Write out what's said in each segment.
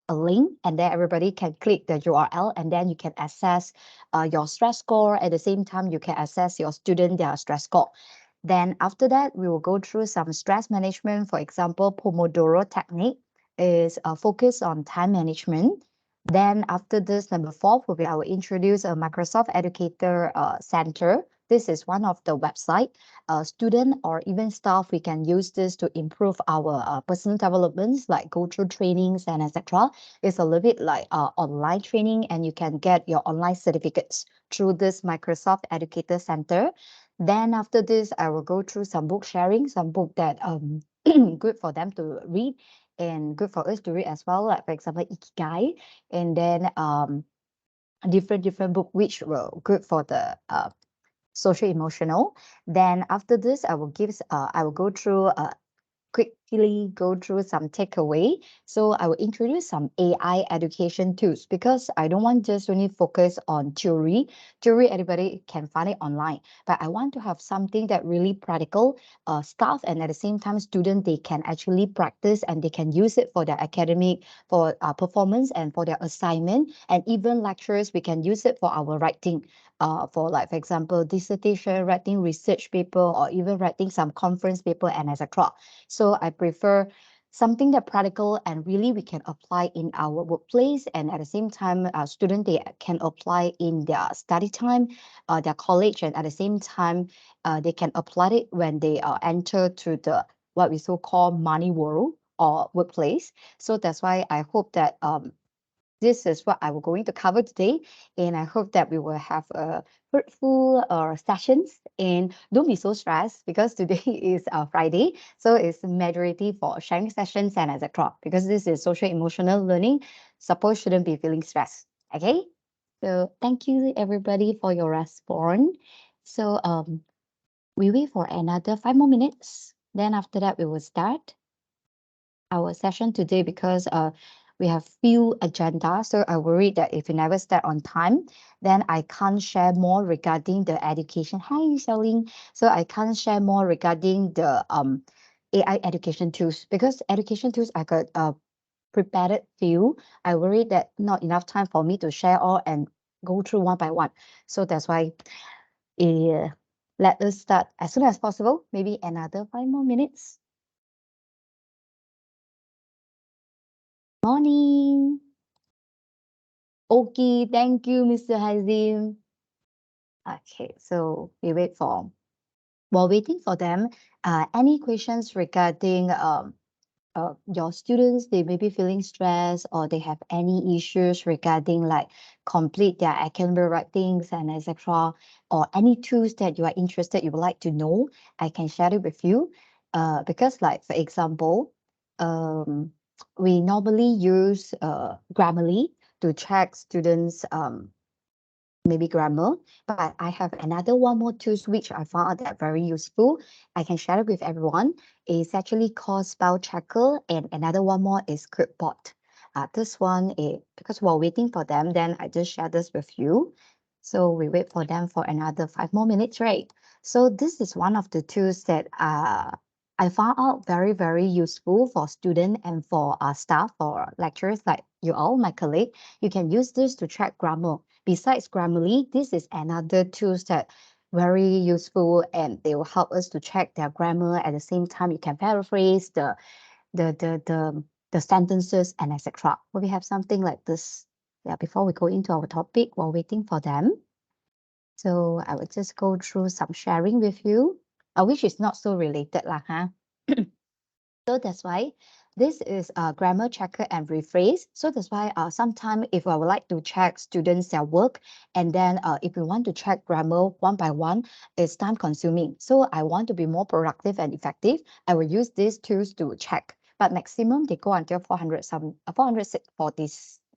a link, and then everybody can click the URL, and then you can access your stress score. At the same time, you can access your student their stress score. Then after that, we will go through some stress management. For example, Pomodoro technique is focused on time management. Then after this, number 4 will be I will introduce a Microsoft Educator Center. This is one of the website. Student or even staff, we can use this to improve our personal developments, like go through trainings and etc. It's a little bit like online training, and you can get your online certificates through this Microsoft Educator Center. Then after this, I will go through some book sharing, some book that good for them to read and good for us to read as well. Like for example, Ikigai, and then different book which were good for the social emotional. Then after this, I will go through quickly go through some takeaway. So I will introduce some AI education tools, because I don't want just only focus on theory. Theory, everybody can find it online, but I want to have something that really practical stuff, and at the same time, student, they can actually practice and they can use it for their academic, for performance and for their assignment, and even lecturers, we can use it for our writing. For like, for example, dissertation, writing research paper, or even writing some conference paper and etc. So I prefer something that practical and really we can apply in our workplace, and at the same time, student, they can apply in their study time, their college, and at the same time, they can apply it when they enter to the what we so call money world or workplace. So that's why I hope that this is what I will going to cover today, and I hope that we will have a fruitful sessions. And don't be so stressed, because today is Friday, so it's majority for sharing sessions and etc. Because this is social emotional learning, suppose shouldn't be feeling stressed. Okay, so thank you everybody for your response. So we wait for another 5 more minutes. Then after that, we will start our session today, because we have few agendas. So I worry that if you never start on time, then I can't share more regarding the education. Hi, Xiaoling. So I can't share more regarding the AI education tools, because education tools I got prepared few. I worry that not enough time for me to share all and go through one by one. So that's why uh, let us start as soon as possible. Maybe another 5 more minutes. Morning. Okay, thank you, Mr. Hazim. Okay, so we wait for, while waiting for them, any questions regarding your students, they may be feeling stressed, or they have any issues regarding like complete their academic writings and etc. Or any tools that you are interested, you would like to know, I can share it with you. Because like for example, um, we normally use Grammarly to check students maybe grammar, but I have another one more tools which I found that very useful. I can share it with everyone. It's actually called Spell Checker, and another one more is Scriptbot. This one is because while waiting for them, then I just share this with you. So we wait for them for another 5 more minutes, right? So this is one of the tools that I found out very useful for student and for staff or lecturers like you all, my colleague. You can use this to check grammar. Besides Grammarly, this is another tools that very useful, and they will help us to check their grammar. At the same time, you can paraphrase the sentences and etc. Well, we have something like this. Yeah, before we go into our topic, while waiting for them. So I will just go through some sharing with you, which is not so related lah, huh? So that's why this is a grammar checker and rephrase. So that's why sometimes if I would like to check students their work, and then if we want to check grammar one by one, it's time consuming. So I want to be more productive and effective. I will use these tools to check. But maximum they go until 400 some 440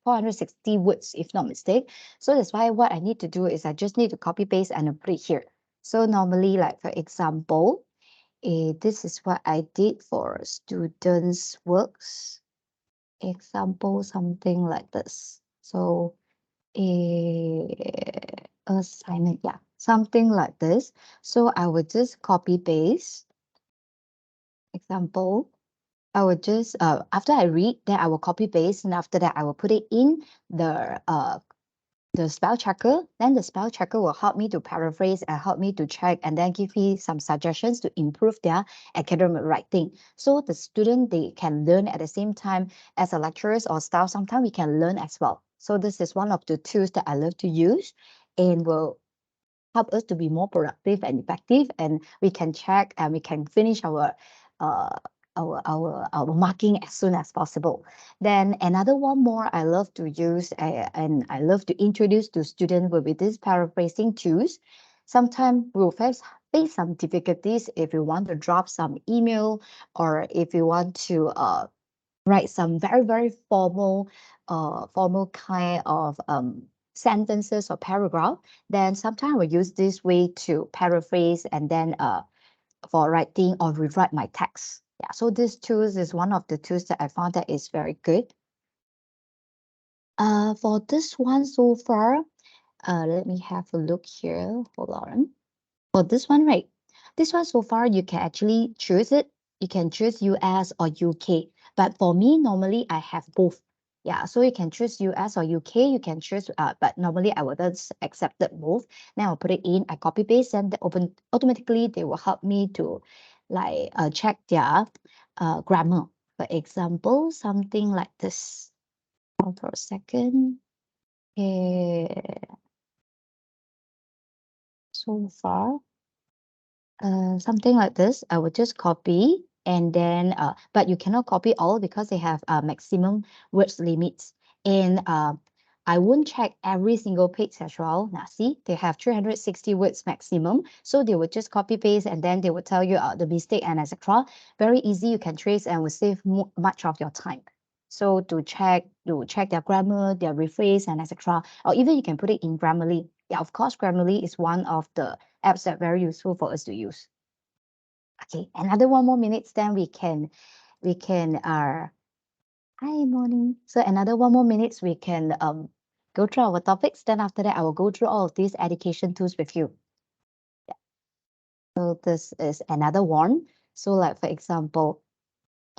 460 words, if not mistake. So that's why what I need to do is I just need to copy paste and put it here. So normally, like for example, this is what I did for students' works. Example, something like this. So, assignment, yeah, something like this. So I would just copy paste. Example, I will just, after I read, then I will copy paste, and after that I will put it in the spell checker. Then the spell checker will help me to paraphrase and help me to check and then give me some suggestions to improve their academic writing. So the student, they can learn at the same time as a lecturers or staff. Sometimes we can learn as well. So this is one of the tools that I love to use and will help us to be more productive and effective, and we can check and we can finish uh our marking as soon as possible. Then another one more I love to use and I love to introduce to students will be this paraphrasing tools. Sometimes we'll face some difficulties if you want to drop some email or if you want to write some very formal kind of sentences or paragraph, then sometimes we use this way to paraphrase and then for writing or rewrite my text. Yeah, so this tools is one of the tools that I found that is very good. For this one so far, let me have a look here. Hold on. For this one, right? This one so far, you can actually choose it. You can choose US or UK. But for me, normally I have both. Yeah, so you can choose US or UK. You can choose, but normally I would just accept it both. Then I'll put it in, I copy paste, and automatically they will help me to like check their grammar. For example, something like this. Hold on for a second. So far. Something like this, I would just copy and then, but you cannot copy all because they have maximum words limits. And I won't check every single page as well. Now see, they have 360 words maximum. So they would just copy paste and then they would tell you the mistake and etc. Very easy, you can trace and will save much of your time. So to check their grammar, their rephrase and etc. Or even you can put it in Grammarly. Yeah, of course, Grammarly is one of the apps that are very useful for us to use. Okay, another 1 more minutes, then we can hi morning. So another 1 more minutes, we can go through our topics. Then after that, I will go through all of these education tools with you. Yeah. So this is another one. So like for example,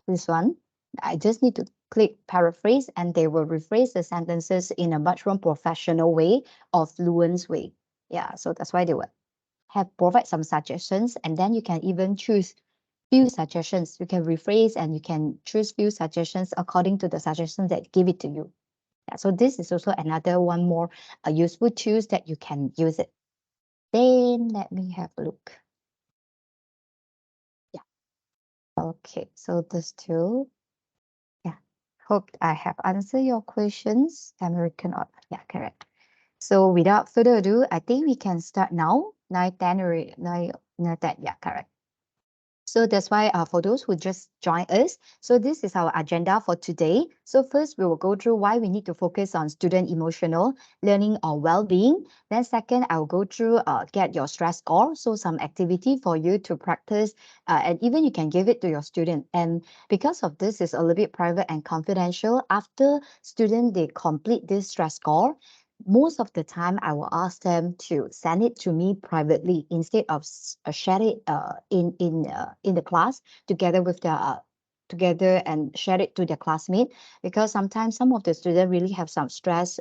this one, I just need to click paraphrase and they will rephrase the sentences in a much more professional way or fluent way. Yeah, so that's why they will provide some suggestions, and then you can even choose few suggestions. You can rephrase and you can choose few suggestions according to the suggestions that give it to you. Yeah, so this is also another one more useful tools that you can use it. Then let me have a look. Yeah. Okay, so this tool. Yeah. Hope I have answered your questions. American or yeah, correct. So without further ado, I think we can start now. 9:10 or 9:10. Yeah, correct. So that's why for those who just joined us, so this is our agenda for today. So first, we will go through why we need to focus on student emotional learning or well-being. Then second, I'll go through get your stress score, so some activity for you to practice, and even you can give it to your student. And because of this is a little bit private and confidential, after student they complete this stress score, most of the time I will ask them to send it to me privately instead of share it in the class together with their together and share it to their classmate, because sometimes some of the students really have some stress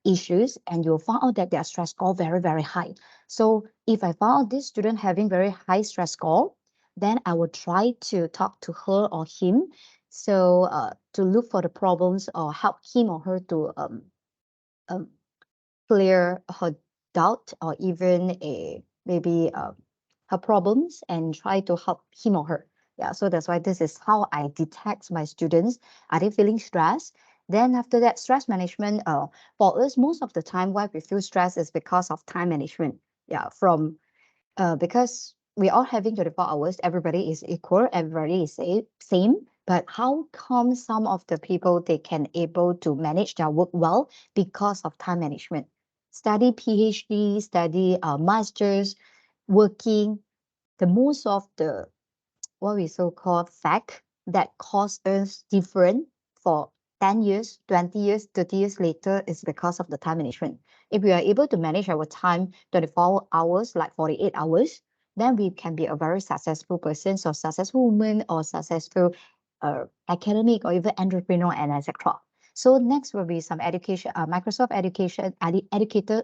issues and you'll find out that their stress score very high. So if I found out this student having very high stress score, then I will try to talk to her or him, so to look for the problems or help him or her to um clear her doubt or even maybe her problems and try to help him or her. Yeah, so that's why this is how I detect my students. Are they feeling stressed? Then after that, stress management, for us, most of the time why we feel stressed is because of time management. Yeah, from because we are having 24 hours, everybody is equal, everybody is same. But how come some of the people they can able to manage their work well because of time management? Study PhD, study masters, working. The most of the what we so called fact that cause us different for 10 years, 20 years, 30 years later is because of the time management. If we are able to manage our time 24 hours, like 48 hours, then we can be a very successful person, so successful woman or successful academic or even entrepreneur and etc. So next will be some education, Microsoft Education Educator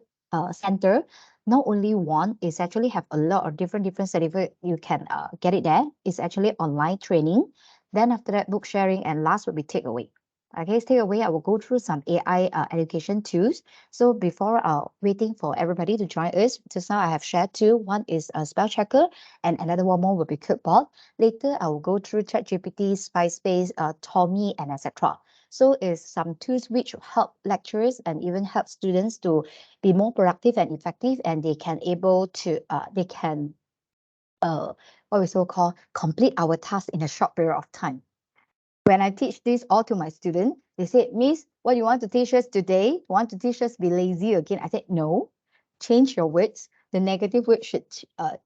Center. Not only one, it's actually have a lot of different certificate. You can get it there. It's actually online training. Then after that, book sharing, and last will be takeaway. Okay, takeaway, I will go through some AI education tools. So before waiting for everybody to join us, just now I have shared two. One is a spell checker, and another one more will be Codebot. Later, I will go through ChatGPT, SpiceSpace, Tommy, and etc. So it's some tools which help lecturers and even help students to be more productive and effective, and they can able to what we so call complete our task in a short period of time. When I teach this all to my student, they said, Miss, what you want to teach us today? Want to teach us be lazy again? I said, no, change your words. The negative word should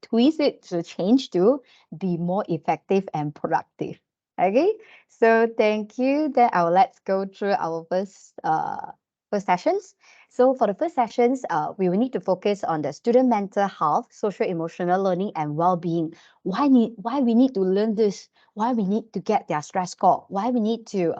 twist it to change to be more effective and productive. Okay, so thank you. Then let's go through our first sessions. So for the first sessions, we will need to focus on the student mental health, social emotional learning, and well-being. Why we need to learn this? Why we need to get their stress score? Why we need to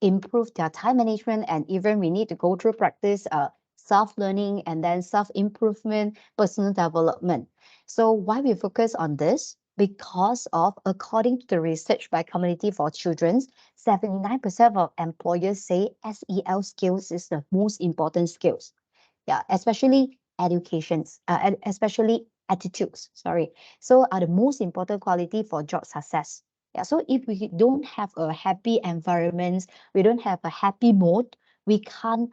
improve their time management, and even we need to go through practice self-learning and then self-improvement, personal development. So why we focus on this? Because of, according to the research by Community for Children, 79% of employers say SEL skills is the most important skills. Yeah, especially educations, especially attitudes, sorry. So are the most important quality for job success. Yeah, so if we don't have a happy environment, we don't have a happy mode, we can't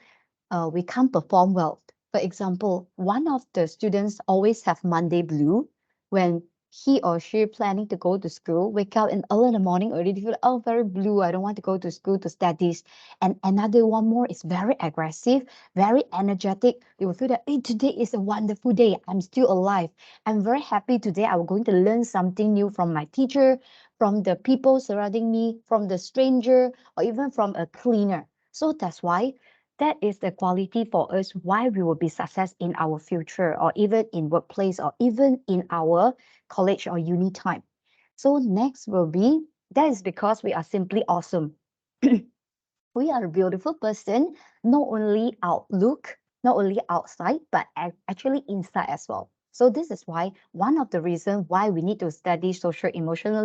perform well. For example, one of the students always have Monday blue when he or she planning to go to school, wake up in early in the morning already feel, oh, very blue, I don't want to go to school to studies. And another one more is very aggressive, very energetic. They will feel that, hey, today is a wonderful day. I'm still alive. I'm very happy today. I'm going to learn something new from my teacher, from the people surrounding me, from the stranger, or even from a cleaner. So that's why that is the quality for us why we will be success in our future, or even in workplace, or even in our college or uni time. So next will be, that is because we are simply awesome. We are a beautiful person, not only outlook, not only outside, but actually inside as well. So this is why one of the reasons why we need to study social emotional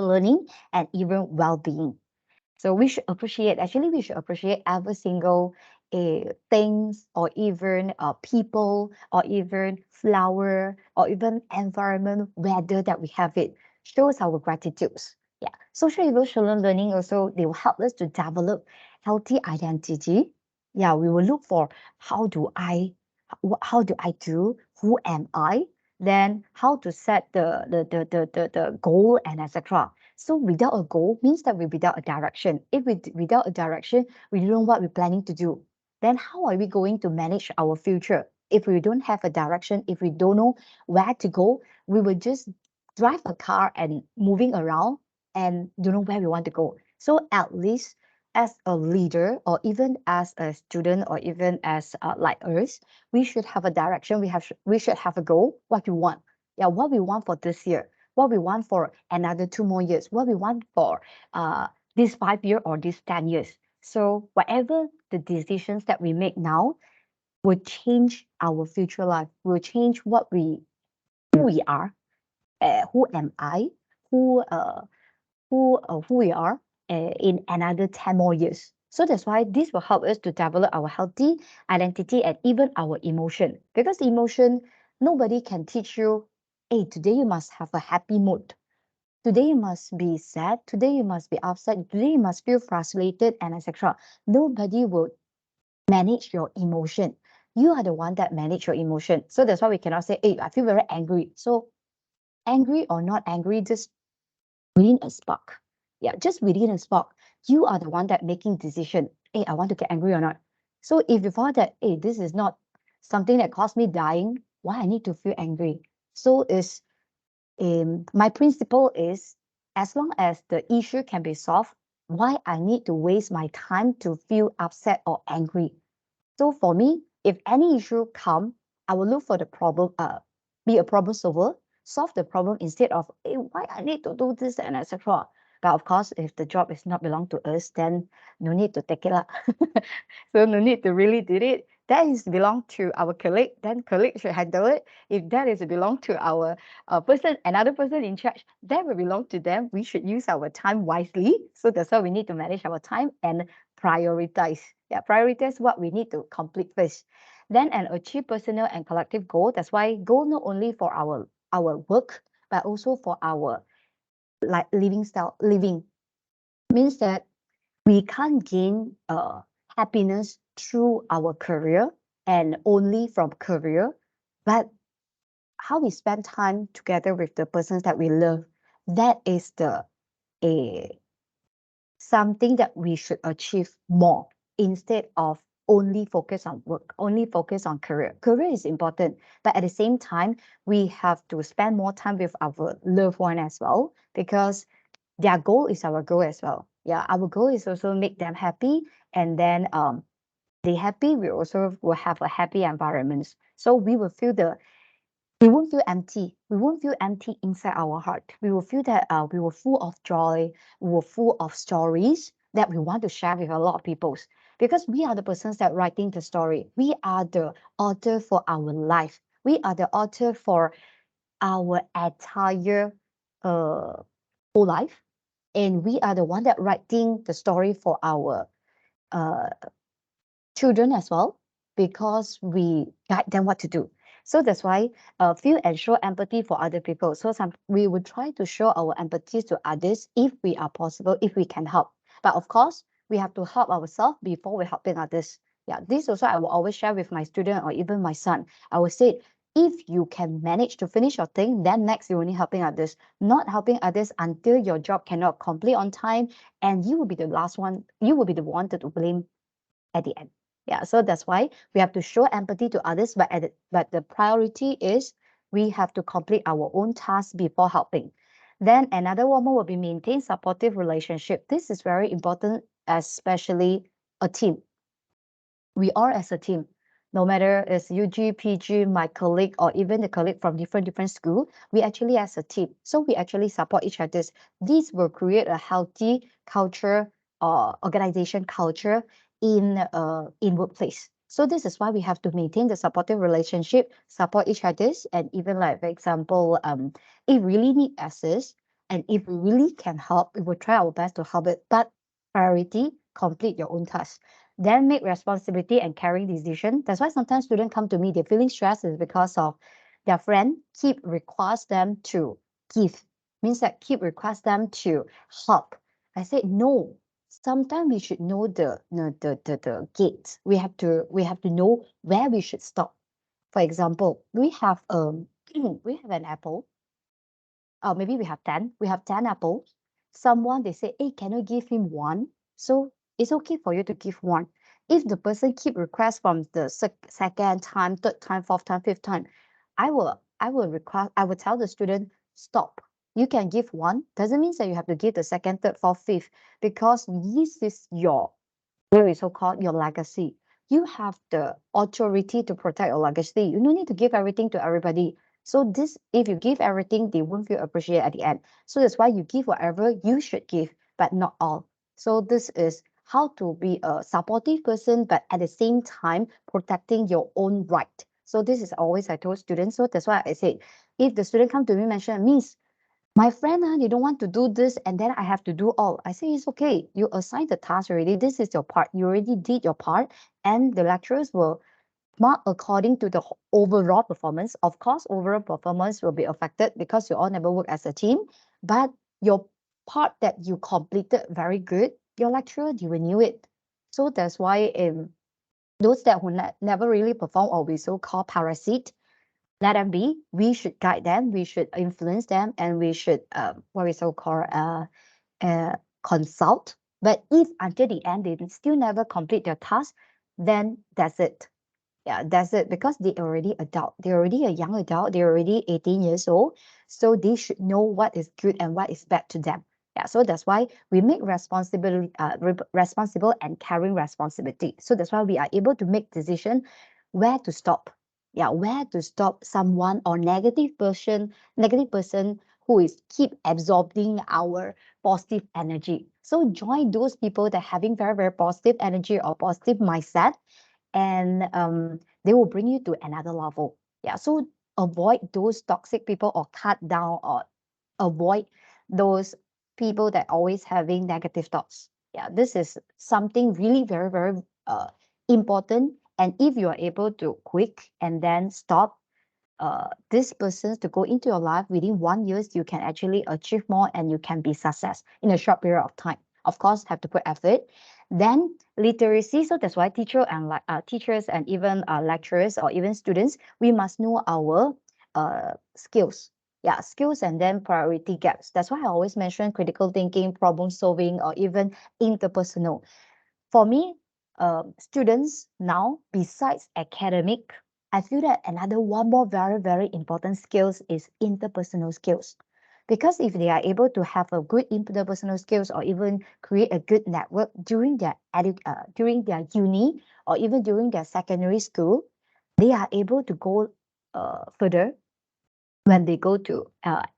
learning and even well-being. So we should appreciate, actually, we should appreciate every single things, or even people, or even flower, or even environment, weather that we have it. Shows our gratitudes. Yeah. Social emotional learning also, they will help us to develop healthy identity. Yeah, we will look for how do I do, who am I? Then how to set the goal and etc. So without a goal means that we without a direction. If we without a direction, we don't know what we're planning to do. Then how are we going to manage our future? If we don't have a direction, if we don't know where to go, we will just drive a car and moving around and don't know where we want to go. So at least as a leader, or even as a student, or even as like us, we should have a direction. We should have a goal, what we want. Yeah, what we want for this year, what we want for another 2 more years, what we want for this 5 year or this 10 years. So whatever the decisions that we make now will change our future life, will change who we are, who am I, who who we are in another 10 more years. So that's why this will help us to develop our healthy identity and even our emotion. Because emotion, nobody can teach you, hey, today you must have a happy mood. Today you must be sad. Today you must be upset. Today you must feel frustrated and etc. Nobody will manage your emotion. You are the one that manage your emotion. So that's why we cannot say, hey, I feel very angry. So angry or not angry, just within a spark. Yeah, just within a spark. You are the one that making decision. Hey, I want to get angry or not. So if you find that, hey, this is not something that caused me dying, why I need to feel angry? So is my principle is, as long as the issue can be solved, why I need to waste my time to feel upset or angry? So for me, if any issue come, I will look for the problem, be a problem solver, solve the problem instead of, hey, why I need to do this and etc. But of course, if the job is not belong to us, then no need to take it up. So no need to really do it. That is belong to our colleague, then colleague should handle it. If that is belong to our another person in charge, that will belong to them. We should use our time wisely. So that's why we need to manage our time and prioritize. Yeah, prioritize what we need to complete first. Then and achieve personal and collective goal. That's why goal not only for our work, but also for our like living style. Living means that we can't gain happiness through our career and only from career, but how we spend time together with the persons that we love, that is the a something that we should achieve more instead of only focus on work, only focus on career. Career is important, but at the same time, we have to spend more time with our loved one as well, because their goal is our goal as well. Yeah, our goal is also make them happy, and then they happy, we also will have a happy environment. So we won't feel empty. We won't feel empty inside our heart. We will feel that we were full of joy. We were full of stories that we want to share with a lot of people, because we are the persons that writing the story. We are the author for our life. We are the author for our entire whole life, and we are the one that writing the story for our uh, children as well, because we guide them what to do. So that's why feel and show empathy for other people. So we would try to show our empathy to others if we are possible, if we can help. But of course, we have to help ourselves before we're helping others. Yeah, this also I will always share with my student or even my son. I will say, if you can manage to finish your thing, then next you're only helping others, not helping others until your job cannot complete on time, and you will be the last one, you will be the one to blame at the end. Yeah, so that's why we have to show empathy to others, but the priority is we have to complete our own tasks before helping. Then another one more will be maintain supportive relationship. This is very important, especially a team. We are as a team, no matter it's UG, PG, my colleague, or even the colleague from different school, we actually as a team. So we actually support each other. This will create a healthy culture or organization culture in workplace. So this is why we have to maintain the supportive relationship, support each other's, and even like for example, if really need access and if we really can help, we will try our best to help it. But priority, complete your own task. Then make responsibility and carrying decision. That's why sometimes students come to me, they're feeling stressed is because of their friend keep request them to give. Means that keep request them to help. I said no. Sometimes we should know the gates. We have to know where we should stop. For example, we have we have an apple. Maybe we have 10. We have 10 apples. Someone they say, hey, can you give him one? So it's okay for you to give one. If the person keep request from the second time, third time, fourth time, fifth time, I will tell the student, stop. You can give one. Doesn't mean that you have to give the second, third, fourth, fifth, because this is your very so-called your legacy. You have the authority to protect your legacy. You don't need to give everything to everybody. So this, if you give everything, they won't feel appreciated at the end. So that's why you give whatever you should give, but not all. So this is how to be a supportive person, but at the same time protecting your own right. So this is always I told students. So that's why I said, if the student come to me mention, Miss, my friend, they don't want to do this, and then I have to do all. I say it's okay. You assign the task already. This is your part. You already did your part, and the lecturers will mark according to the overall performance. Of course, overall performance will be affected because you all never work as a team. But your part that you completed very good, your lecturer they will knew it. So that's why those that who never really perform or we so-called parasite, let them be. We should guide them. We should influence them, and we should what we so call consult. But if until the end they still never complete their task, then that's it. Yeah, that's it, because they already adult. They're already a young adult. They're already 18 years old, so they should know what is good and what is bad to them. Yeah, so that's why we make responsible and carrying responsibility. So that's why we are able to make decision where to stop. Yeah, where to stop someone or negative person who is keep absorbing our positive energy. So join those people that having very, very positive energy or positive mindset, and they will bring you to another level. Yeah, so avoid those toxic people or cut down or avoid those people that always having negative thoughts. Yeah, this is something really very, very important. And if you are able to quick and then stop this person to go into your life within 1 year, you can actually achieve more and you can be success in a short period of time. Of course, have to put effort. Then literacy. So that's why teachers and even lecturers or even students, we must know our skills. Yeah, skills and then priority gaps. That's why I always mention critical thinking, problem solving, or even interpersonal. For me, students now, besides academic, I feel that another one more very, very important skills is interpersonal skills. Because if they are able to have a good interpersonal skills or even create a good network during during their uni or even during their secondary school, they are able to go further when they go to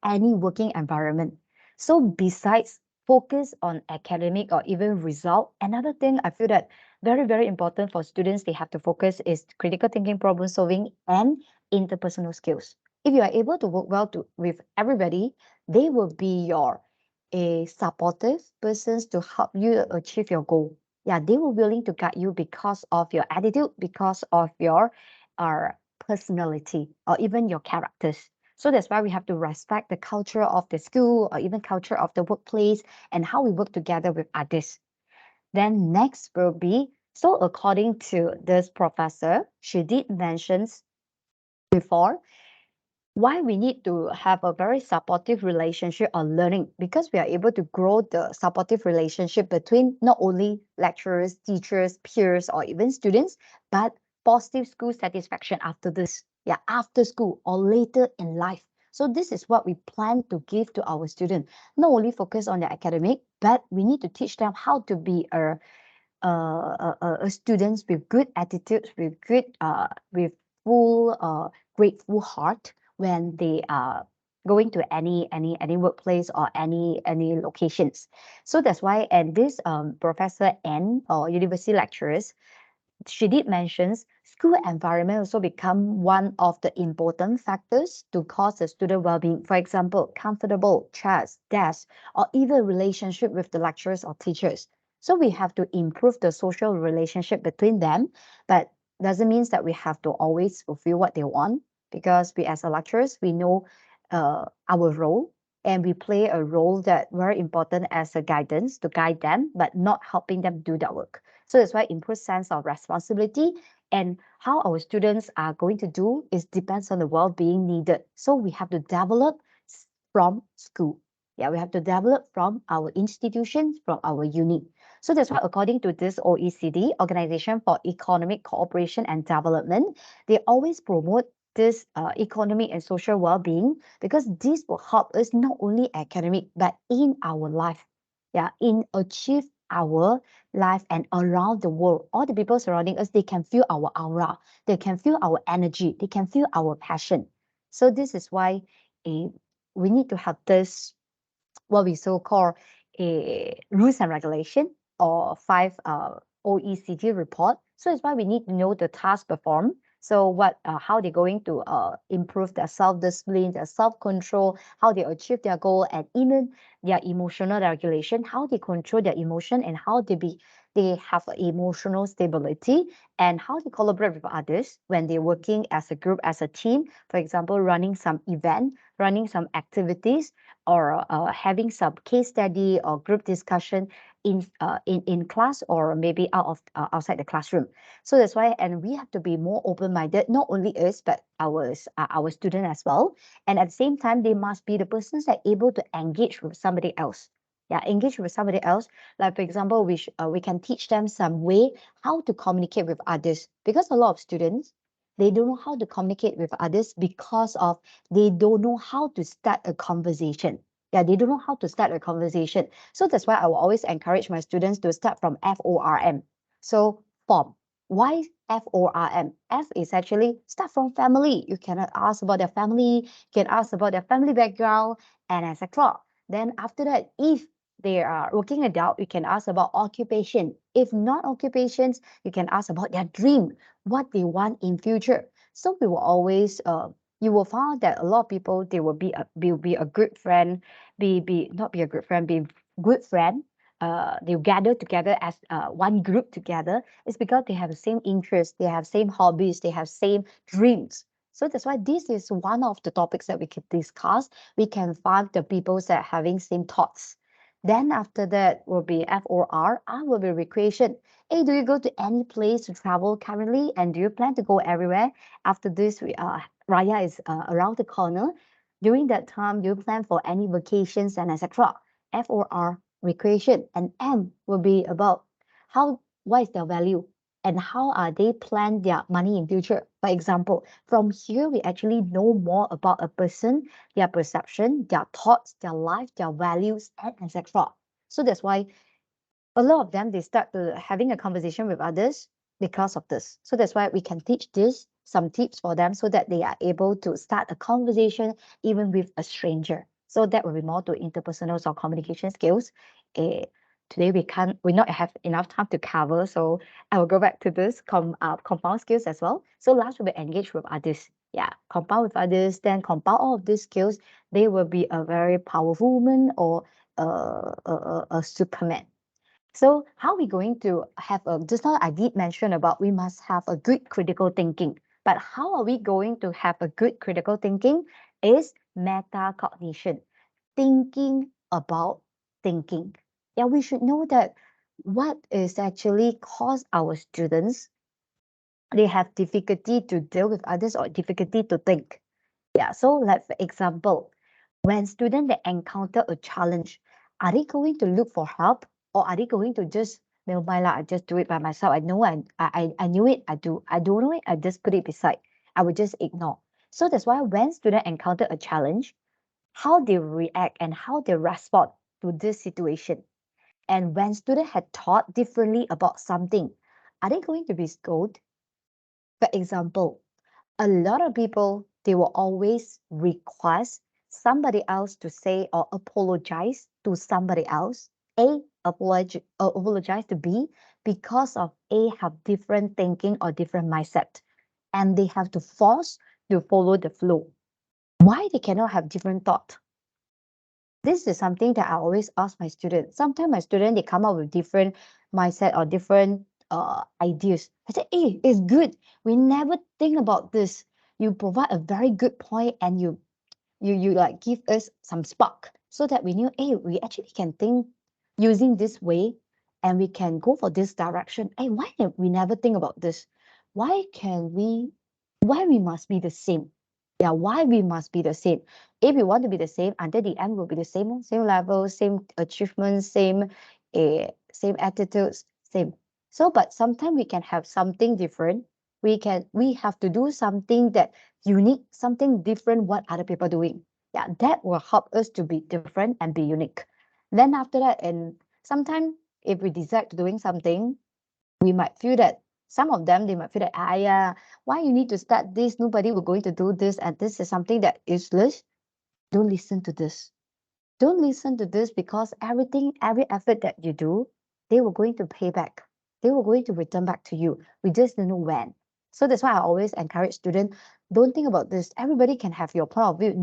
any working environment. So besides focus on academic or even result, another thing I feel that very, very important for students, they have to focus is critical thinking, problem solving, and interpersonal skills. If you are able to work well with everybody, they will be your a supportive persons to help you achieve your goal. Yeah, they will willing to guide you because of your attitude, because of your uh, personality, or even your characters. So that's why we have to respect the culture of the school or even culture of the workplace and how we work together with others. Then next will be, so according to this professor, she did mention before why we need to have a very supportive relationship on learning, because we are able to grow the supportive relationship between not only lecturers, teachers, peers, or even students, but positive school satisfaction after this. Yeah, after school or later in life. So this is what we plan to give to our students. Not only focus on the academic, but we need to teach them how to be a students with good attitudes, with good with full grateful heart when they are going to any workplace or any locations. So that's why, and this Professor N or university lecturers, she did mentions school environment also become one of the important factors to cause the student well-being. For example, comfortable chairs, desks, or even relationship with the lecturers or teachers. So we have to improve the social relationship between them, but doesn't mean that we have to always fulfill what they want, because we as a lecturers, we know our role, and we play a role that very important as a guidance to guide them, but not helping them do that work. So that's why improve sense of responsibility, and how our students are going to do is depends on the well-being needed. So we have to develop from school. Yeah, we have to develop from our institutions, from our uni. So that's why according to this OECD, Organization for Economic Cooperation and Development, they always promote this economic and social well-being, because this will help us not only academic but in our life. Yeah, in achieve our life and around the world. All the people surrounding us, they can feel our aura, they can feel our energy, they can feel our passion. So this is why we need to have this, what we so call a rules and regulation, or five OECD report. So it's why we need to know the task performed. So what, how they're going to improve their self-discipline, their self-control, how they achieve their goal, and even their emotional regulation, how they control their emotion, and how they have emotional stability, and how they collaborate with others when they're working as a group, as a team. For example, running some event, running some activities, or having some case study or group discussion in class, or maybe outside the classroom. So that's why, and we have to be more open-minded, not only us but our student as well. And at the same time, they must be the persons that are able to engage with somebody else. Yeah, engage with somebody else. Like for example, we can teach them some way how to communicate with others, because a lot of students, they don't know how to communicate with others because of they don't know how to start a conversation. Yeah, they don't know how to start a conversation. So that's why I will always encourage my students to start from FORM. So form. Why FORM? F is actually start from family. You cannot ask about their family, you can ask about their family background, and etc. Then after that, if they are working adult, you can ask about occupation. If not occupations, you can ask about their dream, what they want in future. So we will always you will find that a lot of people they will be a good friend, be not be a good friend, be good friend. They'll gather together as one group together. It's because they have the same interests, they have same hobbies, they have same dreams. So that's why this is one of the topics that we can discuss. We can find the people that are having same thoughts. Then after that will be FOR. R will be recreation. Hey, do you go to any place to travel currently? And do you plan to go everywhere? After this, Raya is around the corner. During that time, do you plan for any vacations and etc. FOR, recreation, and M will be about what is their value and how are they plan their money in future. For example, from here we actually know more about a person, their perception, their thoughts, their life, their values, and etc. So that's why a lot of them they start to having a conversation with others because of this. So that's why we can teach this some tips for them so that they are able to start a conversation even with a stranger. So that will be more to interpersonal or communication skills. Eh, today we not have enough time to cover, so I will go back to this compound skills as well. So last will be engage with others. Yeah, compound with others, then compound all of these skills. They will be a very powerful woman or a Superman. So how are we going to have a, just now I did mention about we must have a good critical thinking, but how are we going to have a good critical thinking is metacognition, thinking about thinking. Yeah, we should know that what is actually cause our students, they have difficulty to deal with others or difficulty to think. Yeah, so like for example, when students they encounter a challenge, are they going to look for help or are they going to just never mind lah, I just do it by myself. I know I knew it, I don't know it, I just put it beside. I would just ignore. So that's why when students encounter a challenge, how they react and how they respond to this situation. And when students had thought differently about something, are they going to be scolded? For example, a lot of people they will always request somebody else to say or apologize to somebody else. Apologize to B because of A have different thinking or different mindset, and they have to force to follow the flow. Why they cannot have different thought? This is something that I always ask my students. Sometimes my students they come up with different mindset or different ideas. I say, hey, it's good. We never think about this. You provide a very good point and you like give us some spark so that we knew, hey, we actually can think using this way and we can go for this direction. Hey, why we never think about this? Why can we why we must be the same? Yeah, why we must be the same? If we want to be the same, until the end will be the same level, same achievements, same attitudes, same. So, but sometimes we can have something different. We have to do something that unique, something different what other people doing. Yeah, that will help us to be different and be unique. Then after that, and sometimes if we decide to doing something, we might feel that some of them they might feel that yeah, why you need to start this? Nobody will going to do this, and this is something that is useless. Don't listen to this. Don't listen to this because everything, every effort that you do, they were going to pay back. They were going to return back to you. We just don't know when. So that's why I always encourage students, don't think about this. Everybody can have your point of view.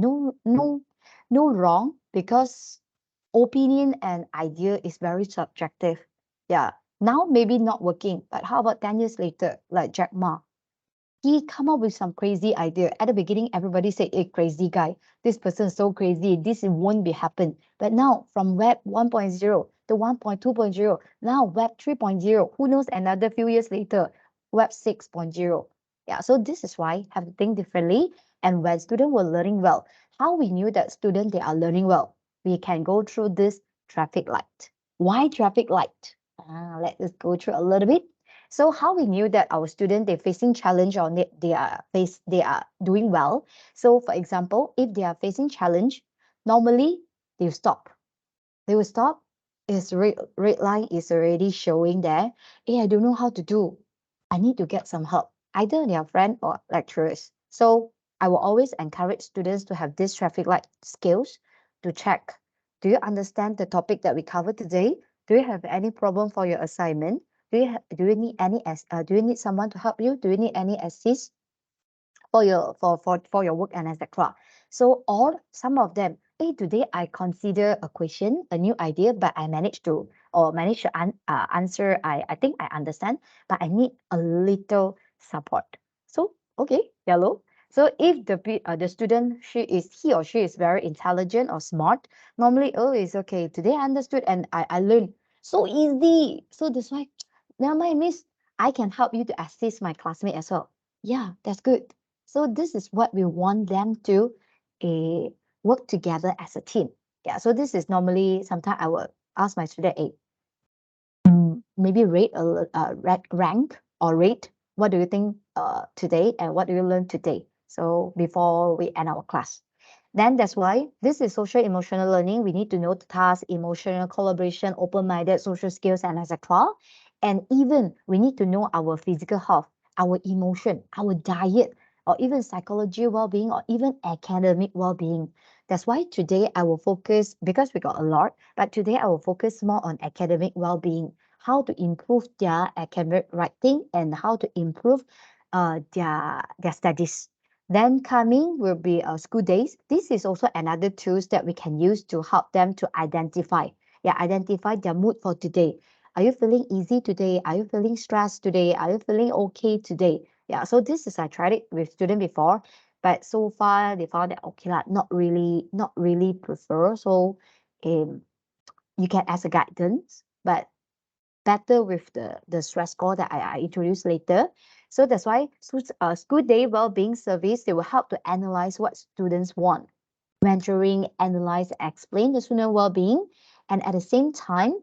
No wrong because opinion and idea is very subjective. Yeah. Now maybe not working, but how about 10 years later, like Jack Ma? He come up with some crazy idea. At the beginning, everybody said, "Hey, crazy guy. This person is so crazy. This won't be happen." But now, from Web 1.0 to 1.2.0, now Web 3.0, who knows another few years later, Web 6.0. Yeah, so this is why have to think differently. And when students were learning well, how we knew that students they are learning well? We can go through this traffic light. Why traffic light? Let us go through a little bit. So how we knew that our student they're facing challenge or they are doing well. So for example, if they are facing challenge, normally they will stop. They will stop. Red line is already showing there. Hey, I don't know how to do. I need to get some help, either their friend or lecturers. So I will always encourage students to have this traffic light skills to check. Do you understand the topic that we covered today? Do you have any problem for your assignment? Do you need any do you need someone to help you? Do you need any assist for your work and etc. So or some of them, hey, today I consider a question, a new idea, but I managed to answer. I think I understand, but I need a little support. So okay, yellow. So if the student he or she is very intelligent or smart, normally oh it's okay. Today I understood and I learned so easy. So that's why now my miss, I can help you to assist my classmate as well. Yeah, that's good. So this is what we want them to uh, work together as a team. Yeah, so this is normally sometimes I will ask my student, hey, maybe rank or rate. What do you think today and what do you learn today? So before we end our class. Then that's why this is social emotional learning. We need to know the task, emotional collaboration, open-minded social skills, and etc. And even we need to know our physical health, our emotion, our diet, or even psychology well-being, or even academic well-being. That's why today I will focus, because we got a lot, but today I will focus more on academic well-being, how to improve their academic writing and how to improve their studies. Then coming will be school days. This is also another tools that we can use to help them to identify their mood for today. Are you feeling easy today? Are you feeling stressed today? Are you feeling okay today? Yeah, so this is I tried it with student before, but so far they found that okay lah, not really prefer. So um, you can ask a guidance, but better with the stress score that I introduce later. So that's why school day well-being service, they will help to analyze what students want, mentoring, analyze, explain the student well-being, and at the same time,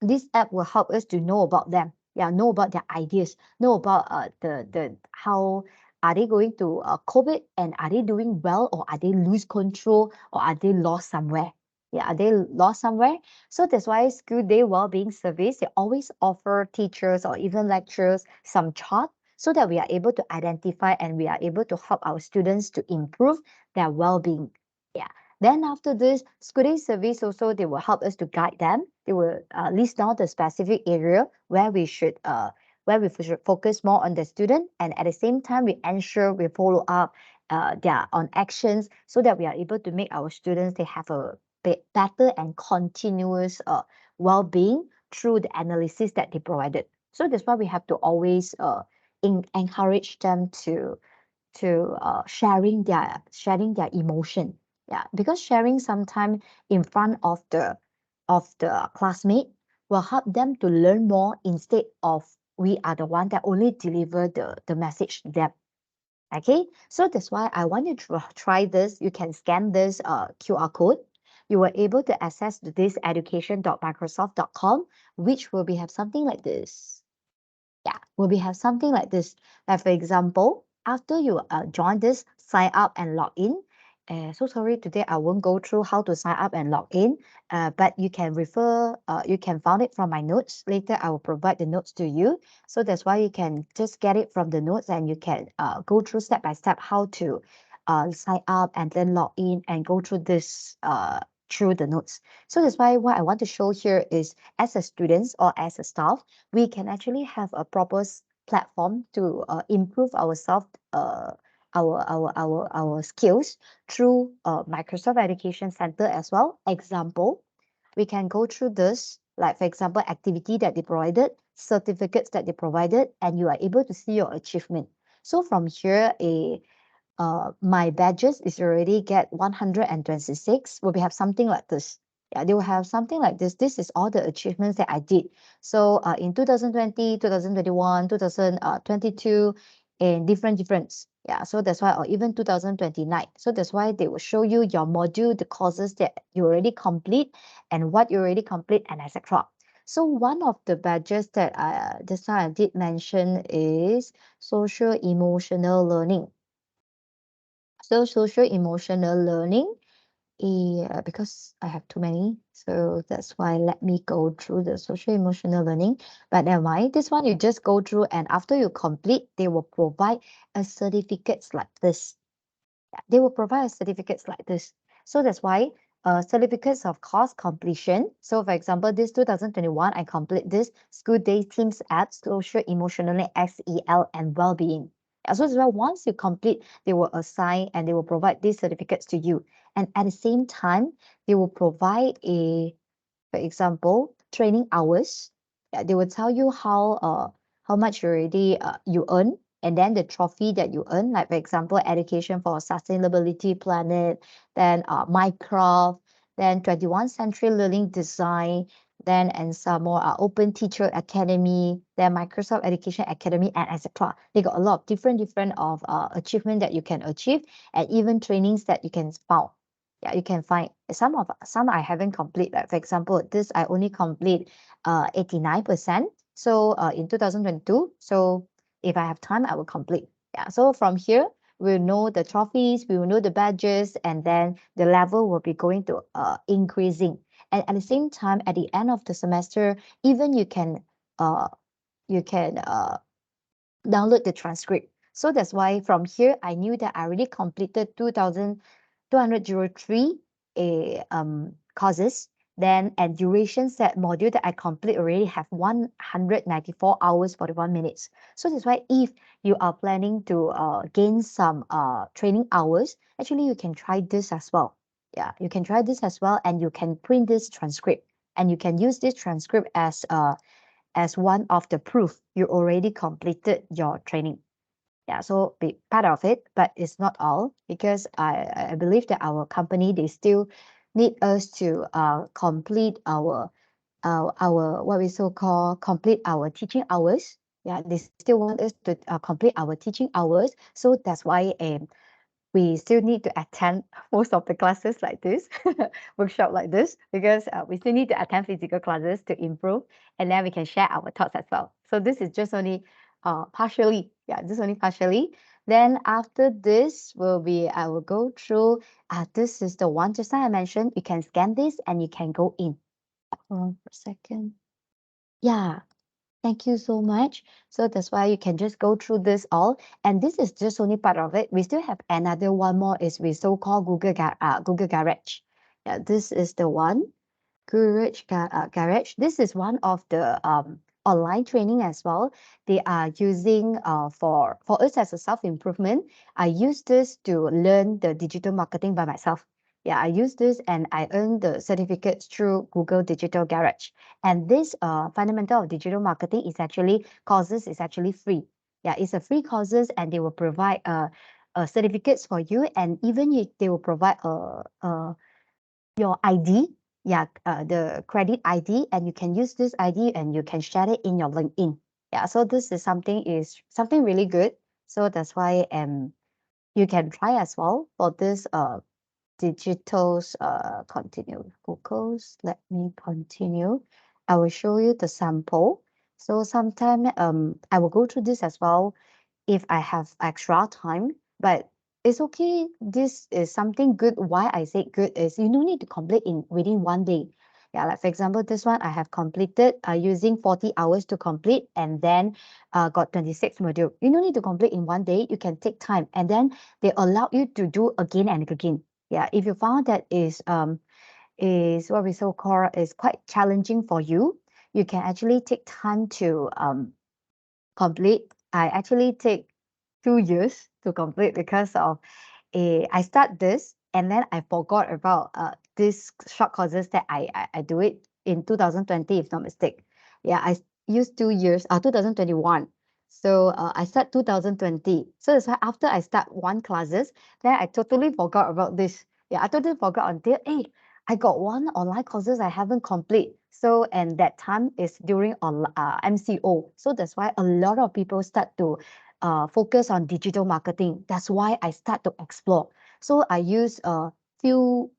this app will help us to know about them. Yeah, know about their ideas, know about the how are they going to cope it, and are they doing well, or are they lose control, or are they lost somewhere? Yeah, are they lost somewhere? So that's why school day well-being service, they always offer teachers or even lecturers some chart so that we are able to identify and we are able to help our students to improve their well-being. Yeah. Then after this, school day service also, they will help us to guide them. They will list down the specific area where we should focus more on the student, and at the same time, we ensure we follow up their on actions so that we are able to make our students they have a better and continuous well-being through the analysis that they provided. So that's why we have to always encourage them to sharing their emotion. Yeah, because sharing sometime in front of the classmate will help them to learn more instead of we are the one that only deliver the message to them. Okay, so that's why I want you to try this. You can scan this QR code. You were able to access to this education.microsoft.com, which will be have something like this. Yeah, will be have something like this. Like for example, after you join this, sign up and log in. So sorry, today I won't go through how to sign up and log in, but you can you can find it from my notes. Later, I will provide the notes to you. So that's why you can just get it from the notes and you can go through step by step how to sign up and then log in and go through this through the notes. So that's why what I want to show here is as a students or as a staff, we can actually have a proper platform to improve ourselves, our skills through Microsoft Education Center as well. Example, we can go through this, like for example, activity that they provided, certificates that they provided, and you are able to see your achievement. So from here, my badges is already get 126. Will be have something like this. Yeah, they will have something like this. This is all the achievements that I did. So in 2020, 2021, 2022, in different. Yeah, so that's why, or even 2029. So that's why they will show you your module, the courses that you already complete and what you already complete and etc. So one of the badges that this time I did mention is social emotional learning. So social emotional learning because I have too many, so that's why let me go through the social emotional learning. But never mind, this one you just go through, and after you complete, they will provide a certificates like this. Yeah, they will provide certificates like this. So that's why certificates of course completion. So for example, this 2021, I complete this school day teams app, social, emotionally, SEL, and well-being. Yeah, so that's why once you complete, they will assign and they will provide these certificates to you. And at the same time, they will provide for example, training hours. Yeah, they will tell you how much you earn, and then the trophy that you earn, like for example, education for sustainability planet, then Minecraft, then 21st century learning design, then and some more Open Teacher Academy, then Microsoft Education Academy, and etc. They got a lot of different of achievement that you can achieve, and even trainings that you can found. Yeah, you can find some I haven't complete. Like for example, this I only complete 89%. So in 2022. So if I have time, I will complete. Yeah. So from here, we'll know the trophies, we will know the badges, and then the level will be going to increasing. And at the same time, at the end of the semester, even uh you can download the transcript. So that's why from here, I knew that I already completed 2,203 courses. Then and duration set module that I complete already have 194 hours 41 minutes. So that's why if you are planning to gain some training hours, actually you can try this as well. Yeah, you can try this as well, and you can print this transcript, and you can use this transcript as one of the proof you already completed your training. Yeah, so be part of it, but it's not all, because I believe that our company, they still need us to complete our what we so call complete our teaching hours. Yeah, they still want us to complete our teaching hours. So that's why we still need to attend most of the classes like this, workshop like this, because we still need to attend physical classes to improve, and then we can share our thoughts as well. So this is just only partially, yeah, just only partially. Then after this will be, I will go through, this is the one just now I mentioned. You can scan this and you can go in. Hold on for a second. Yeah, thank you so much. So that's why you can just go through this all. And this is just only part of it. We still have another one more is we so-called Google Garage. Yeah, this is the one. Garage. This is one of the online training as well. They are using for us as a self-improvement. I use this to learn the digital marketing by myself. Yeah, I use this and I earn the certificates through Google Digital Garage. And this fundamental of digital marketing is actually courses is actually free. Yeah, it's a free courses, and they will provide certificates for you, and even they will provide your ID, yeah, the credit ID, and you can use this ID and you can share it in your LinkedIn. Yeah, so this is something really good. So that's why you can try as well for this digitals continue Google's. Let me continue. I will show you the sample. So sometime I will go through this as well if I have extra time, but it's okay. This is something good. Why I say good is you don't need to complete in within one day. Yeah, like for example, this one I have completed using 40 hours to complete, and then got 26 module. You don't need to complete in one day. You can take time, and then they allow you to do again and again. Yeah, if you found that is what we so call is quite challenging for you, you can actually take time to complete. I actually take 2 years to complete because of I start this and then I forgot about this short courses that I do it in 2020, if not mistake. Yeah, I used 2 years, 2021. So I start 2020. So that's why after I start one classes, then I totally forgot about this. Yeah, I totally forgot until I got one online courses I haven't complete. So and that time is during on MCO. So that's why a lot of people start to focus on digital marketing. That's why I start to explore. So I use a few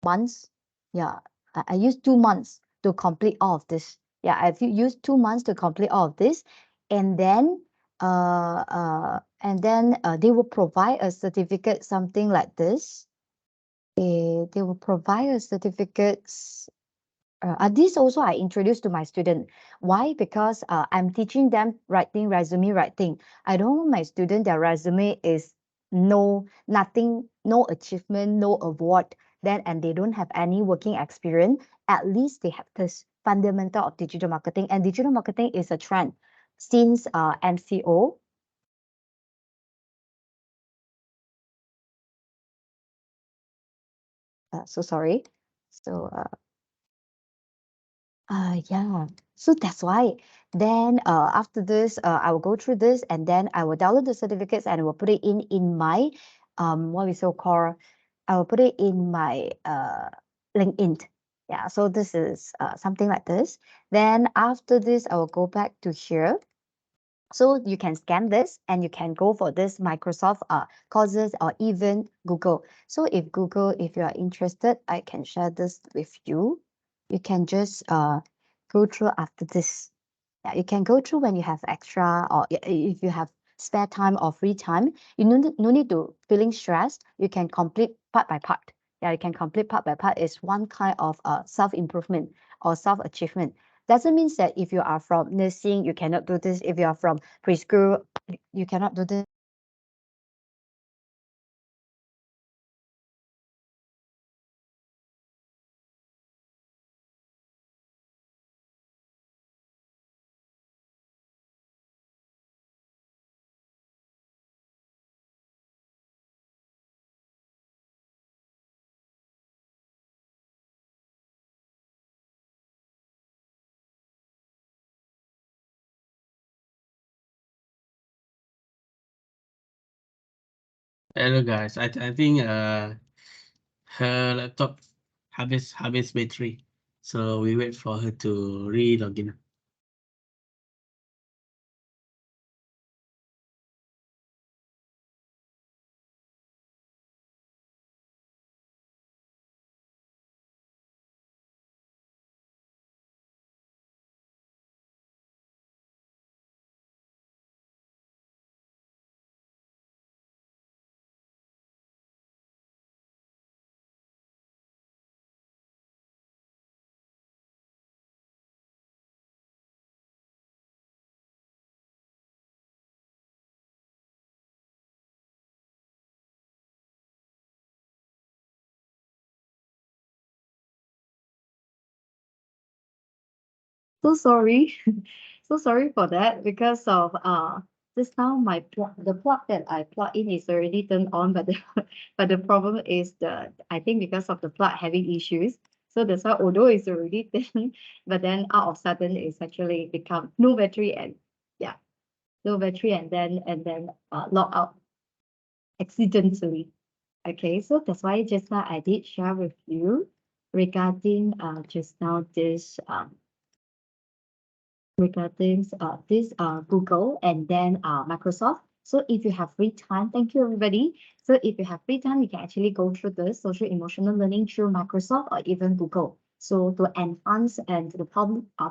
months. Yeah, I use 2 months to complete all of this. Yeah, I've used 2 months to complete all of this, and then they will provide a certificate, something like this. they will provide us certificates. This also I introduced to my student. Why? Because I'm teaching them writing, resume writing. I don't want my student, their resume is nothing, no achievement, no award, then and they don't have any working experience. At least they have this fundamental of digital marketing, and digital marketing is a trend since MCO. So sorry. So yeah, so that's why. Then after this, I will go through this and then I will download the certificates and I will put it in my what we so call, I will put it in my LinkedIn. Yeah, so this is something like this. Then after this, I will go back to here. So you can scan this and you can go for this Microsoft courses or even Google. So if Google, if you are interested, I can share this with you. You can just go through after this. Yeah, you can go through when you have extra or if you have spare time or free time. You no need to feeling stressed. You can complete part by part. Yeah, you can complete part by part. Is one kind of self-improvement or self-achievement. Doesn't mean that if you are from nursing, you cannot do this. If you are from preschool, you cannot do this. Hello guys, I think her laptop habis battery, so we wait for her to re-log in. So sorry. So sorry for that because of just now my the plug that I plug in is already turned on, but the but the problem is I think because of the plug having issues. So that's why although it's already turned, but then out of sudden it's actually become no battery and yeah, no battery and then log out accidentally. Okay, so that's why just now I did share with you regarding just now this regarding this Google and then Microsoft. So if you have free time, thank you everybody. So if you have free time, you can actually go through the social emotional learning through Microsoft or even Google. So to enhance and to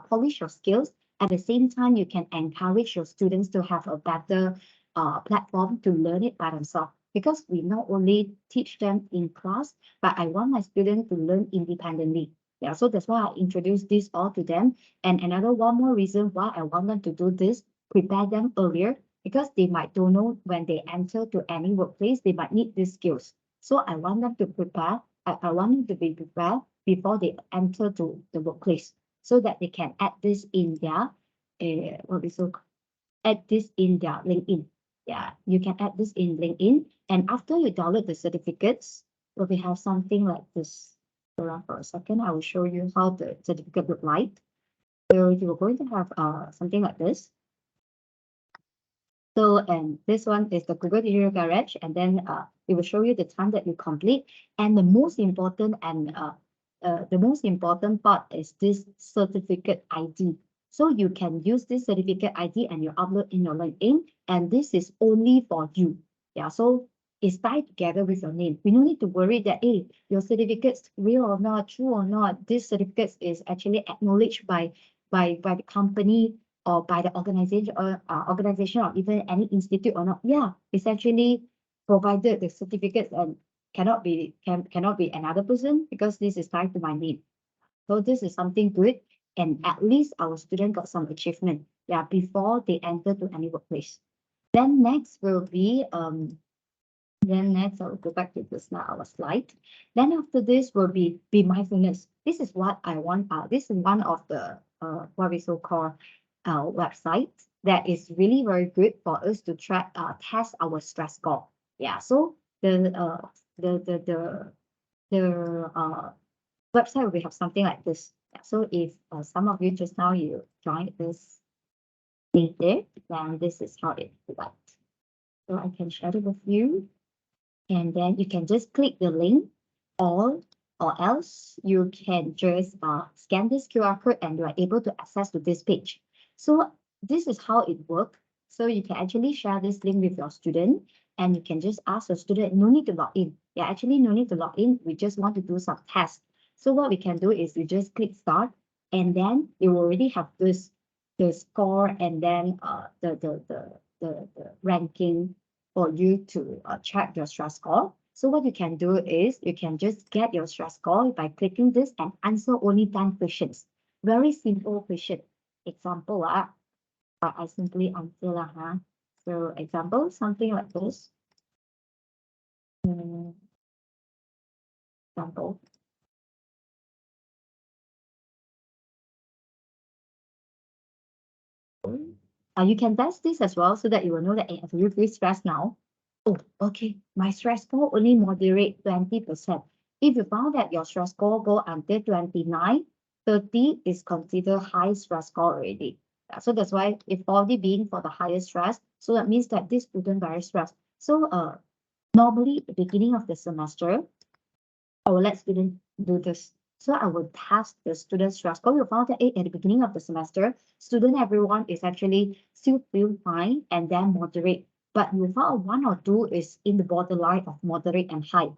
polish your skills, at the same time, you can encourage your students to have a better platform to learn it by themselves. Because we not only teach them in class, but I want my students to learn independently. Yeah, so that's why I introduced this all to them and another one more reason why I want them to do this, prepare them earlier, because they might don't know when they enter to any workplace, they might need these skills. So I want them to prepare, I want them to be prepared before they enter to the workplace so that they can add this in their, what we so add this in their LinkedIn. Yeah, you can add this in LinkedIn. And after you download the certificates, well, we have something like this. Hold on for a second. I will show you how the certificate look like. So you're going to have something like this. So, and this one is the Google Digital Garage, and then it will show you the time that you complete. And the most important part is this certificate ID. So you can use this certificate ID and you upload in your LinkedIn, and this is only for you. Yeah, so it's tied together with your name. We don't need to worry that, hey, your certificate's real or not, true or not. This certificate is actually acknowledged by the company or by the organization or even any institute or not. Yeah, it's actually provided the certificates and cannot be another person because this is tied to my name. So this is something good, and at least our student got some achievement, yeah, before they enter to any workplace. Then next will be then next I'll go back to this now our slide. Then after this will be mindfulness. This is what I want. This is one of the what we so call websites that is really very good for us to track test our stress score. Yeah. So the website will have something like this. Yeah, so if some of you just now you joined this link there, then this is how it looks like. So I can share it with you, and then you can just click the link, or else you can just scan this QR code and you are able to access to this page. So this is how it works. So you can actually share this link with your student, and you can just ask your student, no need to log in. Yeah, actually no need to log in. We just want to do some tests. So what we can do is we just click start, and then you will already have this the score, and then the ranking for you to check your stress score. So what you can do is you can just get your stress score by clicking this and answer only 10 questions. Very simple question. Example, I simply answer. So example, something like this. Example. You can test this as well so that you will know that if you feel stressed now, oh, okay, my stress score only moderate 20%. If you found that your stress score go until 29, 30 is considered high stress score already. Yeah, so that's why if already being for the highest stress, so that means that this student very stressed. So normally at the beginning of the semester, I will let students do this. So I will test the student's stress score. We found that at the beginning of the semester, student everyone is actually still feel fine and then moderate. But you found one or two is in the borderline of moderate and high.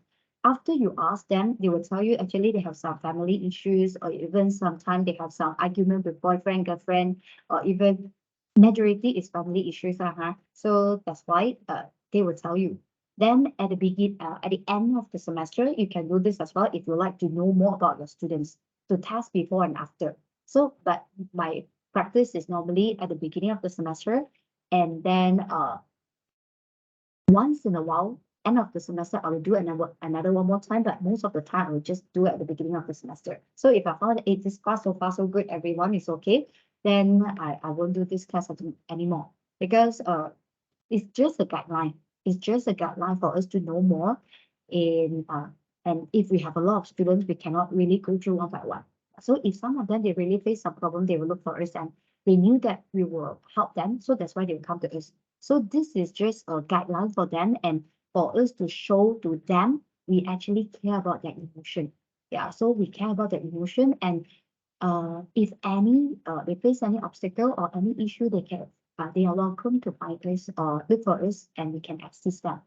After you ask them, they will tell you actually they have some family issues, or even sometimes they have some argument with boyfriend, girlfriend, or even majority is family issues. So that's why they will tell you. Then at the end of the semester, you can do this as well if you like to know more about your students to test before and after. So, but my practice is normally at the beginning of the semester, and then once in a while, end of the semester, I will do another one more time, but most of the time I will just do it at the beginning of the semester. So if I found that this class so far so good, everyone is okay, then I won't do this class anymore, because it's just a guideline. It's just a guideline for us to know more and if we have a lot of students, we cannot really go through one by one. So if some of them, they really face some problem, they will look for us, and they knew that we will help them. So that's why they will come to us. So this is just a guideline for them and for us to show to them we actually care about their emotion. Yeah, so we care about their emotion, and if they face any obstacle or any issue, they are welcome to find us or look for us, and we can assist them.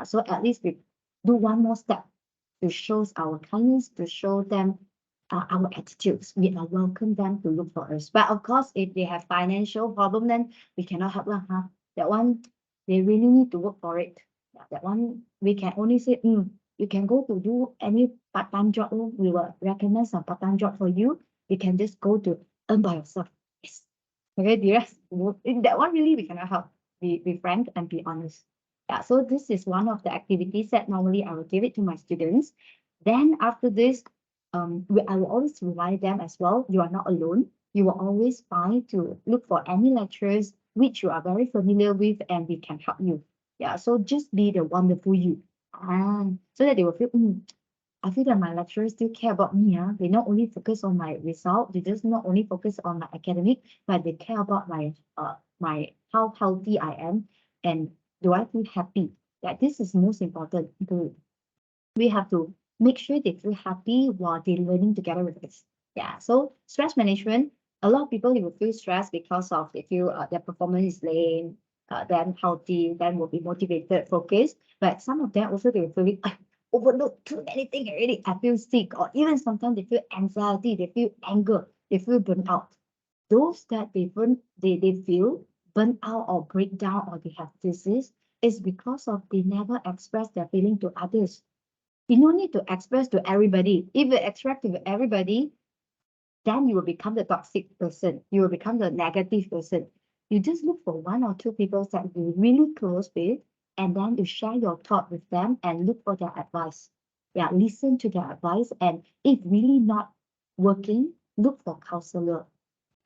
So at least we do one more step to show our kindness, to show them our attitudes. We are welcome them to look for us. But of course, if they have financial problem, then we cannot help them. That one, they really need to work for it. Yeah, that one, we can only say, you can go to do any part-time job. We will recommend some part-time job for you. You can just go to earn by yourself. Yes. Okay, the rest, in that one, really, we cannot help. Be frank and be honest. Yeah, so this is one of the activities that normally I will give it to my students. Then after this, I will always remind them as well, you are not alone. You will always find to look for any lecturers which you are very familiar with, and we can help you. Yeah, so just be the wonderful you. So that they will feel, I feel that my lecturers still care about me. They not only focus on my result, they just not only focus on my academic, but they care about my how healthy I am, and do I feel happy. Yeah, this is most important. We have to make sure they feel happy while they're learning together with us. Yeah, so stress management, a lot of people, they will feel stressed because of they feel their performance is lame, then healthy, then will be motivated, focused. But some of them also, they will feel overload too many things already. I feel sick, or even sometimes they feel anxiety, they feel anger, they feel burnt out. Those that they feel burnt out or break down or they have disease is because of they never express their feeling to others. You don't need to express to everybody. If you express to everybody, then you will become the toxic person. You will become the negative person. You just look for one or two people that you're really close with, and then you share your thought with them and look for their advice. Yeah, listen to their advice. And if really not working, look for counselor.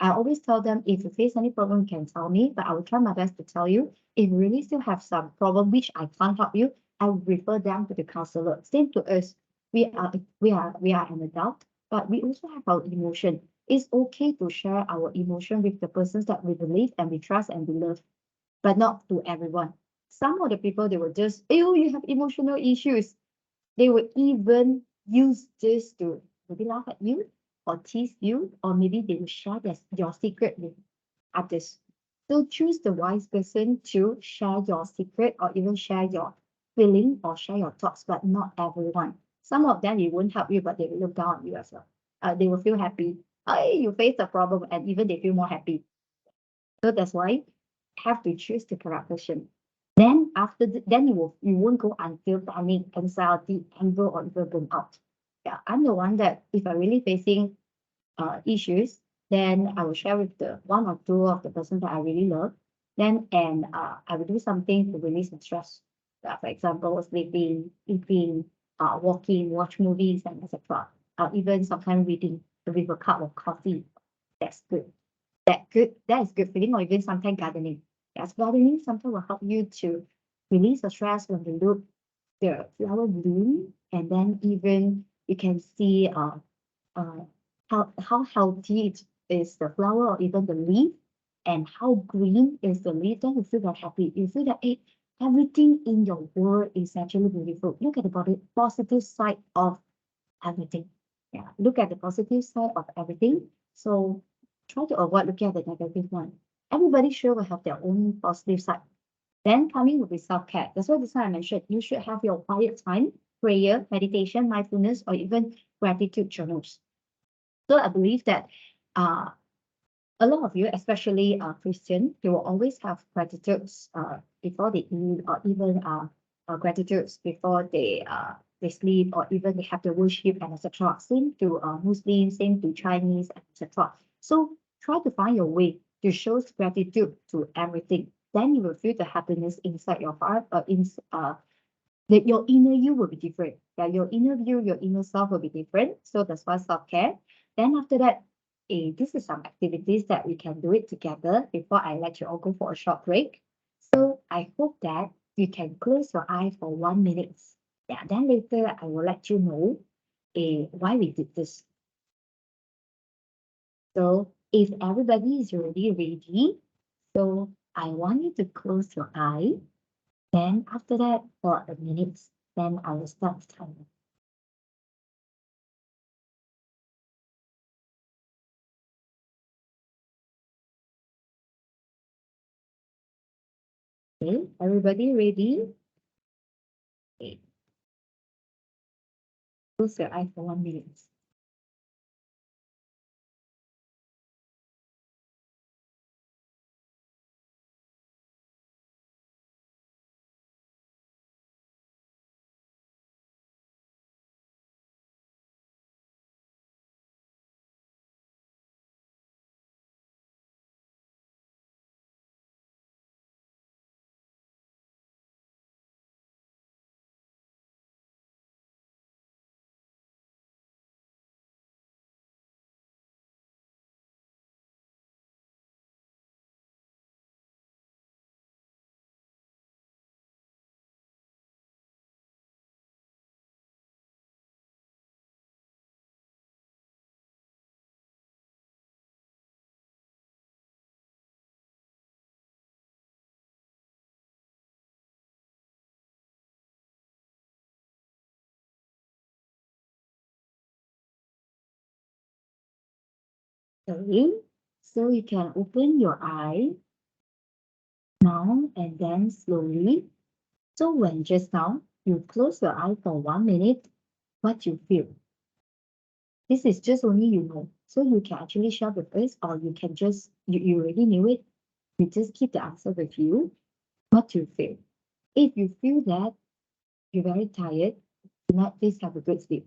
I always tell them, if you face any problem, you can tell me, but I will try my best to tell you. If you really still have some problem which I can't help you, I will refer them to the counselor. Same to us. We are an adult, but we also have our emotion. It's okay to share our emotion with the persons that we believe and we trust and we love, but not to everyone. Some of the people, they will just, oh, you have emotional issues. They will even use this to maybe laugh at you or tease you, or maybe they will share your secret with others. So choose the wise person to share your secret or even share your feeling or share your thoughts, but not everyone. Some of them, it won't help you, but they will look down on you as well. They will feel happy. Hey, you face a problem, and even they feel more happy. So that's why have to choose the correct person. Then after then you won't go until panic, anxiety, anger, or even burnout. Yeah, I'm the one that if I'm really facing issues, then I will share with the one or two of the person that I really love. Then and I will do something to release the stress. For example, sleeping, eating, walking, watch movies, and etc. Even sometimes reading with a cup of coffee. That's good. That is good feeling, or even sometimes gardening. Yes, gardening sometimes will help you to release the stress when you look the flower bloom, and then even you can see uh how healthy it is the flower or even the leaf, and how green is the leaf. Then you feel very happy. You feel that everything in your world is actually beautiful. Look at the positive side of everything. Yeah, look at the positive side of everything. So try to avoid looking at the negative one. Everybody sure will have their own positive side. Then coming will be self-care. That's why this one I mentioned. You should have your quiet time, prayer, meditation, mindfulness, or even gratitude journals. So I believe that uh, a lot of you, especially Christian, they will always have gratitudes before they eat, or even gratitudes before they sleep, or even they have the worship and etc. Same to Muslims, same to Chinese, etc. So try to find your way to show gratitude to everything. Then you will feel the happiness inside your heart, that your inner you will be different. Yeah, your inner view, your inner self will be different. So that's why self-care. Then after that, this is some activities that we can do it together before I let you all go for a short break. So I hope that you can close your eye for 1 minute. Yeah, then later I will let you know why we did this. So if everybody is already ready, so I want you to close your eye. Then after that, for a minute, then I will start the timer. Okay, everybody ready? Okay, close your eyes for 1 minute. Okay, so you can open your eye now and then slowly. So when just now you close your eye for 1 minute, what you feel? This is just only you know. So you can actually share with us, or you can just, you already knew it. You just keep the answer with you. What you feel? If you feel that you're very tired, tonight, please have a good sleep.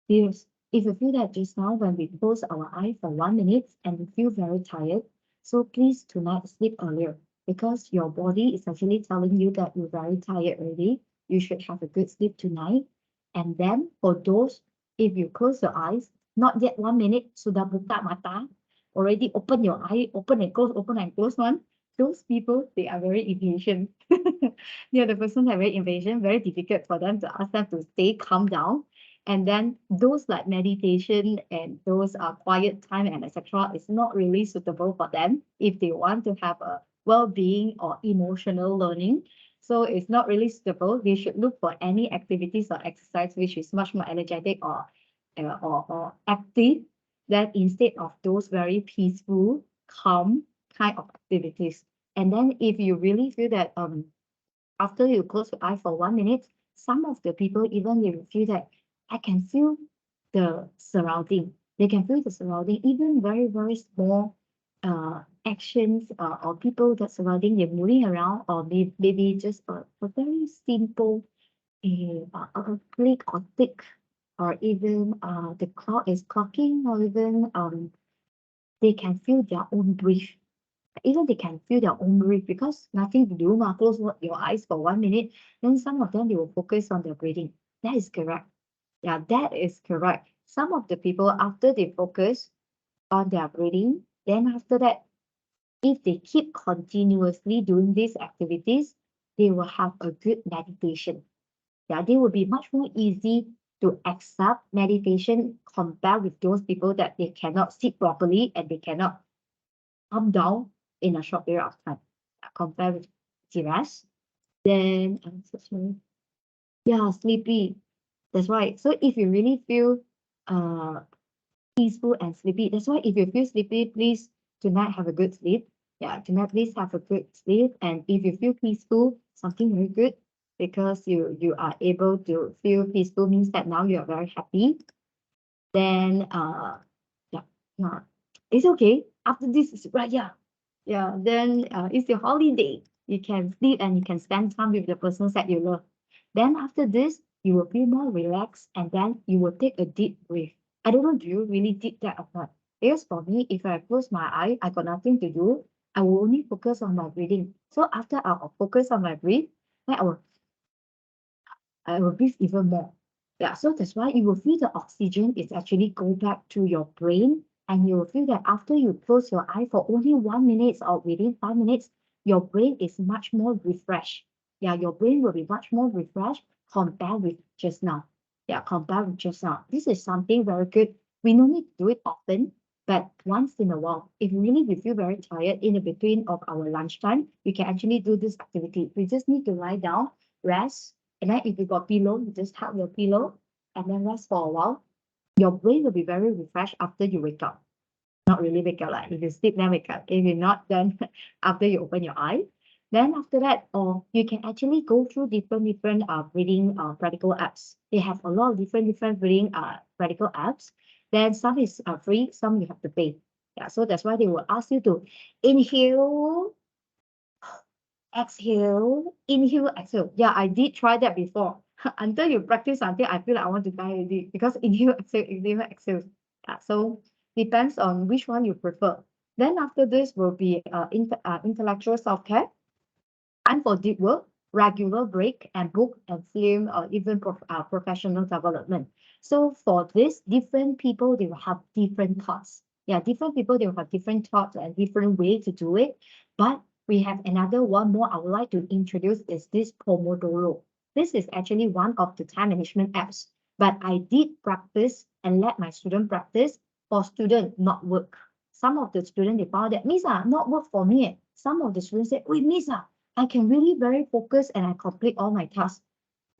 If you feel that just now when we close our eye for 1 minute and you feel very tired, so please tonight sleep earlier because your body is actually telling you that you're very tired already. You should have a good sleep tonight. And then for those, if you close your eyes, not yet 1 minute, sudah buka mata, already open your eye, open and close one. Those people, they are very impatient. The person are very impatient, very difficult for them to ask them to stay calm down. And then those like meditation and those quiet time and etc. is not really suitable for them if they want to have a well-being or emotional learning. So it's not really suitable. They should look for any activities or exercise which is much more energetic or active, that instead of those very peaceful, calm kind of activities. And then if you really feel that after you close your eye for 1 minute, some of the people even they will feel that I can feel the surrounding. They can feel the surrounding, even very, very small actions or people that surrounding they're moving around, or maybe just a very simple a click or tick, or even the clock is clocking, or even they can feel their own breath. Even they can feel their own breath because nothing to do. Close your eyes for 1 minute, then some of them they will focus on their breathing. That is correct. Yeah, that is correct. Some of the people, after they focus on their breathing, then after that, if they keep continuously doing these activities, they will have a good meditation. Yeah, they will be much more easy to accept meditation compared with those people that they cannot sit properly and they cannot calm down in a short period of time. Compared with the rest, then I'm so sorry. Yeah, sleepy. That's right. So if you really feel peaceful and sleepy, that's why if you feel sleepy, please tonight have a good sleep. Yeah, tonight please have a good sleep. And if you feel peaceful, something very good, because you are able to feel peaceful means that now you are very happy. Then yeah, it's okay. After this is right, yeah. Then it's your holiday. You can sleep and you can spend time with the persons that you love. Then after this, you will feel more relaxed and then you will take a deep breath. I don't know, do you really did that or not? Because for me, if I close my eye, I got nothing to do. I will only focus on my breathing. So after I'll focus on my breath, then I will breathe even more. Yeah, so that's why you will feel the oxygen is actually go back to your brain, and you will feel that after you close your eye for only 1 minute or within 5 minutes, your brain is much more refreshed. Yeah, your brain will be much more refreshed compared with just now. Yeah, compared with just now. This is something very good. We don't need to do it often, but once in a while, if really we feel very tired in the between of our lunchtime, we can actually do this activity. We just need to lie down, rest, and then if you got pillow, you just hug your pillow and then rest for a while. Your brain will be very refreshed after you wake up. Not really wake up, like if you sleep, then wake up. If you're not, then after you open your eye. Then after that, or you can actually go through different breathing practical apps. They have a lot of different breathing practical apps. Then some is free, some you have to pay. Yeah, so that's why they will ask you to inhale, exhale, inhale, exhale. Yeah, I did try that before. Until you practice until I feel like I want to die already because inhale, exhale. Yeah, so depends on which one you prefer. Then after this will be intellectual self-care, time for deep work, regular break, and book and film, or even professional development. So for this, different people, they will have different thoughts. Yeah, different people, they will have different thoughts and different way to do it. But we have another one more I would like to introduce is this Pomodoro. This is actually one of the time management apps, but I did practice and let my student practice for student, not work. Some of the students, they found that, Miss, not work for me. Some of the students said, wait, Miss, I can really very focus and I complete all my tasks.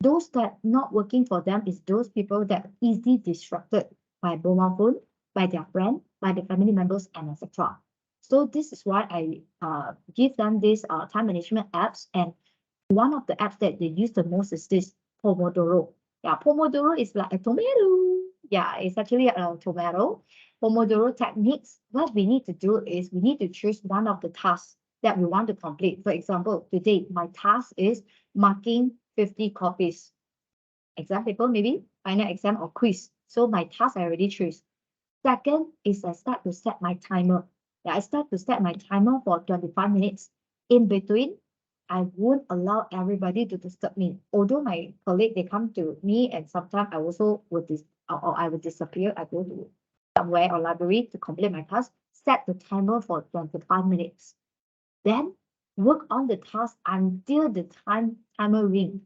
Those that not working for them is those people that easily distracted by mobile phone, by their friend, by the family members, and etc. So this is why I give them this time management apps, and one of the apps that they use the most is this Pomodoro. Yeah, Pomodoro is like a tomato. Yeah, it's actually a tomato. Pomodoro techniques, what we need to do is we need to choose one of the tasks that we want to complete. For example, today, my task is marking 50 copies. exam paper, maybe final exam or quiz. So my task I already choose. Second is I start to set my timer. Yeah, I start to set my timer for 25 minutes. In between, I won't allow everybody to disturb me. Although my colleague, they come to me and sometimes I also would or I would disappear. I go to somewhere or library to complete my task. Set the timer for 25 minutes. Then work on the task until the timer ring.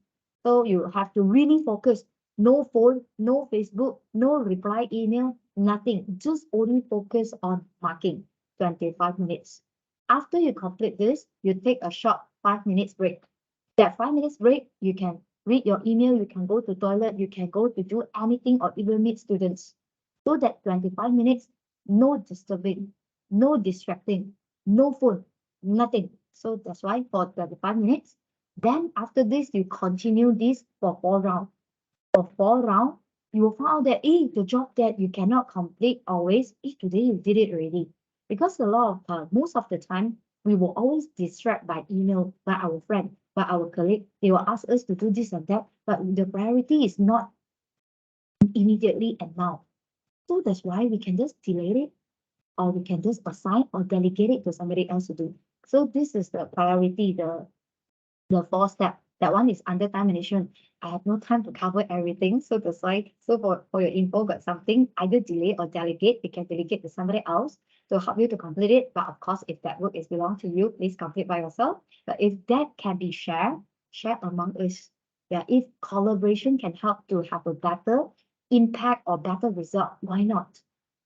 So you have to really focus. No phone, no Facebook, no reply email, nothing. Just only focus on marking 25 minutes. After you complete this, you take a short 5 minutes break. That 5 minutes break, you can read your email, you can go to toilet, you can go to do anything or even meet students. So that 25 minutes, no disturbing, no distracting, no phone, nothing. So that's why for 25 minutes. Then after this, you continue this for 4 rounds. For 4 rounds, you will find out that the job that you cannot complete always, today you did it already. Because a lot of most of the time, we will always distract by email, by our friend, by our colleague. They will ask us to do this and that, but the priority is not immediately and now. So that's why we can just delay it, or we can just assign or delegate it to somebody else to do. So this is the priority, the 4 step. That one is under time management. I have no time to cover everything. So that's why, so for your info, got something, either delay or delegate. You can delegate to somebody else to help you to complete it. But of course, if that work is belong to you, please complete by yourself. But if that can be shared among us. Yeah, if collaboration can help to have a better impact or better result, why not?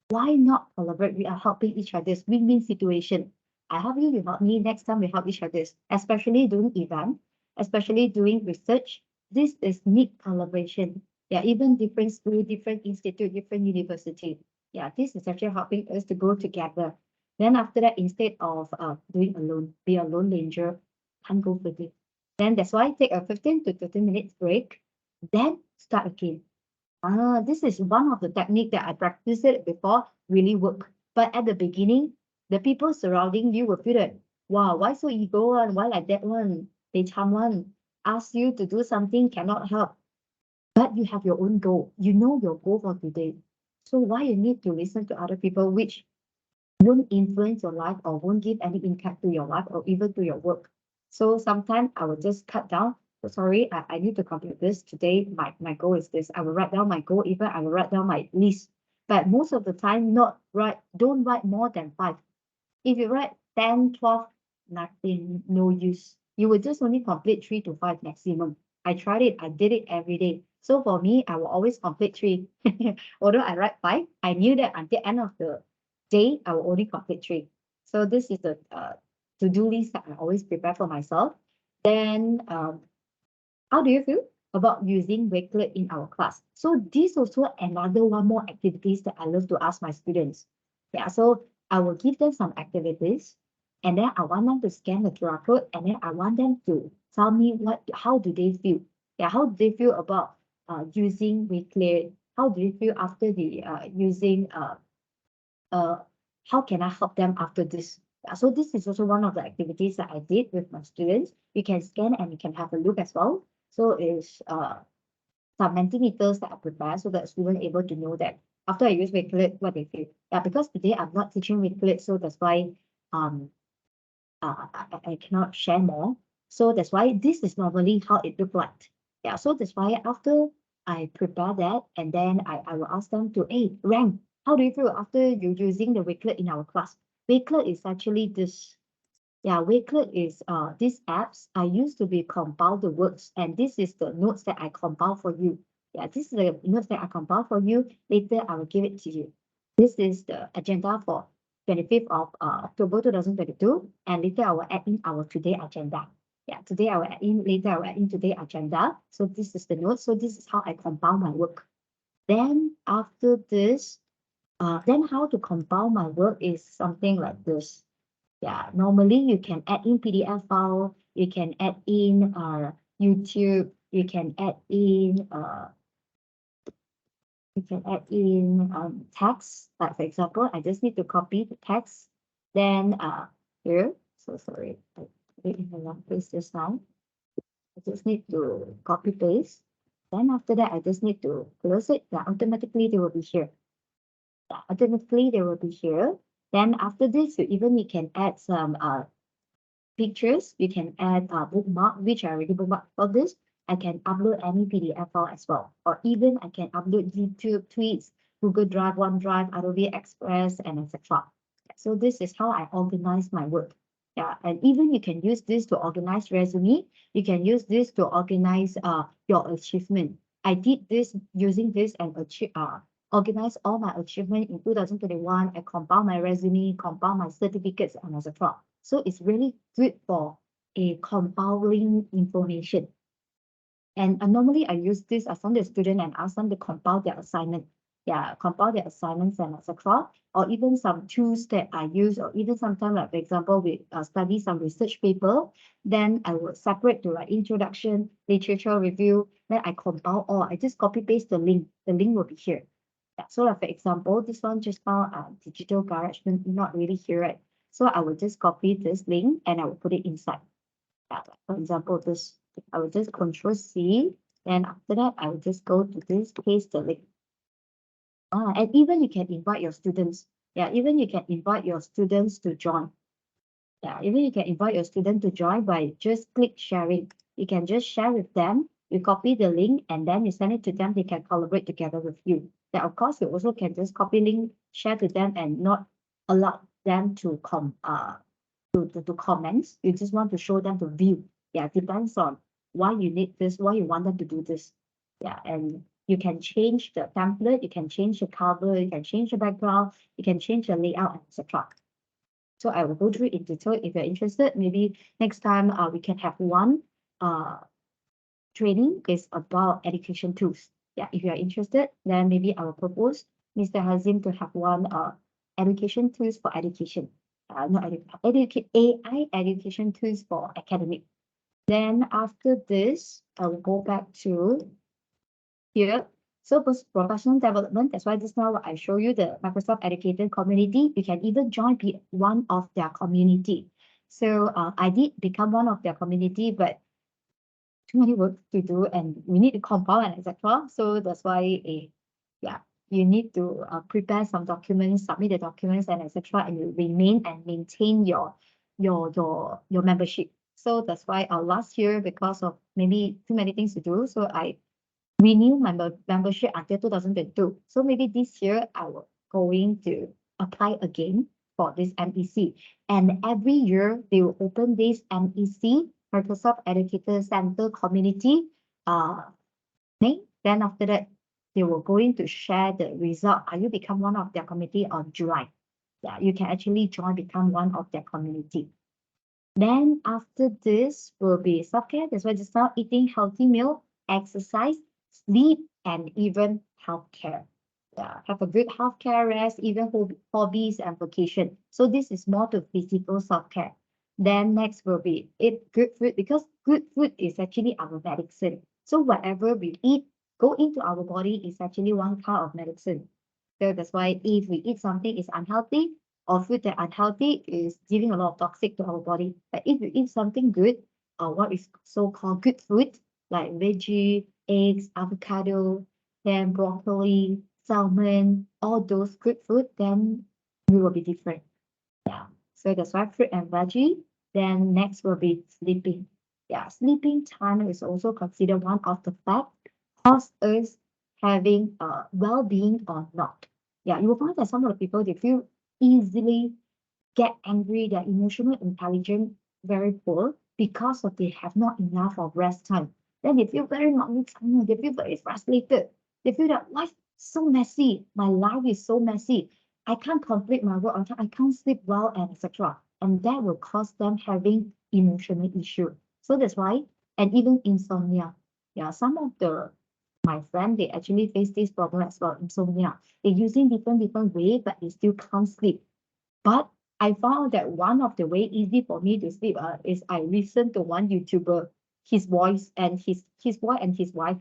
Why not collaborate? We are helping each other's win-win situation. I help you, you help me. Next time we help each other, especially doing event, especially doing research. This is need collaboration. Yeah, even different school, different institute, different university. Yeah, this is actually helping us to go together. Then after that, instead of doing alone, be a lone ranger, can't go with it. Then that's why take a 15 to 30 minutes break, then start again. This is one of the technique that I practiced it before really work. But at the beginning, the people surrounding you will feel that, wow, why so ego one? Why like that one? They one ask you to do something, cannot help. But you have your own goal. You know your goal for today. So why you need to listen to other people which won't influence your life or won't give any impact to your life or even to your work. So sometimes I will just cut down. Sorry, I need to complete this today. My goal is this. I will write down my goal, even I will write down my list. But most of the time, don't write more than 5. If you write 10, 12, nothing, no use. You will just only complete 3 to 5 maximum. I tried it, I did it every day. So for me, I will always complete 3. Although I write 5, I knew that until end of the day, I will only complete 3. So this is the to-do list that I always prepare for myself. Then how do you feel about using Wakelet in our class? So this also another one more activities that I love to ask my students. Yeah, so I will give them some activities and then I want them to scan the QR code and then I want them to tell me how do they feel? Yeah, how do they feel about using Wakelet? How do they feel after the using how can I help them after this? So this is also one of the activities that I did with my students. You can scan and you can have a look as well. So it's some Mentimeters that I prepare so that students able to know that after I use Wakelet, what they feel. Yeah, because today I'm not teaching Wakelet, so that's why I cannot share more. So that's why this is normally how it look like. Yeah, so that's why after I prepare that and then I will ask them to, hey, rank, how do you feel after you using the Wakelet in our class? Wakelet is actually this. Yeah, Wakelet is these apps I used to be compile the words, and this is the notes that I compile for you. Yeah, this is the notes that I compile for you. Later, I will give it to you. This is the agenda for 25th of October 2022, and later I will add in our today agenda. Yeah, today I will add in, later I will add in today agenda. So this is the notes. So this is how I compile my work. Then after this, then how to compile my work is something like this. Yeah, normally you can add in PDF file, you can add in YouTube, you can add in text. Like for example, I just need to copy the text. Then here, so sorry, I put it in the wrong place just now. I just need to copy paste. Then after that, I just need to close it. Yeah, automatically they will be here. Yeah, automatically they will be here. Then after this, you can add some pictures. You can add bookmark, which I already bookmarked for this. I can upload any PDF file as well, or even I can upload YouTube tweets, Google Drive, OneDrive, Adobe Express, and etc. So this is how I organize my work. Yeah, and even you can use this to organize resume. You can use this to organize your achievement. I did this using this and organize all my achievement in 2021. I compile my resume, compile my certificates, and etc. So it's really good for a compiling information. And normally I use this as on the student and ask them to compile their assignment. Yeah, compile their assignments and etc. Or even some tools that I use, or even sometimes, like for example, we study some research paper, then I will separate to like introduction, literature review, then I compile all. I just copy paste the link. The link will be here. Yeah, so like for example, this one just now, digital garage, not really here, right? So I will just copy this link and I will put it inside. Yeah, like for example, this, I will just Control C. Then after that, I will just go to this, paste the link. And even you can invite your students. Yeah, even you can invite your students to join. Yeah, even you can invite your student to join by just click sharing. You can just share with them. You copy the link and then you send it to them. They can collaborate together with you. Then of course you also can just copy link, share to them, and not allow them to comments. You just want to show them to view. Yeah, depends on why you need this, why you want them to do this. Yeah, and you can change the template, you can change the cover, you can change the background, you can change the layout, etc. So I will go through in detail. If you're interested, maybe next time we can have one training is about education tools. Yeah, if you are interested, then maybe I will propose Mr. Hazim to have one education tools for education. Not AI education tools for academic. Then after this, I will go back to here. So professional development, that's why just now I show you the Microsoft Educator community. You can even join be one of their community. So I did become one of their community, but too many work to do and we need to compile and etc. So that's why yeah, you need to prepare some documents, submit the documents and etc. And you remain and maintain your membership. So that's why last year, because of maybe too many things to do, so I renew my membership until 2022. So maybe this year I will going to apply again for this MEC. And every year they will open this MEC, Microsoft Educator Center community. Then after that, they will going to share the result. Are you become one of their committee on July? Yeah, you can actually join, become one of their community. Then after this will be self-care. That's why just now eating healthy meal, exercise, sleep, and even healthcare. Yeah, have a good healthcare, rest, even hobbies and vacation. So this is more to physical self-care. Then next will be eat good food, because good food is actually our medicine. So whatever we eat go into our body is actually one kind of medicine. So that's why if we eat something is unhealthy, or food that unhealthy is giving a lot of toxic to our body. But if you eat something good, or what is so-called good food, like veggie, eggs, avocado, then broccoli, salmon, all those good food, then we will be different. Yeah. So that's why fruit and veggie. Then next will be sleeping. Yeah, sleeping time is also considered one of the facts cause us having well-being or not. Yeah, you will find that some of the people they feel easily get angry, their emotional intelligence very poor because of they have not enough of rest time. Then they feel very tired, they feel very frustrated. They feel that life is so messy. My life is so messy. I can't complete my work on time. I can't sleep well, and etc. And that will cause them having emotional issue. So that's why, and even insomnia. Yeah, some of my friend, they actually face this problem as well, insomnia. They're using different way, but they still can't sleep. But I found that one of the way easy for me to sleep is I listen to one YouTuber, his voice and his boy and his wife.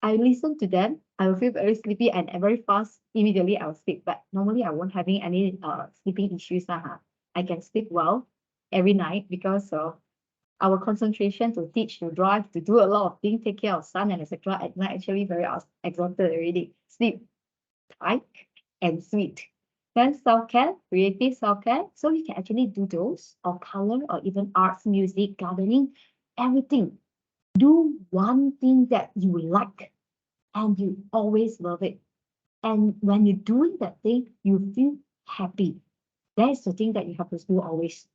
I listen to them, I will feel very sleepy and very fast. Immediately I will sleep. But normally I won't having any sleeping issues. I can sleep well every night because of our concentration to teach, to drive, to do a lot of things, take care of son and etc. at night actually very exhausted already. Sleep tight and sweet. Then self-care, creative self-care. So you can actually do those, or color, or even arts, music, gardening, everything. Do one thing that you like and you always love it. And when you're doing that thing, you feel happy. That is the thing that you have to do always.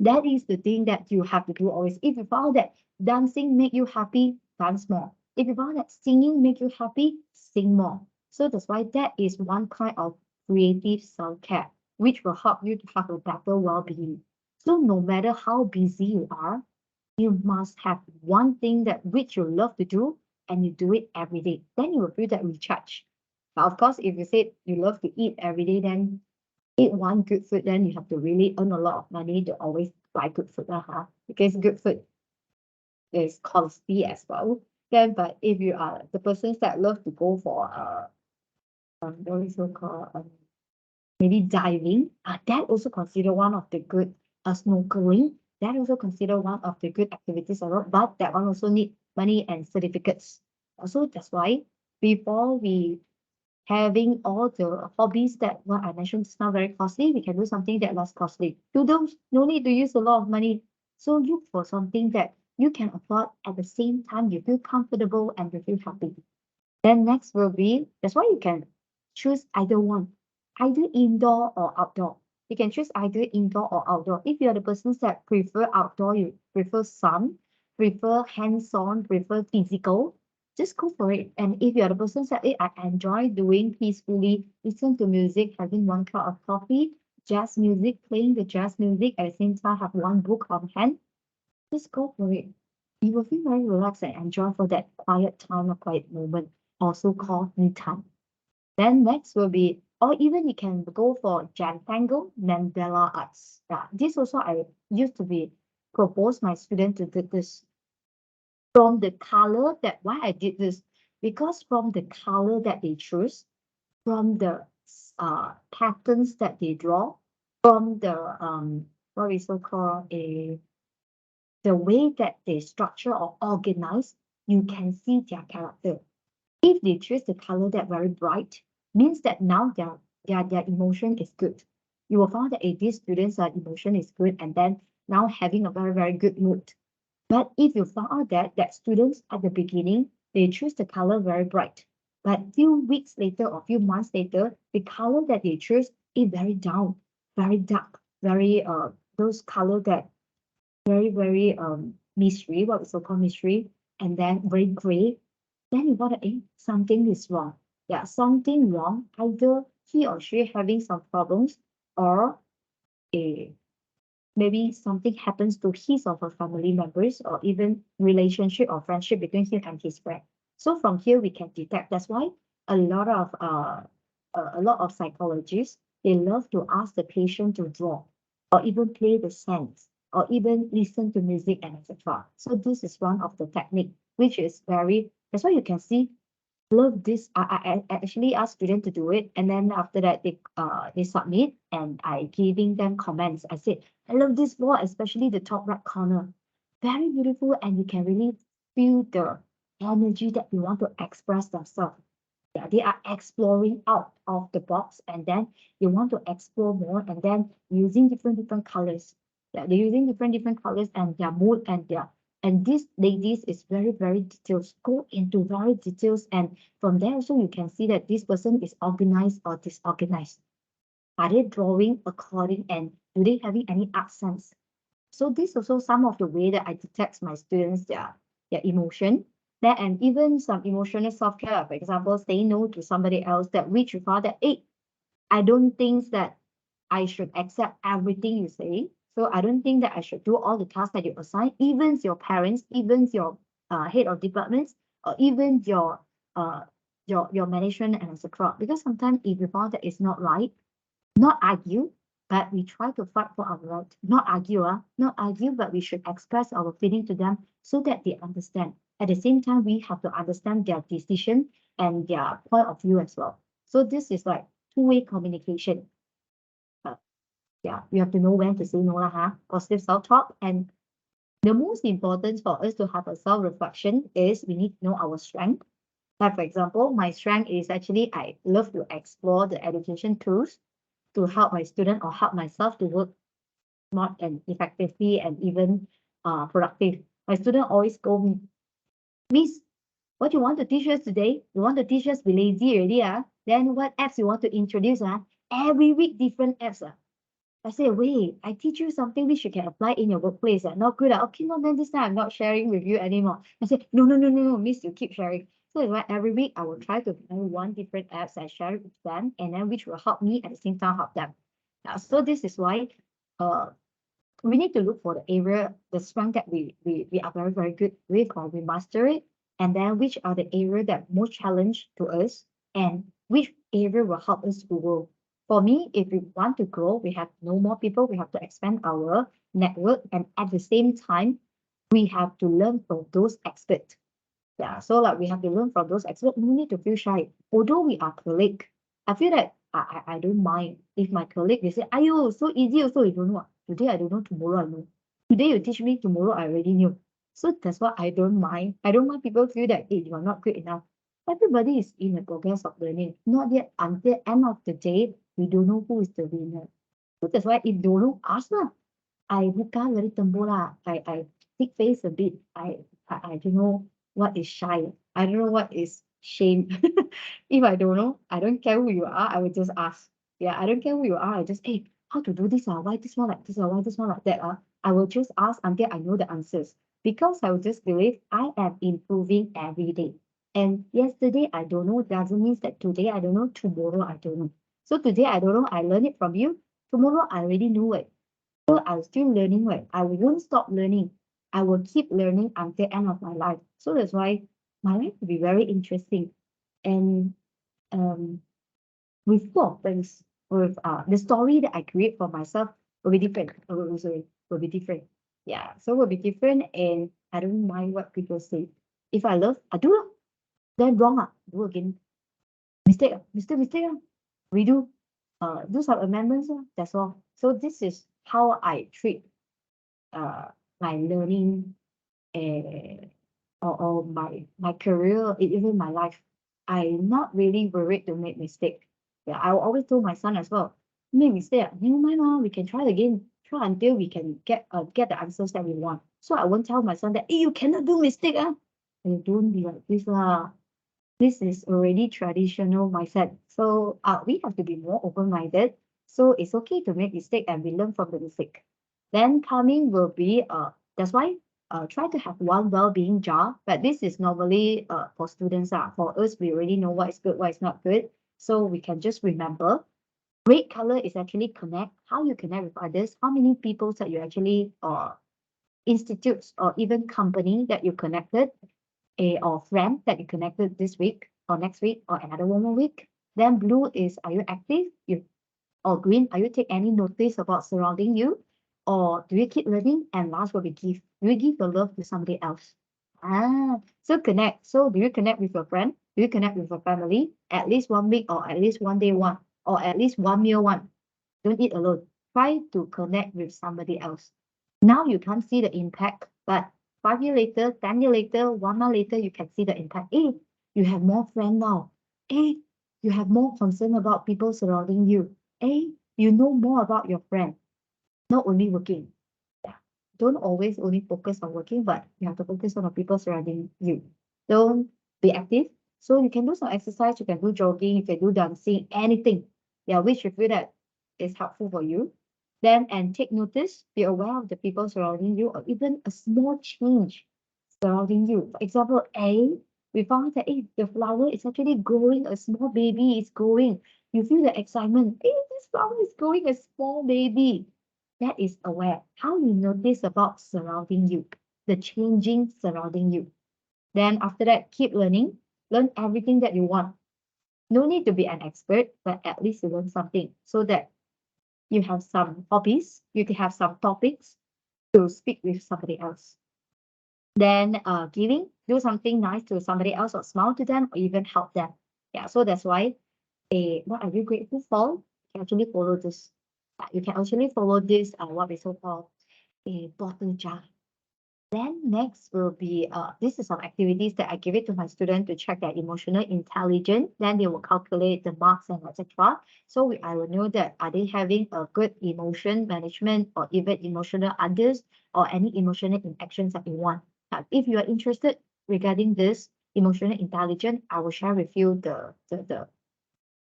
That is the thing that you have to do always. If you found that dancing make you happy, dance more. If you found that singing make you happy, sing more. So that's why that is one kind of creative self-care, which will help you to have a better well-being. So no matter how busy you are, you must have one thing that which you love to do and you do it every day. Then you will feel that recharge. But of course, if you say you love to eat every day, then eat one good food, then you have to really earn a lot of money to always buy good food, because good food is costly as well. Then, but if you are the persons that love to go for what is it called, maybe diving, that also consider one of the good, snorkeling, that also consider one of the good activities a lot, but that one also need money and certificates. So that's why before we having all the hobbies that what I mentioned is not very costly, we can do something that less costly. Do those, no need to use a lot of money. So look for something that you can afford at the same time you feel comfortable and you feel happy. Then next will be, that's why you can choose either one, either indoor or outdoor. You can choose either indoor or outdoor. If you're the persons that prefer outdoor, you prefer sun, prefer hands-on, prefer physical, just go for it. And if you're the person that I enjoy doing peacefully, listen to music, having one cup of coffee, jazz music, playing the jazz music at the same time, have one book on hand, just go for it. You will feel very relaxed and enjoy for that quiet time or quiet moment, also called me time. Then next will be, or even you can go for Jantangle Mandela Arts. Yeah, this also I used to be propose my student to do this. From the color that why I did this, because from the color that they choose, from the patterns that they draw, from the what is so called a the way that they structure or organize, you can see their character. If they choose the color that very bright, means that now their emotion is good. You will find that if these students' emotion is good and then now having a very, very good mood. But if you found out that students at the beginning, they choose the color very bright, but few weeks later or few months later, the color that they choose is very down, very dark, very those color that very, very mystery, what we so called mystery, and then very gray, then you got to, something is wrong. Yeah, something wrong. Either he or she having some problems, or a maybe something happens to his or her family members, or even relationship or friendship between him and his friend. So from here we can detect. That's why a lot of psychologists, they love to ask the patient to draw, or even play the sense, or even listen to music and etc. So this is one of the technique which is very, that's why you can see love this. I actually ask students to do it, and then after that they submit, and I giving them comments. I said, I love this wall, especially the top right corner. Very beautiful, and you can really feel the energy that you want to express themselves. Yeah, they are exploring out of the box, and then you want to explore more, and then using different colors. Yeah, they're using different colors and their mood and their, and this ladies is very, very details, go into very details, and from there also you can see that this person is organized or disorganized. Are they drawing according, and do they having any art sense? So this also some of the way that I detect my students their emotion. That, and even some emotional self-care, for example, say no to somebody else that which you found that, hey, I don't think that I should accept everything you say. So I don't think that I should do all the tasks that you assign, even your parents, even your head of departments, or even your management and etc. Because sometimes if you found that it's not right, not argue, but we try to fight for our right. Not argue, not argue, but we should express our feeling to them so that they understand. At the same time, we have to understand their decision and their point of view as well. So this is like two-way communication. Yeah, you have to know when to say no, positive self-talk, and The most important for us to have a self-reflection is we need to know our strength. Like, for example, my strength is actually I love to explore the education tools to help my student or help myself to work smart and effectively and even productive. My student always go me, Miss, what you want to teach us today? You want to teach us be lazy already, Then what apps you want to introduce, Every week different apps, I say, wait, I teach you something which you can apply in your workplace. Not good. Okay, no, then this time I'm not sharing with you anymore. I say, no, miss, you keep sharing. So it's why every week I will try to find one different apps and share it with them, and then which will help me at the same time help them. So this is why uh we need to look for the area, the strength that we are very, very good with or we master it, and then which are the area that most challenge to us and which area will help us to grow. For me, if we want to grow, we have to know more people, we have to expand our network, and at the same time, we have to learn from those experts. Yeah, so like we have to learn from those experts. No need to feel shy. Although we are colleague, I feel that I don't mind if my colleague they say, "Ayo, so easy also you don't know. Today I don't know, tomorrow I know. Today you teach me, tomorrow I already knew." So that's why I don't mind. I don't mind people feel that hey, you are not good enough. Everybody is in the progress of learning. Not yet until end of the day, we don't know who is the winner. So that's why if dulu ask lah, I buka very tembo lah. I thick face a bit. I don't know what is shy. I don't know what is shame. If I don't know, I don't care who you are, I will just ask. Yeah, I don't care who you are. I just, hey, how to do this? Why this one like this? Why this one like that? I will just ask until I know the answers. Because I will just believe I am improving every day. And yesterday I don't know doesn't mean that today I don't know, tomorrow I don't know. So today I don't know, I learn it from you. Tomorrow I already know it. So I'm still learning, right? I won't stop learning. I will keep learning until end of my life. So that's why my life will be very interesting. And with four things, with the story that I create for myself will be different. Will be different. Yeah, so will be different, and I don't mind what people say. If I love, I do. Then wrong, do again. Mistake, mistake, redo. Do some amendments. That's all. So this is how I treat uh, my learning uh, or my career, even my life. I'm not really worried to make mistake. Yeah, I will always tell my son as well, make mistake, never mind, we can try again. Try until we can get the answers that we want. So I won't tell my son that, hey, you cannot do mistake. You don't be like this lah. This is already traditional mindset. So we have to be more open-minded. So it's okay to make mistake and we learn from the mistake. Then coming will be that's why try to have one well-being jar. But this is normally for students. For us, we already know what is good, what is not good. So we can just remember. Red color is actually connect, how you connect with others, how many people that you actually institutes or even company that you connected or friend that you connected this week or next week or another one more week. Then blue is are you active? Or green, are you take any notice about surrounding you? Or do you keep learning? And last will be give. Do you give your love to somebody else? So connect. So do you connect with your friend? Do you connect with your family? At least 1 week or at least 1 day one or at least one meal one. Don't eat alone. Try to connect with somebody else. Now you can't see the impact, but 5 years later, 10 years later, 1 month later, you can see the impact. Hey, you have more friends now. Hey, you have more concern about people surrounding you. Hey, you know more about your friend, not only working. Yeah. Don't always only focus on working, but you have to focus on the people surrounding you. Don't be active. So you can do some exercise, you can do jogging, you can do dancing, anything. Yeah, which you feel that is helpful for you. Then and take notice, be aware of the people surrounding you, or even a small change surrounding you. For example, we found that the flower is actually growing, a small baby is growing. You feel the excitement. This flower is growing a small baby. That is aware. How you notice about surrounding you, the changing surrounding you. Then after that, keep learning. Learn everything that you want. No need to be an expert, but at least you learn something so that you have some hobbies, you can have some topics to speak with somebody else. Then giving, do something nice to somebody else or smile to them or even help them. Yeah, so that's why what are you grateful for? You can actually follow this. You can actually follow this what we so called a bottle jar. next will be, this is some activities that I give it to my student to check their emotional intelligence. Then they will calculate the marks and etc. So I will know that are they having a good emotion management or even emotional others or any emotional interactions that you want. Now, if you are interested regarding this emotional intelligence, I will share with you the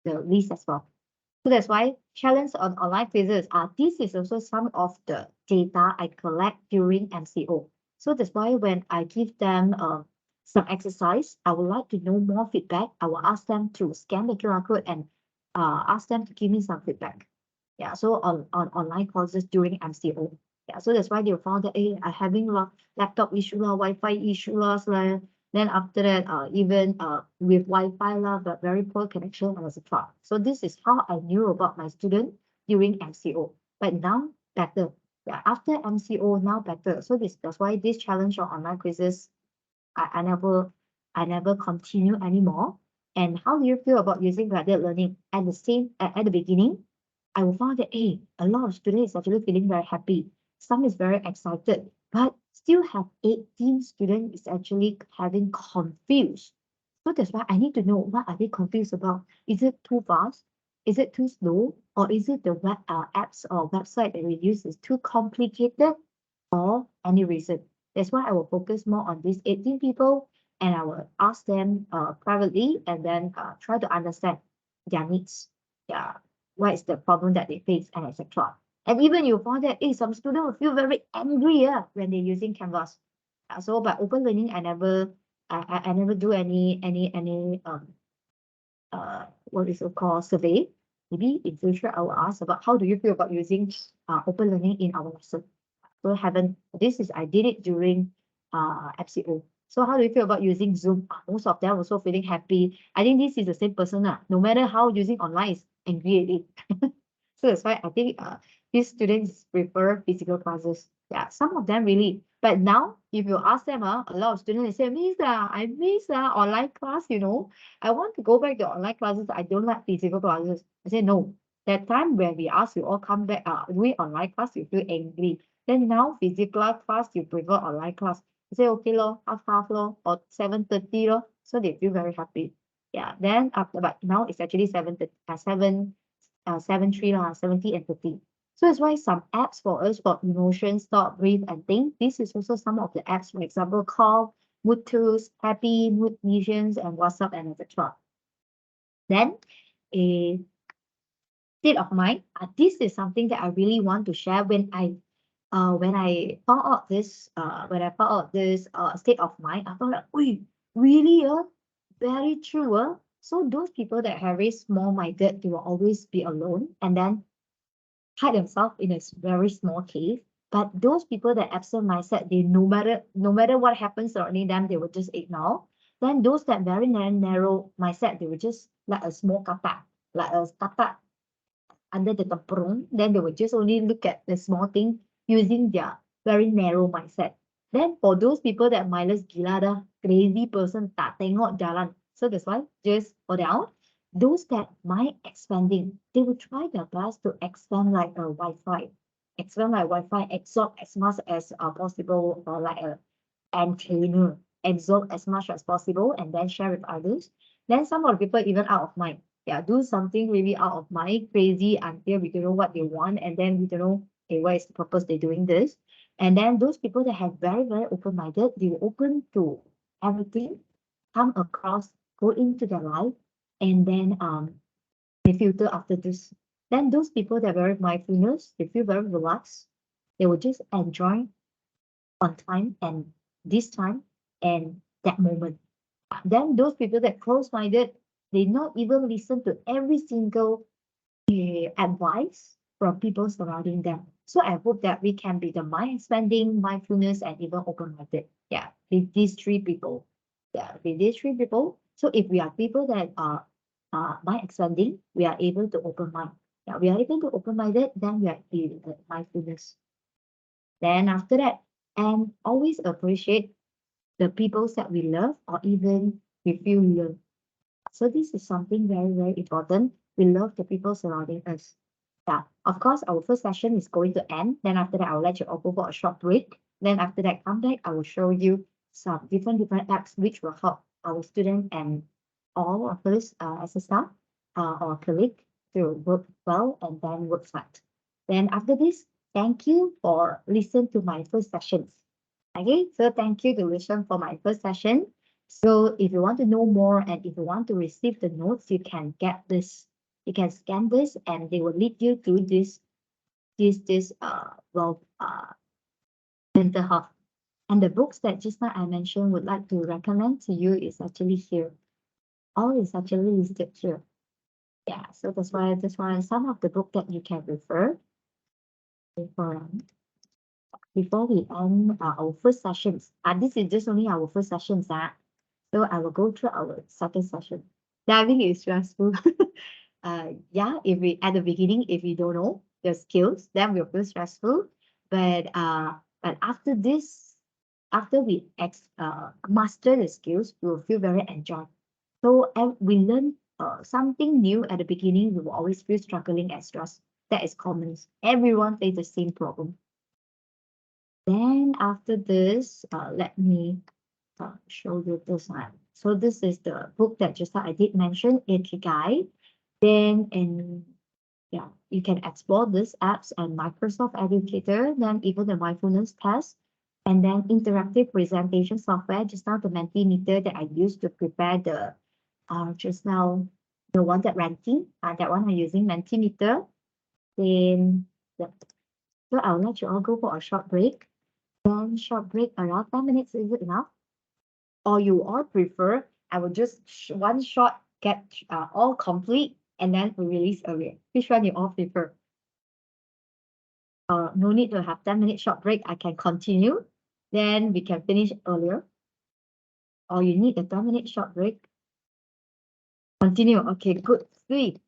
list as well. So that's why challenge on online quizzes are, this is also some of the data I collect during MCO. So that's why when I give them some exercise, I would like to know more feedback. I will ask them to scan the QR code and ask them to give me some feedback. Yeah, so on online courses during MCO. Yeah, so that's why they found that, hey, I having laptop issue lah, Wi-Fi issue lah. Then after that, even with Wi-Fi lah, but very poor connection and etc. So this is how I knew about my student during MCO. But now better. Yeah, after MCO now better. So that's why this challenge of online quizzes, I never continue anymore. And how do you feel about using guided learning? At the beginning, I will find that, hey, a lot of students is actually feeling very happy. Some is very excited, but still have 18 students is actually having confused. So that's why I need to know, what are they confused about? Is it too fast? Is it too slow? Or is it the web apps or website that we use is too complicated, or any reason? That's why I will focus more on these 18 people, and I will ask them privately and then try to understand their needs. Yeah, what is the problem that they face and etc. And even you find that, some students will feel very angry when they're using Canvas. So by open learning, I never do any what is it called, survey. Maybe in future I will ask about how do you feel about using open learning in our lesson. So I did it during MCO. So how do you feel about using Zoom? Most of them also feeling happy. I think this is the same person. No matter how using online is angry at it. So that's why I think these students prefer physical classes. Yeah, some of them really. But now, if you ask them, a lot of students they say, Miss, I miss online class, I want to go back to online classes. I don't like physical classes. I say, no. That time when we ask you all come back, doing online class, you feel angry. Then now physical class, you prefer online class. I say, okay, half, or 7:30, so they feel very happy. Yeah, then after, but now it's actually 7:3, 70 and 30. So that's why some apps for us for emotions, thought, breathe, and think. This is also some of the apps, for example, Call, Mood Tools, Happy, Mood Visions, and WhatsApp, and etc. Then a state of mind. This is something that I really want to share when I found out this state of mind. I thought like, really, very true. So those people that are very small-minded, they will always be alone and then hide themselves in a very small cave. But those people that absent mindset, they no matter what happens surrounding them, they will just ignore. Then those that very narrow mindset, they will just like a small katak, under the tempurung, then they will just only look at the small thing using their very narrow mindset. Then for those people that mindless gila dah, crazy person, tak tengok jalan. So that's why just for down. Those that mind expanding, they will try their best to expand like a Wi-Fi. Expand like Wi-Fi, absorb as much as possible, or like a antenna, absorb as much as possible and then share with others. Then some of the people even out of mind. Yeah, do something really out of mind, crazy until we don't know what they want, and then we don't know, okay, what is the purpose they're doing this. And then those people that have very, very open-minded, they will open to everything, come across, go into their life, and then they filter after this. Then those people that are very mindfulness, they feel very relaxed, they will just enjoy on time and this time and that moment. Then those people that close-minded, they not even listen to every single advice from people surrounding them. So I hope that we can be the mind expanding, mindfulness, and even open-minded. Yeah, with these three people. Yeah, with these three people. So if we are people that are mind expanding, we are able to open mind. Yeah, we are able to open-minded, then we are in mindfulness. Then after that, and always appreciate the people that we love or even we feel love. So this is something very, very important. We love the people surrounding us. Yeah, of course, our first session is going to end. Then after that, I'll let you all go for a short break. Then after that, come back, I will show you some different apps which will help our student and all of us as a staff or colleague to work well and then work smart. Then after this, thank you for listening to my first sessions. Okay, so thank you to listen for my first session. So if you want to know more and if you want to receive the notes, you can get this. You can scan this and they will lead you to this mental health. And the books that just now I mentioned would like to recommend to you is actually here. All is actually listed here. Yeah, so that's why some of the book that you can refer before we end our first sessions. This is just only our first sessions. So I will go through our second session. Diving is stressful. Yeah, if we at the beginning, if we don't know the skills, then we'll feel stressful. But after this, after we master the skills, we will feel very enjoyed. So we learn something new at the beginning, we will always feel struggling and stress. That is common. Everyone face the same problem. Then after this, let me show you this one. So this is the book that just I did mention, Ikigai. Then yeah, you can explore these apps and Microsoft Educator, then even the mindfulness test, and then interactive presentation software, just now the Mentimeter that I used to prepare the just now the one that ranking, that one I'm using Mentimeter. Then yeah. So I'll let you all go for a short break. Then short break around 10 minutes, is it enough? Or you all prefer, I will just one shot get all complete and then we release earlier. Which one you all prefer? No need to have 10-minute short break. I can continue. Then we can finish earlier. Or you need a 10-minute short break. Continue. Okay, good. 3.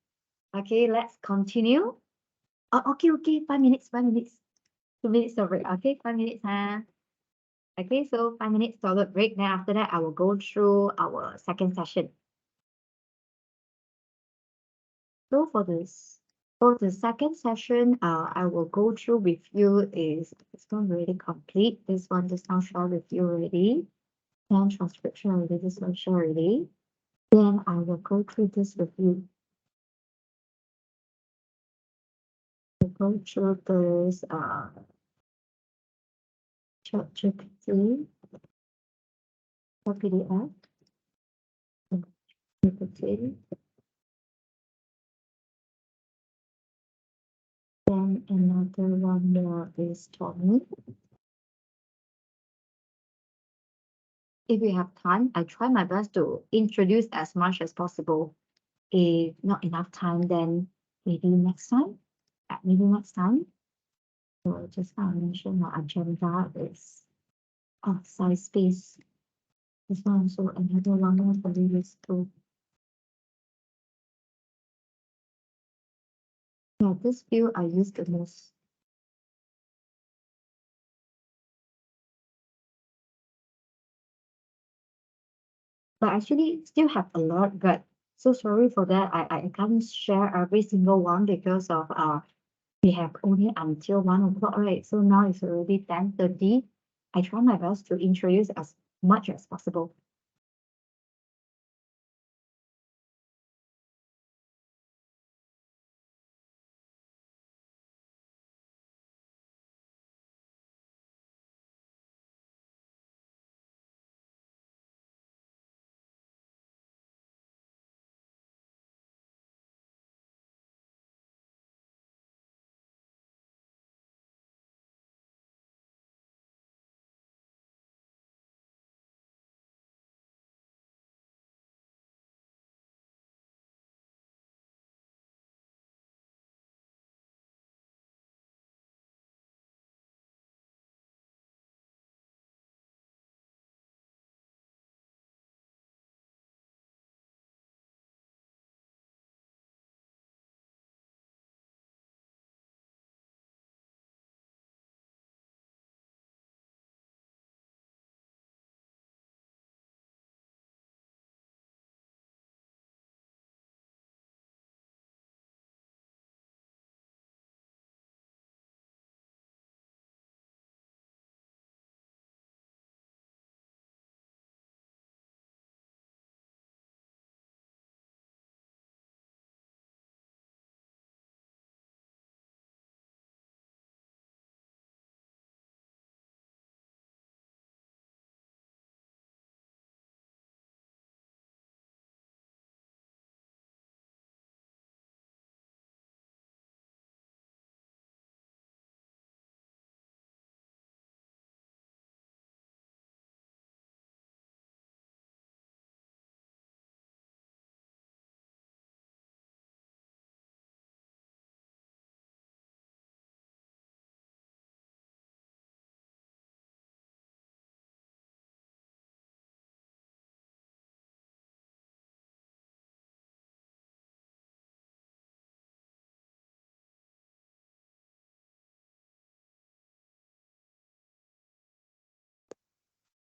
Okay, let's continue. Okay. 5 minutes, 5 minutes. 2 minutes of break. Okay, 5 minutes. Okay, so 5 minutes toilet break. Then after that, I will go through our second session. So for the second session, I will go through with you is it's not really complete. This one just now share with you already. Then transcription already, this one share already. Then I will go through this with you. We'll go through this ChatGPT, PDF, GPT. Then another one more is Tommy. If we have time, I try my best to introduce as much as possible. If not enough time, then maybe next time. Maybe next time. So just now I mentioned my agenda is size space. This one also another one more for the list too. Yeah, this view I use the most. But actually still have a lot, but so sorry for that. I can't share every single one because of we have only until 1 o'clock, right? So now it's already 10:30. I try my best to introduce as much as possible.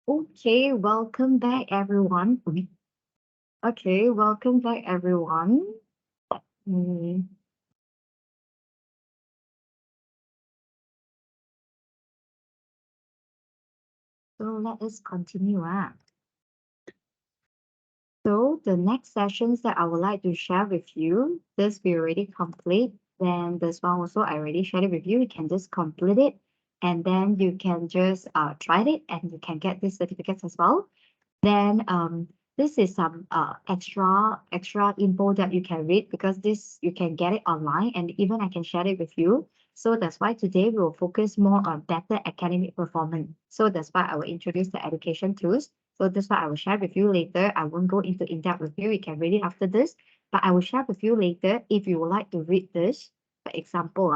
Okay, welcome back, everyone. Okay, welcome back, everyone. Mm, So let us continue. So the next sessions that I would like to share with you, this we already complete. Then this one also I already shared it with you. You can just complete it, and then you can just try it, and you can get these certificates as well. Then this is some extra info that you can read, because this you can get it online, and even I can share it with you. So that's why today we will focus more on better academic performance. So that's why I will introduce the education tools. So that's why I will share with you later. I won't go into in-depth with you. You can read it after this, but I will share with you later if you would like to read this. For example,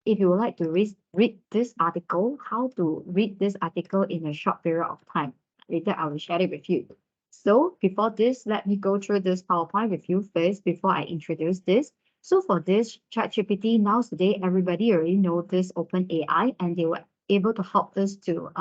if you would like to read this article, how to read this article in a short period of time. Later, I will share it with you. So before this, let me go through this PowerPoint with you first before I introduce this. So for this ChatGPT, now today, everybody already know this OpenAI, and they were able to help us to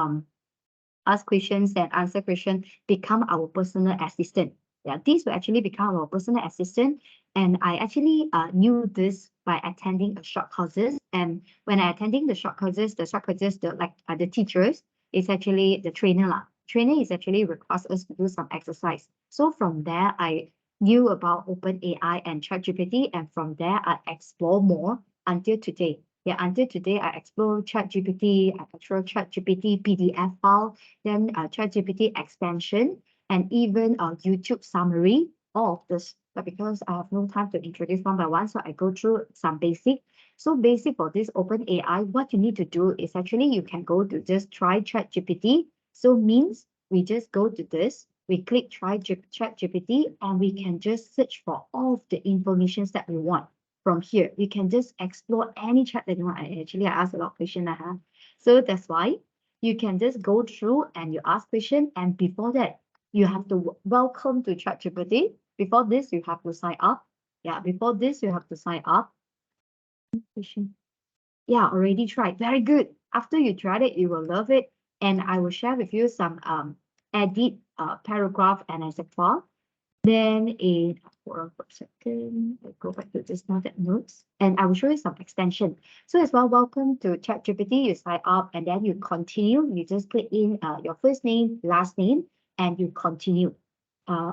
ask questions and answer questions, become our personal assistant. Yeah, these will actually become our personal assistant. And I actually knew this by attending a short courses. And when I attending the short courses, the teachers is actually the trainer lah. Trainer is actually requires us to do some exercise. So from there, I knew about OpenAI and ChatGPT, and from there I explore more until today. Yeah, until today I explore ChatGPT, I explore ChatGPT PDF file, then ChatGPT extension, and even YouTube summary, all of this. But because I have no time to introduce one by one, so I go through some basic. So basic for this OpenAI, what you need to do is actually you can go to just try ChatGPT. So means we just go to this, we click try ChatGPT, and we can just search for all of the informations that we want from here. We can just explore any chat that you want. I asked a lot of questions. So that's why you can just go through and you ask question, and before that you have to welcome to ChatGPT. Before this you have to sign up. Yeah, before this you have to sign up. Question. Yeah, already tried. Very good. After you tried it, you will love it. And I will share with you some edit paragraph and etc. Then for a second, I go back to this notes, and I will show you some extension. So as well, welcome to ChatGPT. You sign up and then you continue. You just click in your first name, last name, and you continue.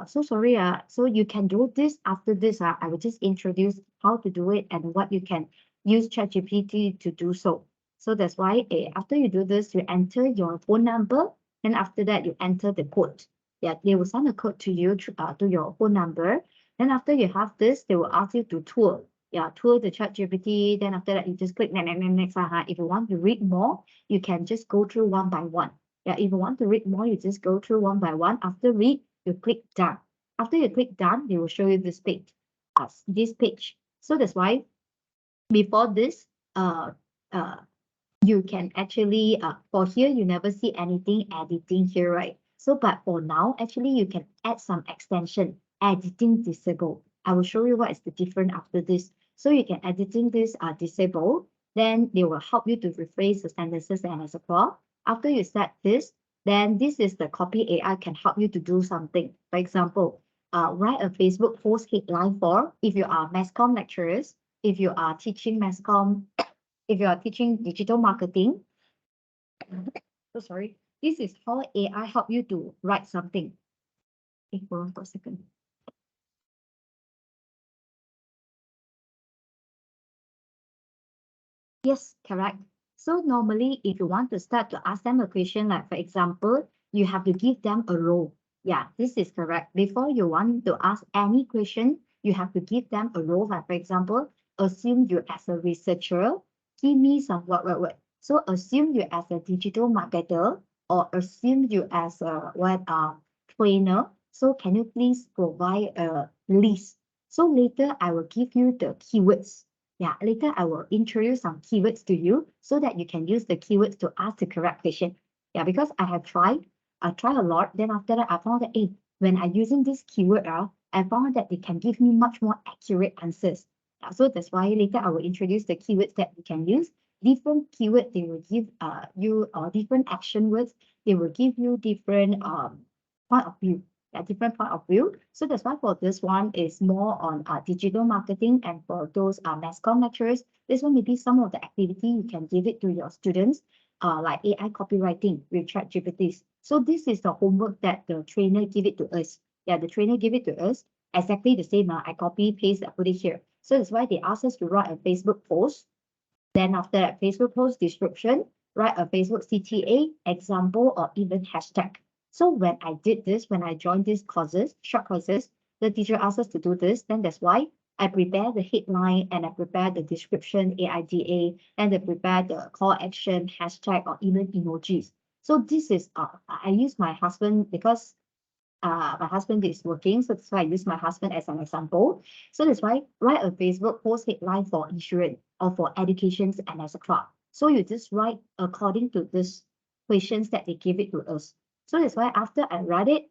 So sorry. So you can do this after this. I will just introduce how to do it and what you can use ChatGPT to do so. So that's why after you do this, you enter your phone number, and after that you enter the code. Yeah, they will send a code to you to your phone number. Then after you have this, they will ask you to tour. Yeah, tour the ChatGPT. Then after that, you just click next. If you want to read more, you can just go through one by one. Yeah, if you want to read more, you just go through one by one. After read, you click done. After you click done, they will show you this page. This page. So that's why before this, you can actually for here you never see anything editing here, right? So but for now actually you can add some extension, editing disable. I will show you what is the difference after this. So you can editing this disable, then they will help you to rephrase the sentences and etc. After you set this, then this is the copy AI can help you to do something. For example, write a Facebook post headline for if you are mass comm lecturers, if you are teaching mass comm, if you are teaching digital marketing. So sorry, this is how AI help you to write something. Okay, hold on for a second. Yes, correct. So normally, if you want to start to ask them a question, like for example, you have to give them a role. Yeah, this is correct. Before you want to ask any question, you have to give them a role. Like for example, assume you as a researcher, give me some what. So assume you as a digital marketer, or assume you as a trainer. So can you please provide a list? So later I will give you the keywords. Yeah, later I will introduce some keywords to you so that you can use the keywords to ask the correct question. Yeah, because I tried a lot. Then after that, I found that when I using this keyword, I found that they can give me much more accurate answers. So that's why later I will introduce the keywords that you can use. Different keyword they will give you different action words. they will give you different point of view. Different point of view. So that's why for this one is more on digital marketing, and for those mass comm lecturers, this one may be some of the activity you can give it to your students, like AI copywriting with ChatGPT. So this is the homework that the trainer give it to us. Yeah, the trainer give it to us exactly the same. I copy, paste, I put it here. So that's why they ask us to write a Facebook post. Then after that Facebook post description, write a Facebook CTA, example, or even hashtag. So when I did this, when I joined these courses, short courses, the teacher asked us to do this. Then that's why I prepare the headline and I prepare the description, AIDA, and I prepare the call action, hashtag, or even emojis. So this is, I use my husband because my husband is working, so that's why I use my husband as an example. So that's why write a Facebook post headline for insurance or for educations and as a club. So you just write according to this questions that they give it to us. So that's why after I write it,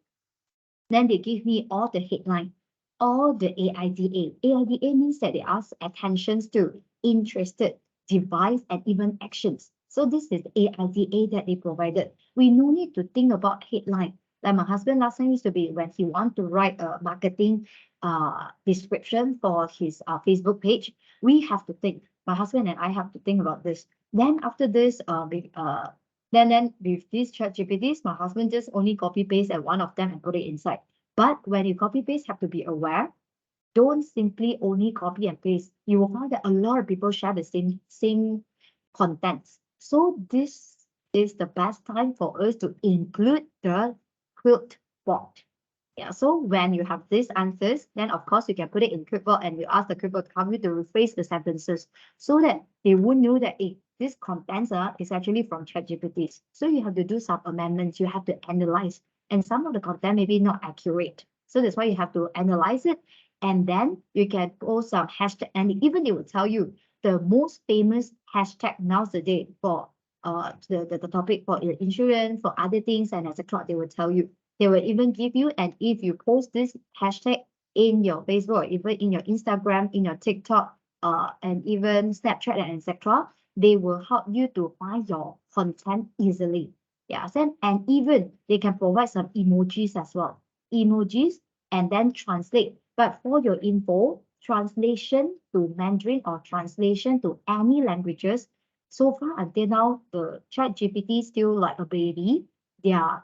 then they give me all the headline, all the AIDA. AIDA means that they ask attentions to interested, device, and even actions. So this is AIDA that they provided. We no need to think about headline. Like my husband last time used to be when he want to write a marketing description for his Facebook page, we have to think. My husband and I have to think about this. Then after this, then with these ChatGPTs, my husband just only copy paste at one of them and put it inside. But when you copy paste, have to be aware. Don't simply only copy and paste. You will find that a lot of people share the same contents. So this is the best time for us to include the quilt board. Yeah, so when you have these answers, then of course you can put it in QuickBook and you ask the QuickBook to come you to rephrase the sentences so that they won't know that this contents is actually from ChatGPT. So you have to do some amendments, you have to analyze, and some of the content may be not accurate. So that's why you have to analyze it, and then you can post some hashtag, and even it will tell you the most famous hashtag nowadays for the topic for insurance, for other things, and etc. They will tell you. They will even give you, and if you post this hashtag in your Facebook, or even in your Instagram, in your TikTok, and even Snapchat and etc., they will help you to find your content easily. Yeah, and even they can provide some emojis as well. Emojis and then translate. But for your info, translation to Mandarin or translation to any languages, so far until now, the ChatGPT is still like a baby. Their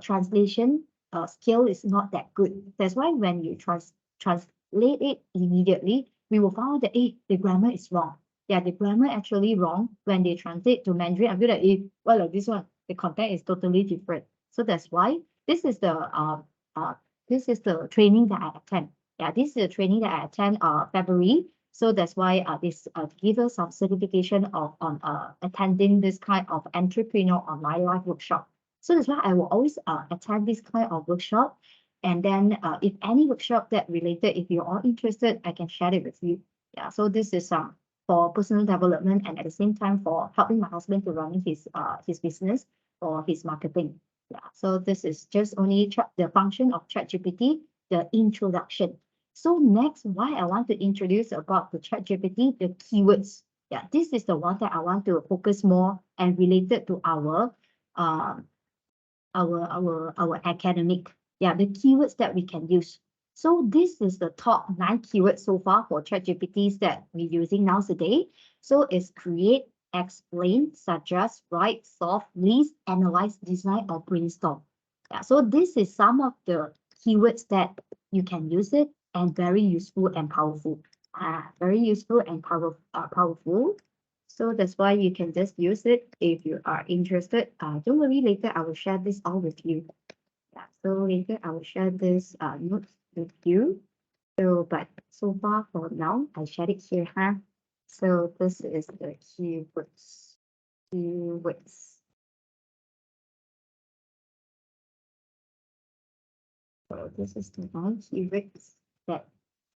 translation skill is not that good. That's why when you translate it immediately, we will find that the grammar is wrong. Yeah, the grammar actually wrong when they translate to Mandarin. I feel like well, like this one, the content is totally different. So that's why this is the training that I attend. Yeah, this is the training that I attend February. So that's why this give us some certification on attending this kind of entrepreneur online live workshop. So that's why I will always attend this kind of workshop. And then if any workshop that related, if you're all interested, I can share it with you. Yeah, so this is for personal development and at the same time for helping my husband to run his business or his marketing. Yeah, so this is just only the function of ChatGPT, the introduction. So next, why I want to introduce about the ChatGPT, the keywords. Yeah, this is the one that I want to focus more and related to our academic. Yeah, the keywords that we can use. So this is the top 9 keywords so far for ChatGPTs that we're using nowadays. So it's create, explain, suggest, write, solve, list, analyze, design, or brainstorm. Yeah, so this is some of the keywords that you can use it and very useful and powerful. Very useful and powerful. So that's why you can just use it if you are interested. Don't worry, later I will share this all with you. Yeah, so later I will share this notes with you. So, but so far for now, I shared it here, huh? So this is the keywords. Keywords. So this is the 9 keywords that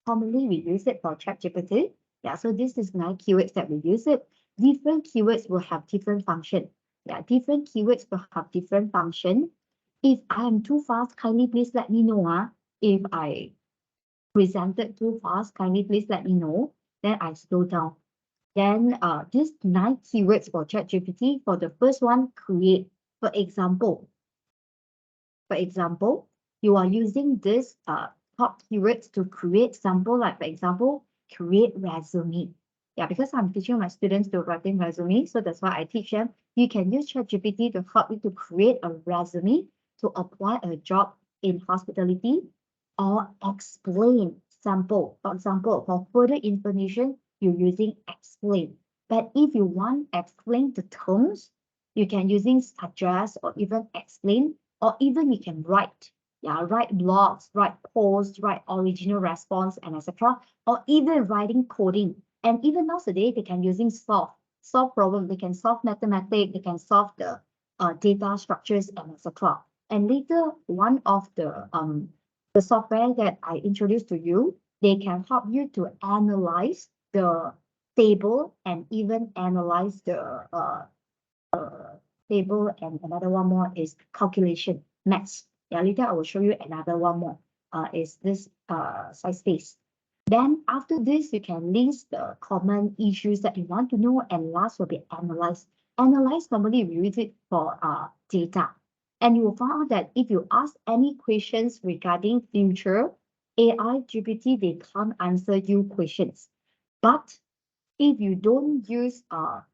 commonly we use it for ChatGPT. Yeah, so this is 9 keywords that we use it. Different keywords will have different function. Yeah, different keywords will have different function. If I am too fast, kindly please let me know. If I presented too fast, kindly please let me know. Then I slow down. Then these 9 keywords for ChatGPT. For the first one, create. For example, you are using this top keywords to create sample, like for example, create resume. Yeah, because I'm teaching my students to writing resume, so that's why I teach them. You can use ChatGPT to help you to create a resume to apply a job in hospitality, or explain sample. For example, for further information, you're using explain. But if you want explain the terms, you can using suggest or even explain, or even you can write. Yeah, write blogs, write posts, write original response, and etc. Or even writing coding. And even nowadays, they can using solve problem. They can solve mathematics. They can solve the data structures and etc. And later, one of the software that I introduced to you, they can help you to analyze the table and even analyze the table, and another one more is calculation, maths. Yeah, later I will show you another one more, is this SciSpace. Then after this, you can list the common issues that you want to know, and last will be analyze. Analyze, normally we use it for data. And you will find out that if you ask any questions regarding future, AI, GPT, they can't answer you questions. But if you don't use,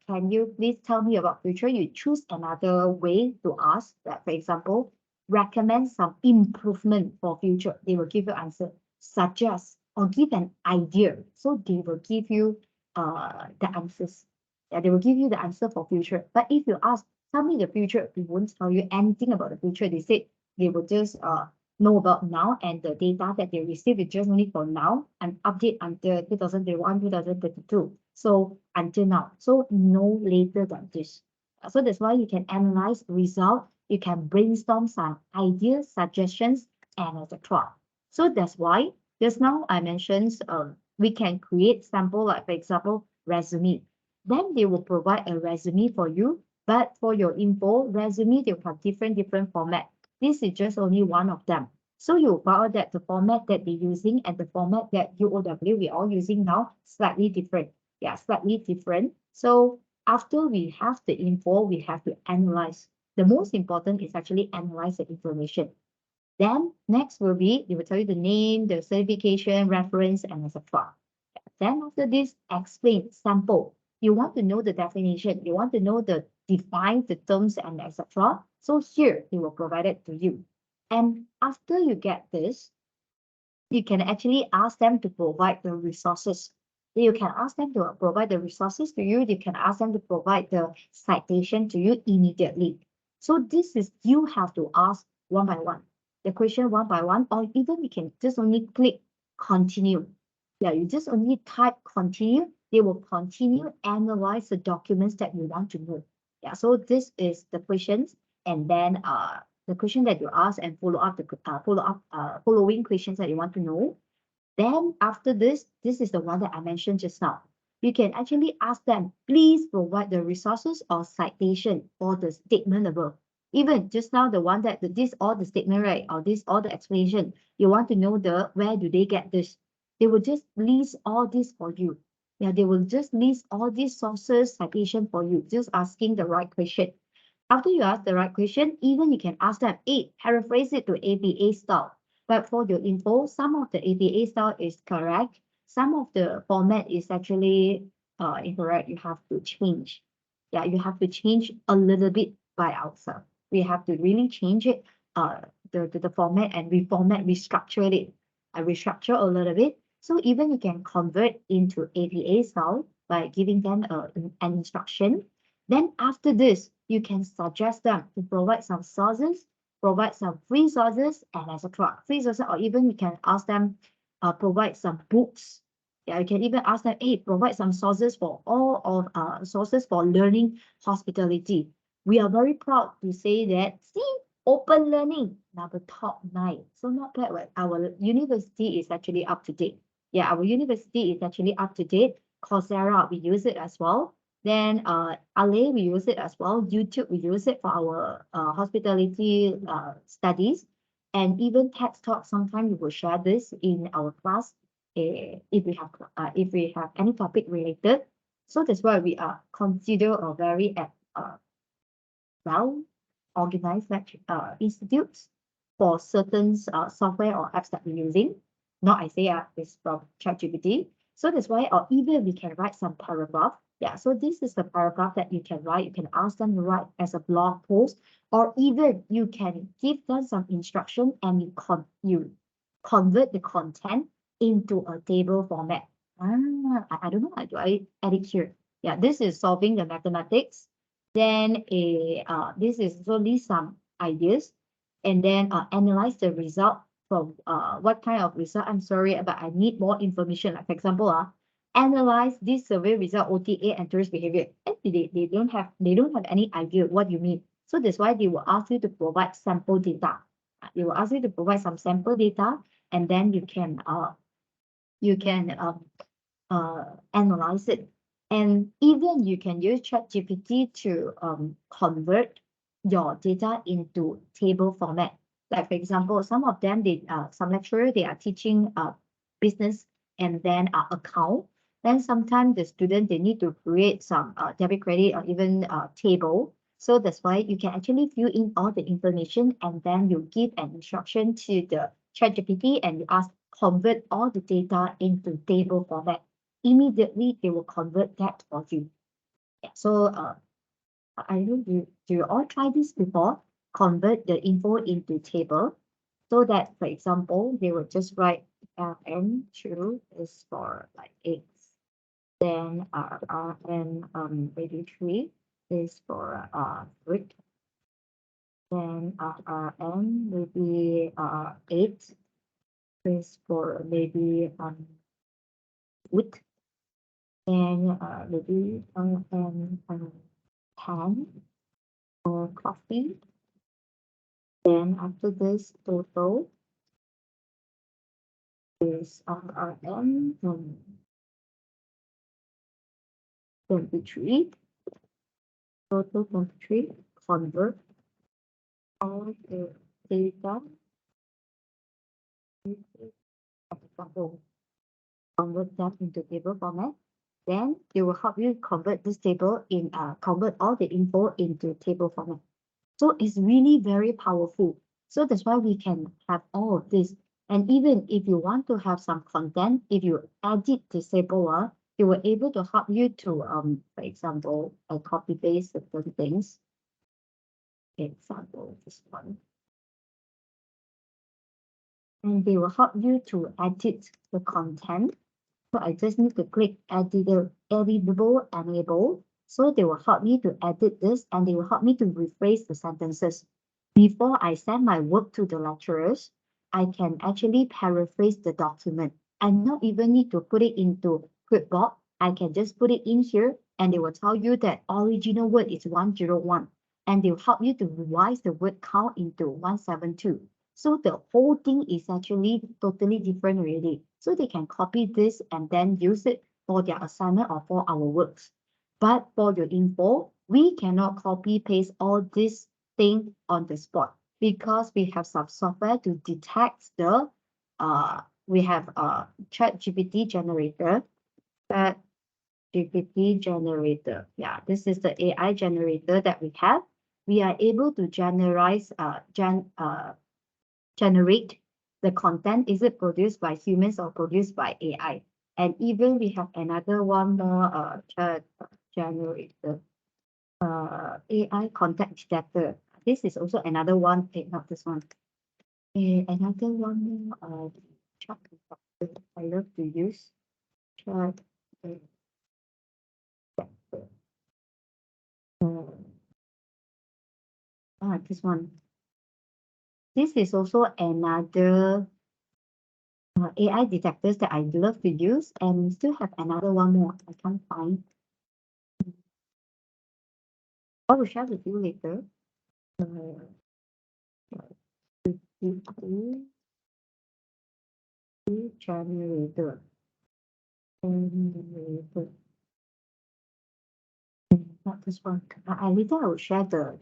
can you please tell me about future? You choose another way to ask, like for example, recommend some improvement for future. They will give you answer. Suggest or give an idea. So they will give you the answers. Yeah, they will give you the answer for future. But if you ask, tell me the future, they won't tell you anything about the future. They said they will just know about now, and the data that they receive is just only for now and update until 2021, 2022. So until now, so no later than this. So that's why you can analyze result, you can brainstorm some ideas, suggestions, and etc. So that's why just now I mentioned we can create sample, like for example, resume. Then they will provide a resume for you, but for your info, resume, they will have different format. This is just only one of them. So you found that the format that they're using and the format that UOW we're all using now slightly different. Yeah, slightly different. So after we have the info, we have to analyze. The most important is actually analyze the information. Then next will be, they will tell you the name, the certification, reference, and etc. Then after this, explain, sample. You want to know the definition. You want to know the define the terms and etc. So here, they will provide it to you. And after you get this, you can actually ask them to provide the resources. You can ask them to provide the resources to you. You can ask them to provide the citation to you immediately. So this is, you have to ask one by one, the question one by one, or even you can just only click continue. Yeah, you just only type continue. They will continue, analyze the documents that you want to know. Yeah, so this is the questions, and then the question that you ask and follow up the following questions that you want to know. Then after this is the one that I mentioned just now. You can actually ask them, please provide the resources or citation for the statement above. Even just now, the one that this all the statement, right, or this all the explanation, you want to know the where do they get this? They will just list all this for you. Yeah, they will just list all these sources, citation for you, just asking the right question. After you ask the right question, even you can ask them, hey, paraphrase it to APA style. But for your info, some of the APA style is correct. Some of the format is actually incorrect. You have to change. Yeah, you have to change a little bit by ourselves. We have to really change it, the format, and reformat, restructure it. Restructure a little bit. So even you can convert into APA style by giving them an instruction. Then after this, you can suggest them to provide some sources, provide some free sources, and etc. Free sources, or even you can ask them provide some books. Yeah, you can even ask them, hey, provide some sources for all of sources for learning hospitality. We are very proud to say that, see, open learning, number top 9. So not bad, right? Our university is actually up to date. Yeah, our university is actually up to date. Coursera, we use it as well. Then Ale, we use it as well. YouTube, we use it for our hospitality studies. And even TED Talk, sometimes we will share this in our class if we have any topic related. So that's why we are considered a very well organized institutes for certain software or apps that we're using. Not I say it's from ChatGPT. So that's why, or even we can write some paragraph. Yeah, so this is the paragraph that you can write. You can ask them to write as a blog post, or even you can give them some instruction and you convert the content into a table format. I don't know how do I edit here. Yeah, this is solving the mathematics. Then this is only some ideas, and then analyze the result from what kind of result. I'm sorry, but I need more information. Like for example, analyze this survey result OTA and tourist behavior. And they don't have any idea what you mean. So that's why they will ask you to provide sample data. They will ask you to provide some sample data, and then you can analyze it. And even you can use ChatGPT to convert your data into table format. Like for example, some of them, some lecturer, they are teaching business and then account. Then sometimes the student, they need to create some debit credit or even table. So that's why you can actually fill in all the information, and then you give an instruction to the ChatGPT and you ask convert all the data into table format. Immediately they will convert that for you. Yeah, so I know do you all try this before? Convert the info into table, so that for example, they will just write N2 is for like X, then RN maybe 3 is for fruit, then RN maybe 8 is for maybe wood, and maybe 10 for coffee. Then after this, total is RM 23. Total 23. Convert all the data. Convert that into table format. Then it will help you convert this table in convert all the info into table format. So it's really very powerful. So that's why we can have all of this. And even if you want to have some content, if you edit this table, it will able to help you to, for example, copy paste certain things. Example, this one. And they will help you to edit the content. So I just need to click editable enable. So they will help me to edit this, and they will help me to rephrase the sentences. Before I send my work to the lecturers, I can actually paraphrase the document. I not even need to put it into clipboard. I can just put it in here, and they will tell you that original word is 101, and they will help you to revise the word count into 172. So the whole thing is actually totally different already. So they can copy this and then use it for their assignment or for our works. But for your info, we cannot copy paste all this thing on the spot, because we have some software to detect the we have a ChatGPT generator. ChatGPT generator. Yeah, this is the AI generator that we have. We are able to generate the content. Is it produced by humans or produced by AI? And even we have another one more chat generator, AI content detector. This is also another one, not this one. Another one more chat detector I love to use. Chat detector. This one. This is also another AI detectors that I love to use, and we still have another one more I can't find. I will share with you later. Generator. Not this one. Later I will share the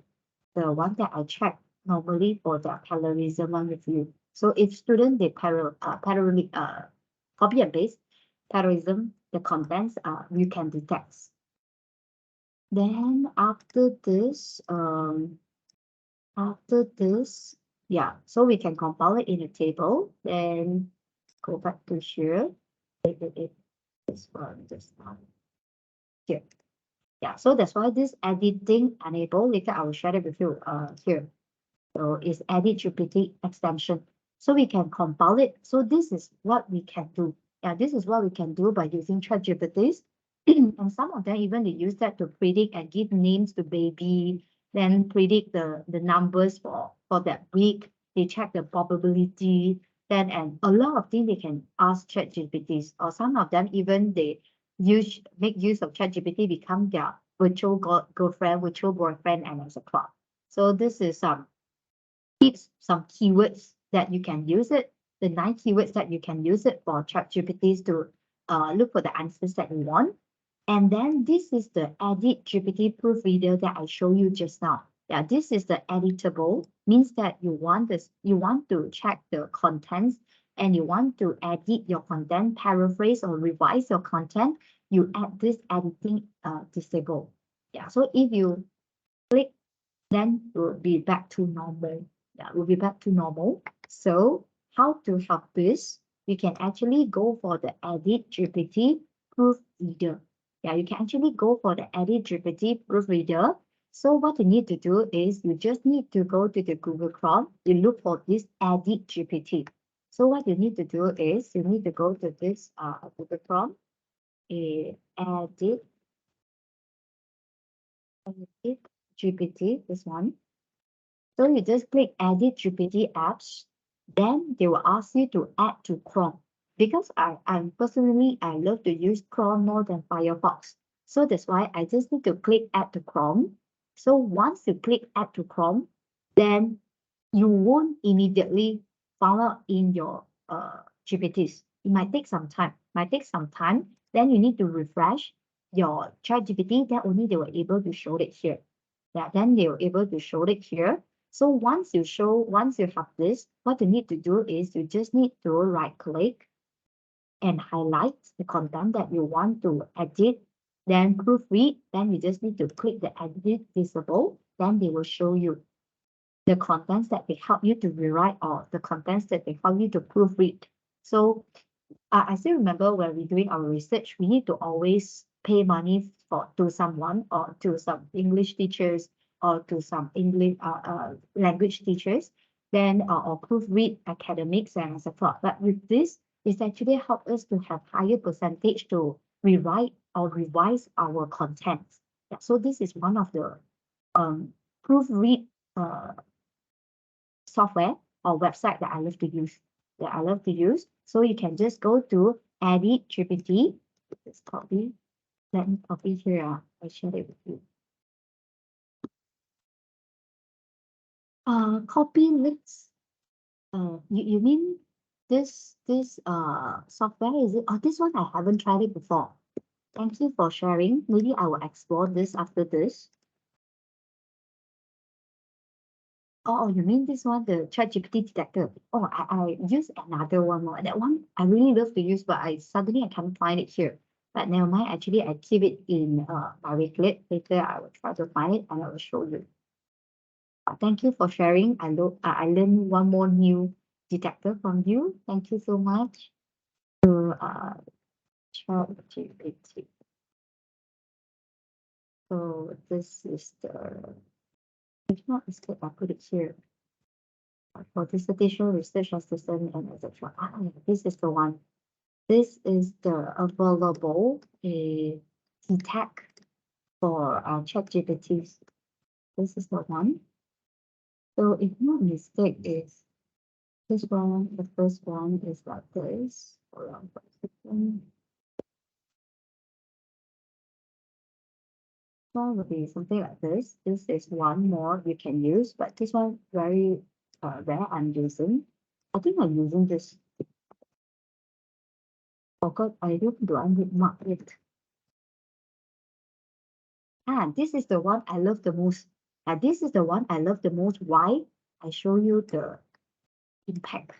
one that I check normally for the parallelism one with you. So if student they copy and paste parallelism, the contents you can detect. Then after this, after this, yeah, so we can compile it in a table, then go back to here. This one here. Yeah, so that's why this editing enable, later I will share it with you here. So it's edit GPT extension. So we can compile it. So this is what we can do. Yeah, this is what we can do by using ChatGPT. And some of them even they use that to predict and give names to baby, then predict the numbers for that week. They check the probability. Then and a lot of things they can ask ChatGPT, or some of them even they make use of ChatGPT, become their virtual girlfriend, virtual boyfriend, and etc. So this is some keywords that you can use it, the 9 keywords that you can use it for ChatGPT to look for the answers that you want. And then this is the edit GPT proofreader that I showed you just now. Yeah, this is the editable, means that you want to check the contents and you want to edit your content, paraphrase or revise your content, you add this editing disable. Yeah, so if you click, then it will be back to normal. Yeah, we'll be back to normal. So how to help this? You can actually go for the Edit GPT Proofreader. Yeah, you can actually go for the Edit GPT Proofreader. So what you need to do is you just need to go to the Google Chrome. You look for this Edit GPT. So what you need to do is you need to go to this Google Chrome, Edit GPT, this one. So you just click Edit GPT apps, then they will ask you to add to Chrome. Because I'm personally, I love to use Chrome more than Firefox. So that's why I just need to click Add to Chrome. So once you click Add to Chrome, then you won't immediately found out in your GPTs. It might take some time. Then you need to refresh your ChatGPT. Then only they were able to show it here. Yeah, then they were able to show it here. So once you have this, what you need to do is you just need to right click and highlight the content that you want to edit, then proofread, then you just need to click the edit disable, then they will show you the contents that they help you to rewrite or the contents that they help you to proofread. So I still remember when we're doing our research, we need to always pay money to someone or to some English teachers or to some English language teachers, then or proofread academics and etc. But with this, it's actually help us to have higher percentage to rewrite or revise our contents. Yeah, so this is one of the proofread software or website that I love to use. So you can just go to Edit GPT. Let's copy. Let me copy here. I share it with you. Copy links. You mean this software, is it? Oh, this one I haven't tried it before. Thank you for sharing. Maybe I will explore this after this. Oh, you mean this one, the ChatGPT detector? Oh, I use another one more. That one I really love to use, but I can't find it here. But never mind. Actually, I keep it in my Wakelet. Later, I will try to find it and I will show you. Thank you for sharing. I learned one more new detector from you. Thank you so much to ChatGPT. So this is the. If not, it's good. I put it here. For dissertation, research assistant, and etc. This is the one. This is the available detect for ChatGPT. This is the one. So if not mistake is this one, the first one is like this. Hold on for a second. One would be something like this. This is one more you can use, but this one very rare I'm using. I think I'm using this. Forgot I do I need mark it. This is the one I love the most. This is the one I love the most. Why? I show you the impact.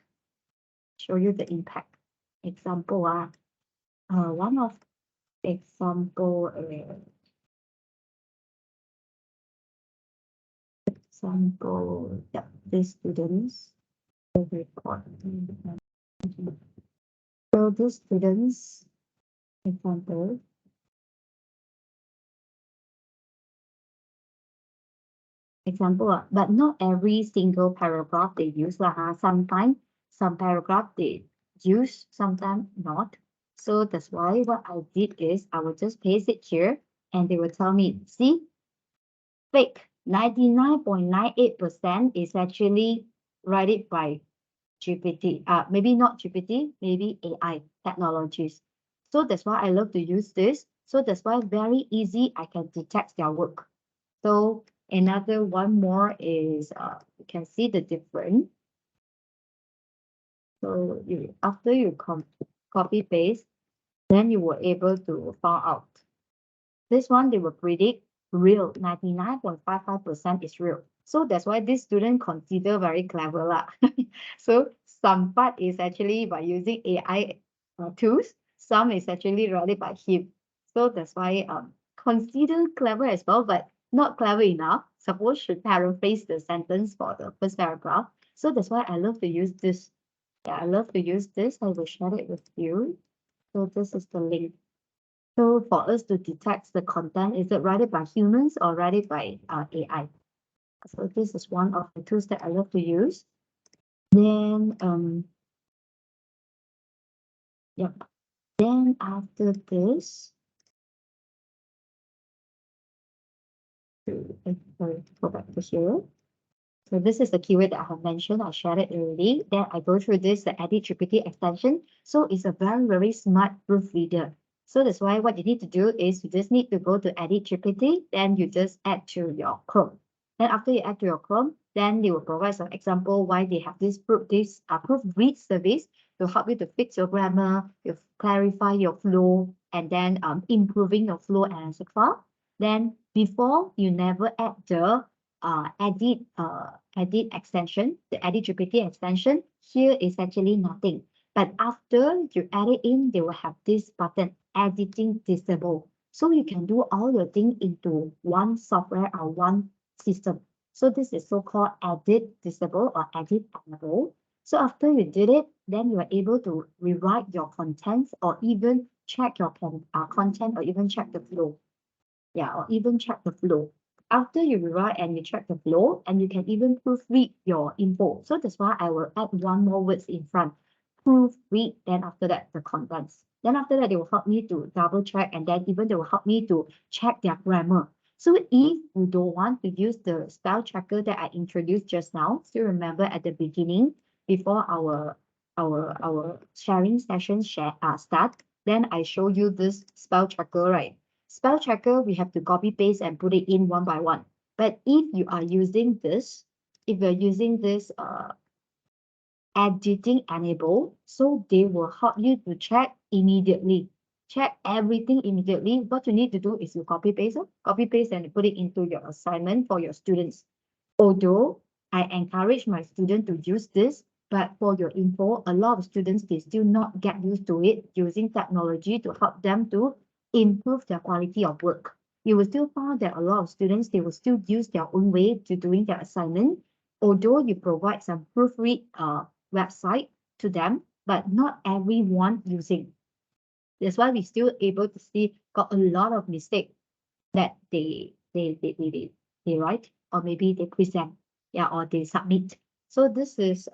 Show you the impact. Example, one of example, example, yeah, these students will report. So these students, example, but not every single paragraph they use. Sometimes some paragraph they use, sometimes not. So that's why what I did is I will just paste it here and they will tell me, see, fake 99.98% is actually write by GPT. Maybe not GPT, maybe AI technologies. So that's why I love to use this. So that's why very easy I can detect their work. So another one more is you can see the difference. So after you copy paste, then you were able to find out. This one they will predict real 99.55% is real. So that's why this student consider very clever lah. So some part is actually by using AI tools, some is actually written by him. So that's why consider clever as well, but not clever enough. Suppose should paraphrase the sentence for the first paragraph. So that's why I love to use this. Yeah, I love to use this. I will share it with you. So this is the link. So for us to detect the content, is it written by humans or written by AI? So this is one of the tools that I love to use. Then, yep. Then after this, sorry, go back to here. So this is the keyword that I have mentioned. I shared it already. Then I go through this, the Edit GPT extension. So it's a very, very smart proofreader. So that's why what you need to do is you just need to go to Edit GPT, then you just add to your Chrome. Then after you add to your Chrome, then they will provide some example why they have this proofread service to help you to fix your grammar, to clarify your flow, and then improving your flow and etc. Then before you never add the edit extension, the Edit GPT extension, here is actually nothing. But after you add it in, they will have this button, editing disable. So you can do all your thing into one software or one system. So this is so-called edit disable or edit enable. So after you did it, then you are able to rewrite your contents or even check your content or even check the flow. Yeah, or even check the flow. After you rewrite and you check the flow, and you can even proofread your info. So that's why I will add one more words in front. Proofread, then after that, the contents. Then after that, they will help me to double check, and then even they will help me to check their grammar. So if you don't want to use the spell checker that I introduced just now, still remember at the beginning, before our sharing session start, then I show you this spell checker, right? Spell checker, we have to copy paste and put it in one by one. But if you are using this, if you're using this editing enable, so they will help you to check immediately. Check everything immediately. What you need to do is you copy paste and put it into your assignment for your students. Although I encourage my students to use this, but for your info, a lot of students, they still not get used to it using technology to help them to improve their quality of work. You will still find that a lot of students, they will still use their own way to doing their assignment, although you provide some proofread website to them, but not everyone using. That's why we still able to see got a lot of mistake that they write, or maybe they present, yeah, or they submit. So this is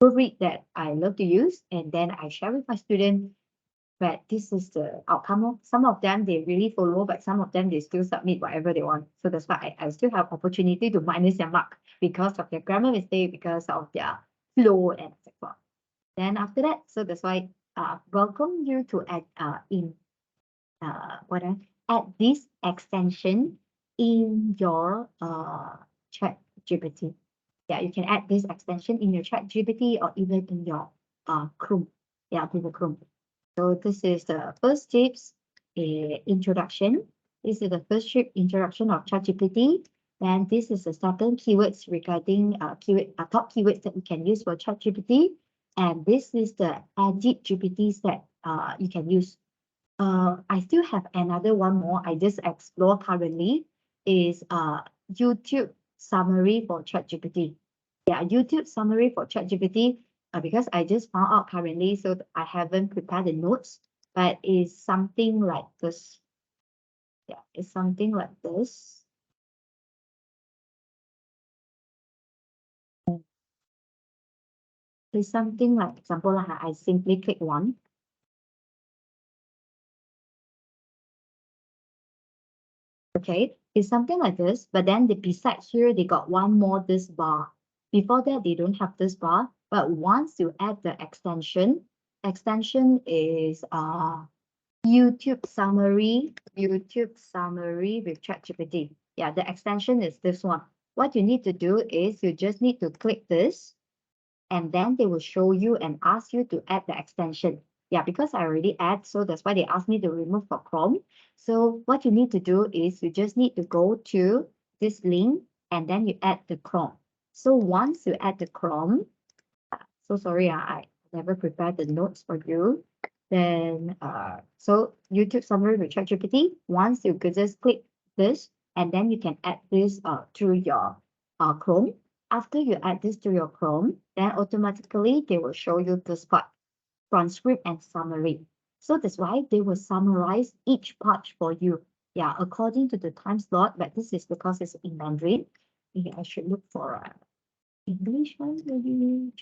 proofread that I love to use, and then I share with my student. But this is the outcome of some of them, they really follow, but some of them, they still submit whatever they want. So that's why I still have opportunity to minus their mark because of their grammar mistake, because of their flow and etc. Then after that, so that's why welcome you to add add this extension in your Chat GPT. Yeah, you can add this extension in your Chat GPT or even in your Chrome. Yeah, Google Chrome. So this is the first tips introduction. This is the first tip introduction of ChatGPT. And this is the second keywords regarding top keywords that you can use for ChatGPT. And this is the Edit GPTs that you can use. I still have another one more I just explore currently is YouTube summary for ChatGPT. Yeah, YouTube summary for ChatGPT, because I just found out currently, so I haven't prepared the notes, but it's something like this. Yeah, it's something like this. It's something like, example, I simply click one. Okay, it's something like this, but then besides here, they got one more this bar. Before that, they don't have this bar, but once you add the extension is YouTube summary with ChatGPT. Yeah, the extension is this one. What you need to do is you just need to click this, and then they will show you and ask you to add the extension. Yeah, because I already add, so that's why they asked me to remove for Chrome. So what you need to do is you just need to go to this link and then you add the Chrome. So once you add the Chrome, so sorry, I never prepared the notes for you. Then, so YouTube summary with ChatGPT, once you could just click this, and then you can add this through your Chrome. After you add this to your Chrome, then automatically they will show you this part, transcript and summary. So that's why they will summarize each part for you. Yeah, according to the time slot, but this is because it's in Mandarin. Maybe I should look for English one, maybe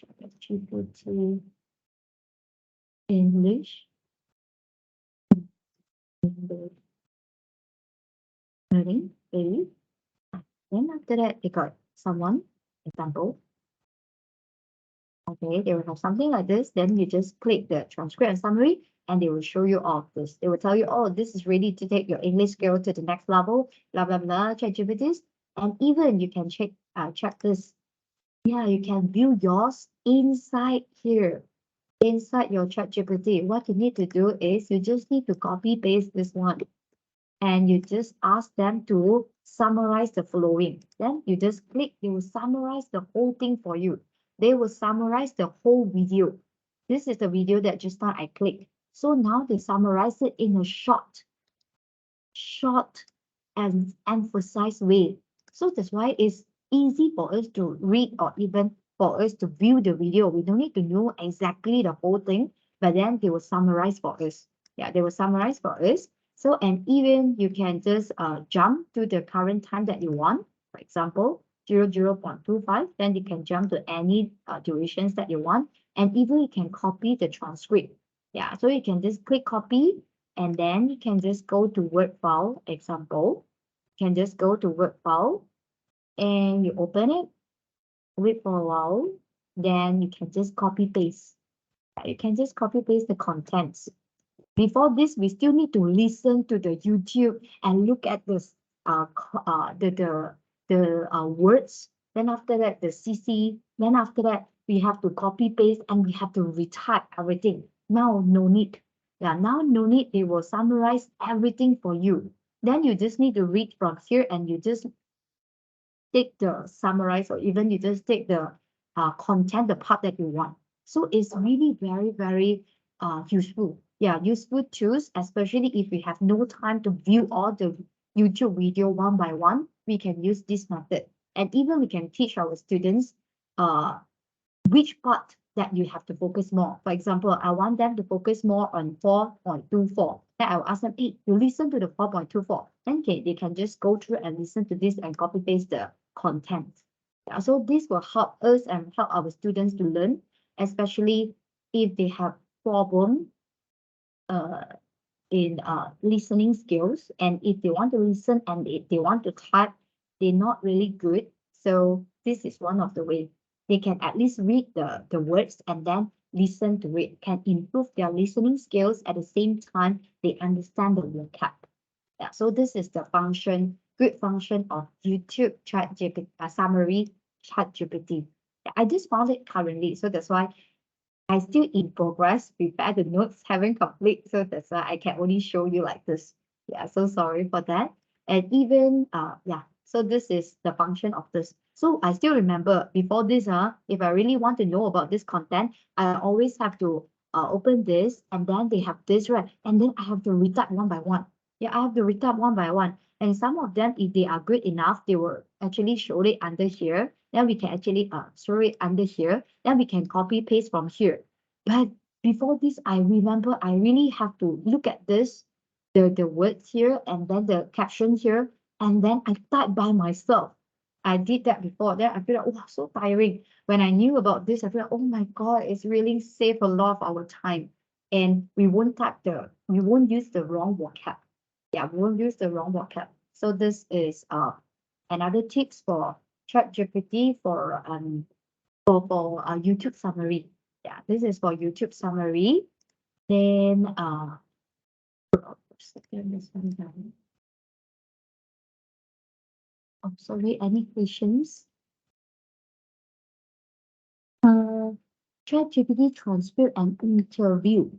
ChatGPT English. Learning, maybe. Then after that, they got someone, example. Okay, they will have something like this. Then you just click the transcript and summary, and they will show you all of this. They will tell you, oh, this is ready to take your English skill to the next level, blah, blah, blah, ChatGPTs. And even you can check this. Yeah, you can view yours inside here, inside your ChatGPT. What you need to do is you just need to copy paste this one. And you just ask them to summarize the following. Then you just click, they will summarize the whole thing for you. They will summarize the whole video. This is the video that just now I clicked. So now they summarize it in a short and emphasized way. So that's why it's easy for us to read or even for us to view the video. We don't need to know exactly the whole thing, but then they will summarize for us. Yeah, they will summarize for us. So, and even you can just jump to the current time that you want. For example, 0.25, then you can jump to any durations that you want. And even you can copy the transcript. Yeah, so you can just click copy, and then you can just go to Word file, example. You can just go to Word file, and you open it, wait for a while, then you can just copy paste. You can just copy paste the contents. Before this, we still need to listen to the YouTube and look at this words. Then after that, the CC. Then after that, we have to copy paste and we have to retype everything. Now, no need. Yeah, now no need. They will summarize everything for you. Then you just need to read from here and you just take the summarize, or even you just take the content, the part that you want. So it's really very, very useful. Yeah, useful tools, especially if we have no time to view all the YouTube video one by one, we can use this method. And even we can teach our students which part that you have to focus more. For example, I want them to focus more on 4.24. Then I'll ask them, hey, you listen to the 4.24. Then okay, they can just go through and listen to this and copy paste the content. Yeah, so this will help us and help our students to learn, especially if they have problem in listening skills, and if they want to listen and if they want to type, they're not really good. So this is one of the ways they can at least read the words and then listen to it, can improve their listening skills. At the same time, they understand the vocab. Yeah, so this is the function, good function of YouTube ChatGPT summary ChatGPT. I just found it currently, so that's why I still in progress, prepare the notes, haven't complete, so that's why I can only show you like this. Yeah, so sorry for that. And even yeah, so this is the function of this. So I still remember before this, if I really want to know about this content, I always have to open this, and then they have this, right? And then I have to retype one by one. Yeah, I have to retype one by one. And some of them, if they are good enough, they will actually show it under here. Then we can actually show it under here. Then we can copy paste from here. But before this, I remember I really have to look at this, the words here, and then the caption here, and then I type by myself. I did that before. Then I feel like, oh, so tiring. When I knew about this, I feel like, oh my God, it's really saved a lot of our time. And we won't use the wrong vocab. Yeah, we won't use the wrong vocab. So this is another tips for ChatGPT for YouTube summary. Yeah, this is for YouTube summary. Then this one down. Oh, sorry, any questions? ChatGPT transcript and interview.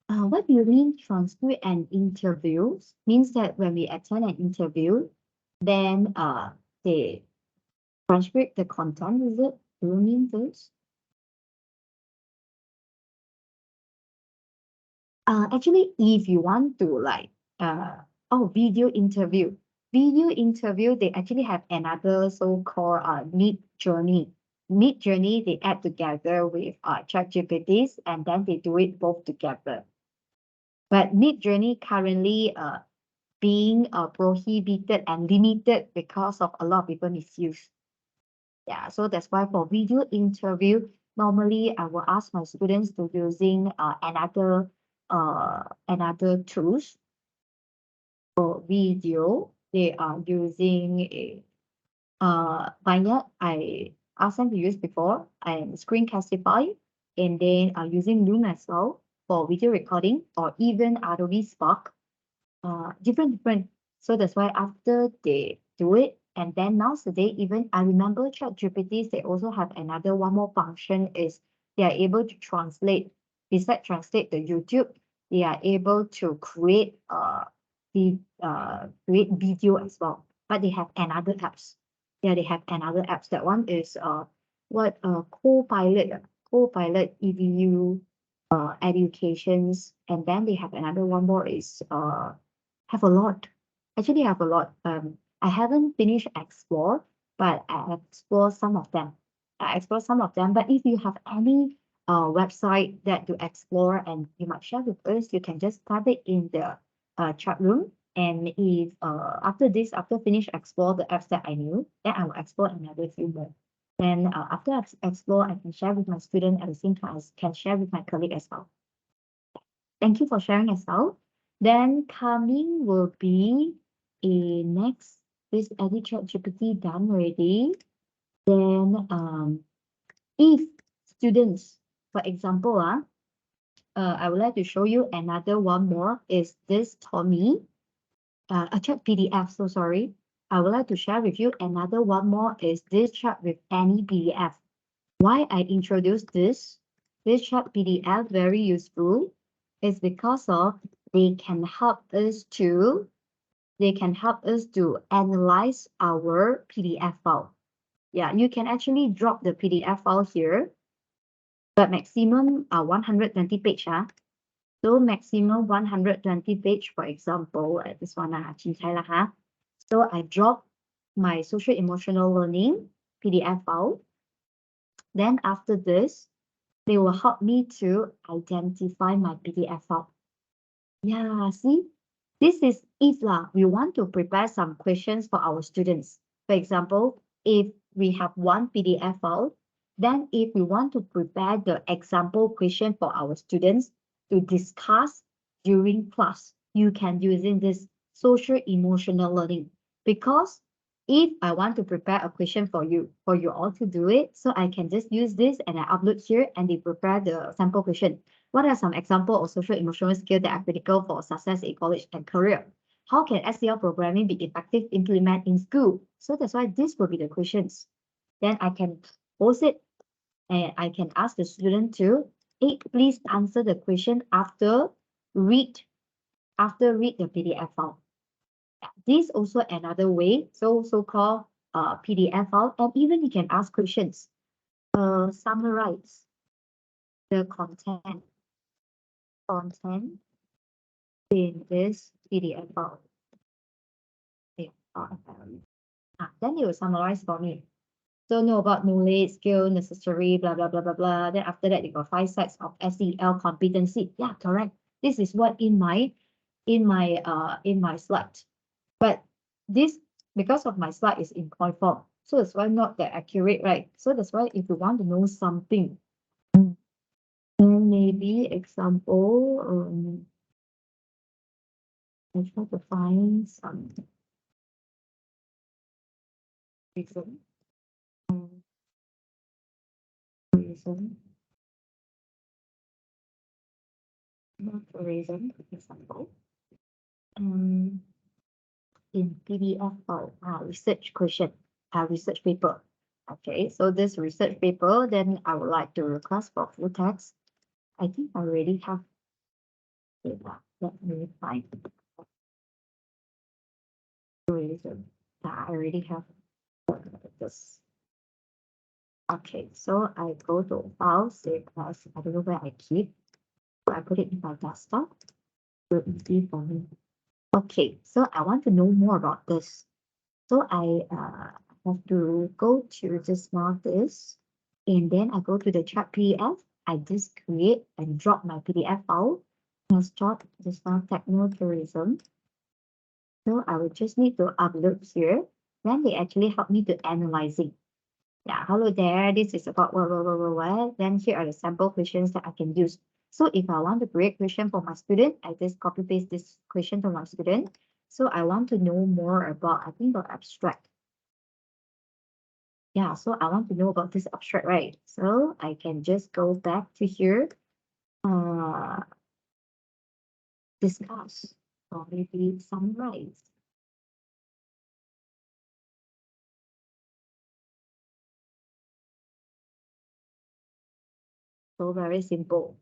What do you mean transcript and interviews? Means that when we attend an interview, then they transcript the content, is it? Do you mean this? Actually, if you want to like video interview, they actually have another so-called Midjourney. Midjourney, they add together with ChatGPT, and then they do it both together. But Midjourney currently being prohibited and limited because of a lot of people misuse. Yeah, so that's why for video interview, normally I will ask my students to using another tools. For video, they are using a Vinyard. I asked them to use before, and Screencastify, and then using Loom as well for video recording, or even Adobe Spark. Different. So that's why after they do it, and then nowadays, even I remember ChatGPT, they also have another one more function is they are able to translate. Besides translate the YouTube, they are able to create create video as well. But they have another apps. Yeah, they have another apps. That one is Copilot EDU educations, and then they have another one more is have a lot. Actually have a lot. I haven't finished explore, but I explore some of them. But if you have any website that to explore and you might share with us, you can just type it in the chat room. And if after finish explore the apps that I knew, then I will explore another few more. Then after I explore, I can share with my student at the same time as can share with my colleague as well. Thank you for sharing as well. Then coming will be a next, this edit ChatGPT done already. Then if students, for example, I would like to show you another one more is this Tommy, a chat PDF, so sorry. I would like to share with you another one more is this chat with any PDF. Why I introduced this chat PDF very useful is because of they can help us to analyze our PDF file. Yeah, you can actually drop the PDF file here, but maximum 120 page. So maximum 120 page, for example, this one So I drop my social emotional learning PDF file. Then after this, they will help me to identify my PDF file. Yeah, see, this is if we want to prepare some questions for our students. For example, if we have one PDF file, then if we want to prepare the example question for our students to discuss during class, you can using this social emotional learning. Because if I want to prepare a question for you all to do it, so I can just use this and I upload here and they prepare the sample question. What are some examples of social emotional skills that are critical for success in college and career? How can SEL programming be effective implemented in school? So that's why this will be the questions. Then I can post it and I can ask the student to, hey, please answer the question after read the PDF file. This also another way, so-called PDF file, and even you can ask questions. Summarize the content in this PDF file. Okay. Then you will summarize for me. So know about knowledge, skill, necessary, blah, blah, blah, blah, blah. Then after that, you got 5 sets of SEL competency. Yeah, correct. This is what in my slide. But this, because of my slide is in point form, so that's why not that accurate, right? So that's why if you want to know something, then maybe example, I try to find some reason. Not a reason, example. In PDF file, research question, research paper. Okay, so this research paper, then I would like to request for full text. I think I already have it. Let me find reason. I already have this. Okay, so I go to file, save as, I don't know where I keep. I put it in my desktop. So easy for me. Okay, so I want to know more about this. So I have to go to this this, and then I go to the chat PDF. I just create and drop my PDF file. Let's drop this one, technotourism. So I will just need to upload here. Then they actually help me to analyzing. Yeah, hello there. This is about what. Then here are the sample questions that I can use. So if I want to create question for my student, I just copy paste this question to my student. So I want to know more about, I think, about abstract. Yeah, so I want to know about this abstract, right? So I can just go back to here, discuss, or maybe summarize. So very simple.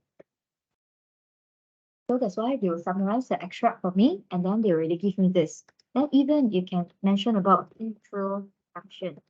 So that's why they will summarize the extract for me, and then they already give me this. Then even you can mention about introduction.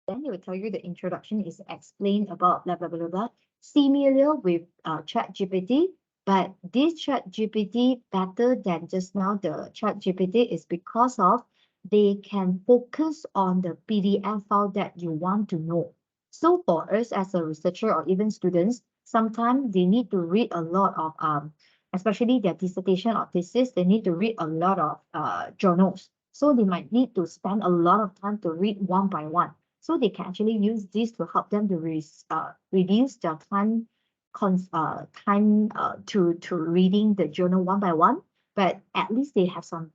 Then they will tell you the introduction is explained about blah, blah, blah, blah, similar with ChatGPT, but this ChatGPT better than just now the ChatGPT is because of they can focus on the PDF file that you want to know. So for us as a researcher or even students, sometimes they need to read a lot of, especially their dissertation or thesis, they need to read a lot of journals. So they might need to spend a lot of time to read one by one. So they can actually use this to help them to reduce their time to reading the journal one by one. But at least they have some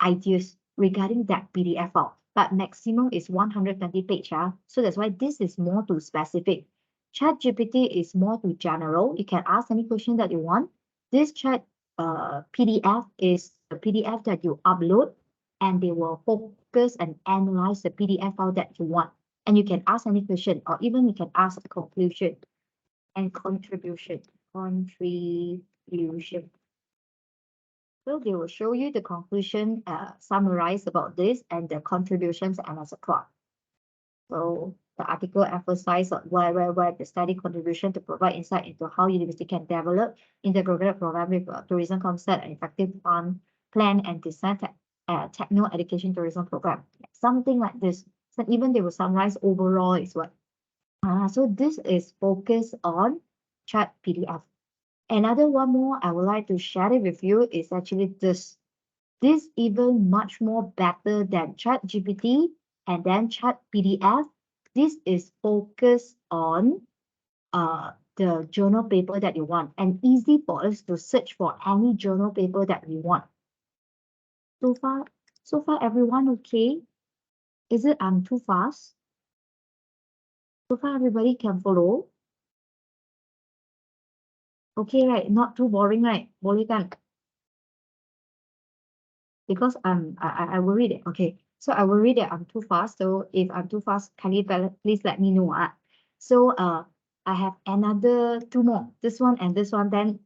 ideas regarding that PDF file. But maximum is 120 page. So that's why this is more to specific. ChatGPT is more to general. You can ask any question that you want. This chat PDF is the PDF that you upload, and they will focus and analyze the PDF file that you want. And you can ask any question, or even you can ask a conclusion and contribution. So they will show you the conclusion, summarize about this, and the contributions and as a plot. So the article emphasizes where the study contribution to provide insight into how university can develop integrated program with tourism concept and effective plan and design techno education tourism program. Something like this. So even they will summarize overall is what. So this is focused on chat PDF. Another one more I would like to share it with you is actually this. This even much more better than ChatGPT and then Chat PDF. This is focused on the journal paper that you want, and easy for us to search for any journal paper that we want. So far everyone okay? Is it I'm too fast? So far everybody can follow? Okay, right? Not too boring, right? Boleh kan? Because I worry that, okay, so I worry that I'm too fast. So if I'm too fast, can you please let me know? So I have another 2 more, this one and this one, then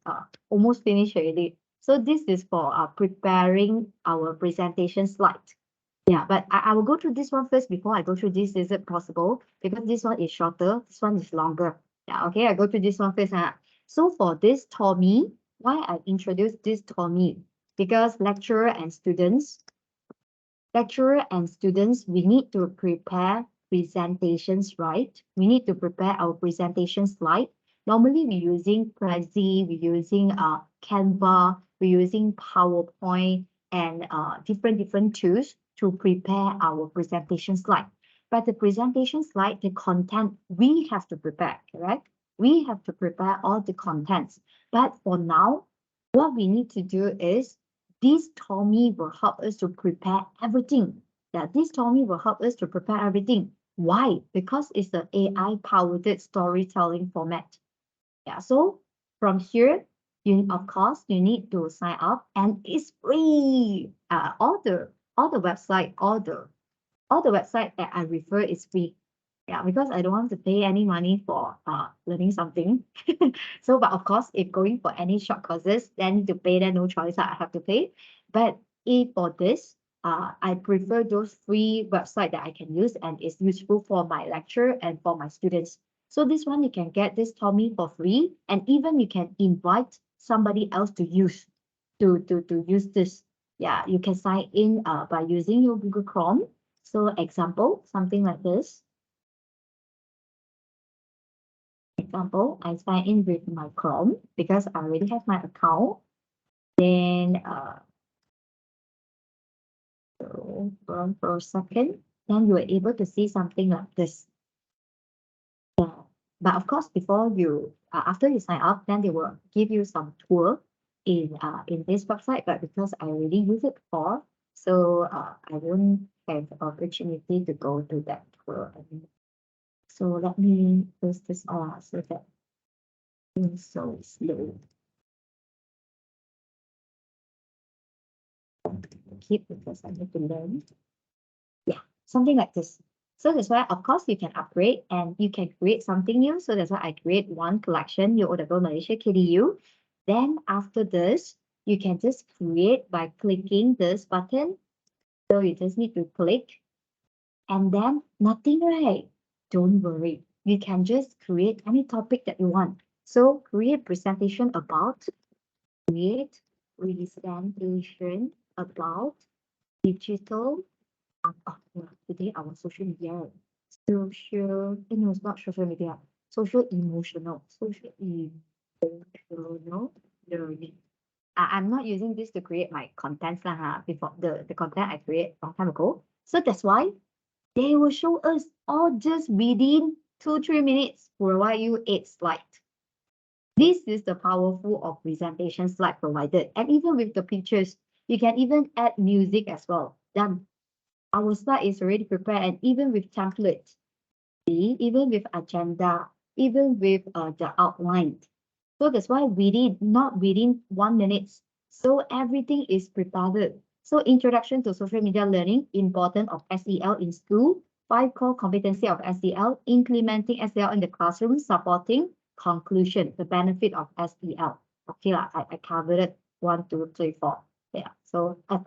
almost finished already. So this is for preparing our presentation slide. Yeah, but I will go through this one first before I go through this. Is it possible? Because this one is shorter, this one is longer. Yeah, okay, I go to this one first. So for this Tommy, why I introduced this Tommy? because lecturer and students, we need to prepare presentations, right? We need to prepare our presentation slide. Normally, we're using Prezi, we're using Canva, we're using PowerPoint and different tools to prepare our presentation slide. But the presentation slide, the content, we have to prepare, correct? We have to prepare all the contents. But for now, what we need to do is this Tommy will help us to prepare everything. Yeah, this Tommy will help us to prepare everything. Why? Because it's the AI-powered storytelling format. Yeah, so from here, of course, you need to sign up, and it's free. All the website, all the website that I refer is free. Yeah, because I don't want to pay any money for learning something. So, but of course, if going for any short courses, then need to pay, then no choice, I have to pay. But if for this, I prefer those free website that I can use and is useful for my lecture and for my students. So this one, you can get this Tommy for free, and even you can invite somebody else to use to use this. Yeah, you can sign in by using your Google Chrome. So example, something like this. Example, I sign in with my Chrome because I already have my account. Then so for a second, then you are able to see something like this. Yeah. But of course, before you after you sign up, then they will give you some tour in this website. But because I already use it before, so I won't have opportunity to go to that tour anymore. So let me close this off so that it's so slow. Keep because I need to learn. Yeah, something like this. So that's why, of course, you can upgrade and you can create something new. So that's why I create one collection, UOW Malaysia KDU. Then after this, you can just create by clicking this button. So you just need to click and then nothing, right? Don't worry. You can just create any topic that you want. So create presentation about, create presentation about digital. Oh, yeah, today our social media, no, it's not social media, social emotional learning. I'm not using this to create my contents lah, before the content I create long time ago. So that's why they will show us all just within 2-3 minutes, provide you 8 slides. This is the powerful of presentation slide provided. And even with the pictures, you can even add music as well. Done. Our slide is already prepared, and even with template, even with agenda, even with the outline. So that's why not within 1 minute. So everything is prepared. So introduction to social media learning, importance of SEL in school, 5 core competency of SEL, implementing SEL in the classroom, supporting, conclusion, the benefit of SEL. Okay, I covered it 1, 2, 3, 4. Yeah, so 5.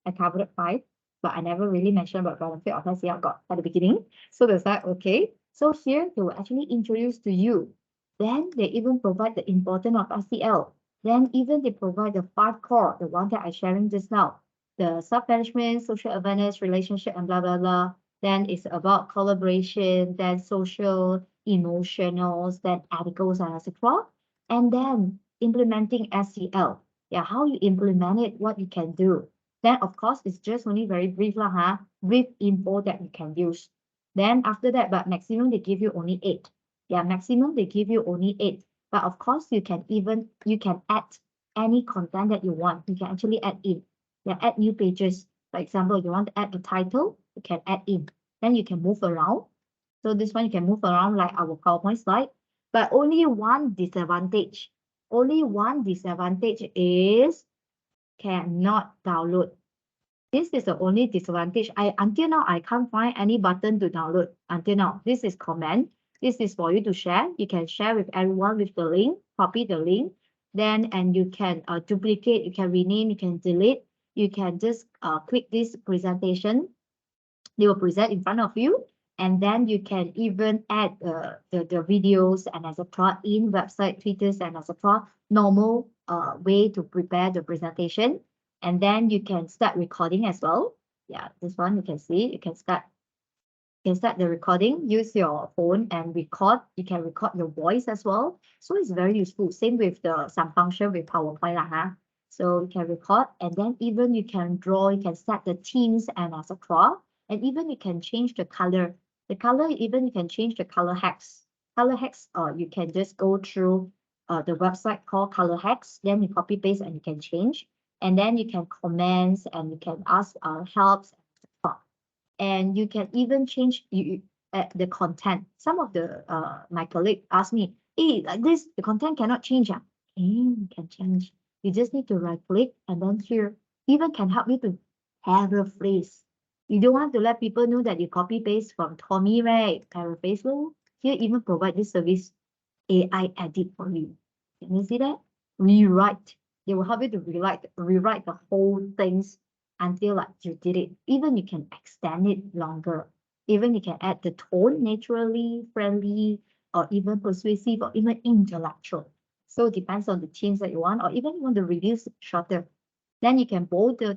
I covered 5, but I never really mentioned about benefit of SEL got at the beginning. So that's that, okay. So here they will actually introduce to you. Then they even provide the importance of SEL. Then even they provide the 5 core, the one that I'm sharing just now. The self-management, social awareness, relationship, and blah, blah, blah. Then it's about collaboration, then social, emotionals, then ethicals, and etc. And then implementing SEL. Yeah, how you implement it, what you can do. Then, of course, it's just only very brief lah, brief info that you can use. Then after that, but maximum they give you only 8. Yeah, maximum they give you only 8. But of course, you can add any content that you want. You can actually add in. Yeah, add new pages. For example, you want to add a title, you can add in. Then you can move around. So this one you can move around like our PowerPoint slide. But only one disadvantage. Only one disadvantage is cannot download. This is the only disadvantage. Until now, I can't find any button to download. Until now, this is comment. This is for you to share. You can share with everyone with the link, copy the link. Then, and you can duplicate, you can rename, you can delete. You can just click this presentation. They will present in front of you. And then you can even add the videos and etc. in website, Twitters, and etc. Normal way to prepare the presentation. And then you can start recording as well. Yeah, this one you can see, you can start the recording, use your phone and record. You can record your voice as well. So it's very useful. Same with some function with PowerPoint lah, huh? So you can record, and then even you can draw, you can set the themes and etc. And even you can change the color. The color, even you can change the color hacks. Color hacks, you can just go through the website called Color Hacks. Then you copy paste and you can change. And then you can comment and you can ask helps. And you can even change the content. Some of the my colleague asked me, hey, like this, the content cannot change. Can change. You just need to right click and then here even can help you to paraphrase. You don't want to let people know that you copy paste from Tommy, right? Paraphrase. Well, here even provide this service AI edit for you. Can you see that? Rewrite. They will help you to rewrite the whole things until like you did it. Even you can extend it longer. Even you can add the tone naturally, friendly, or even persuasive, or even intellectual. So it depends on the themes that you want, or even you want the reviews shorter. Then you can bold the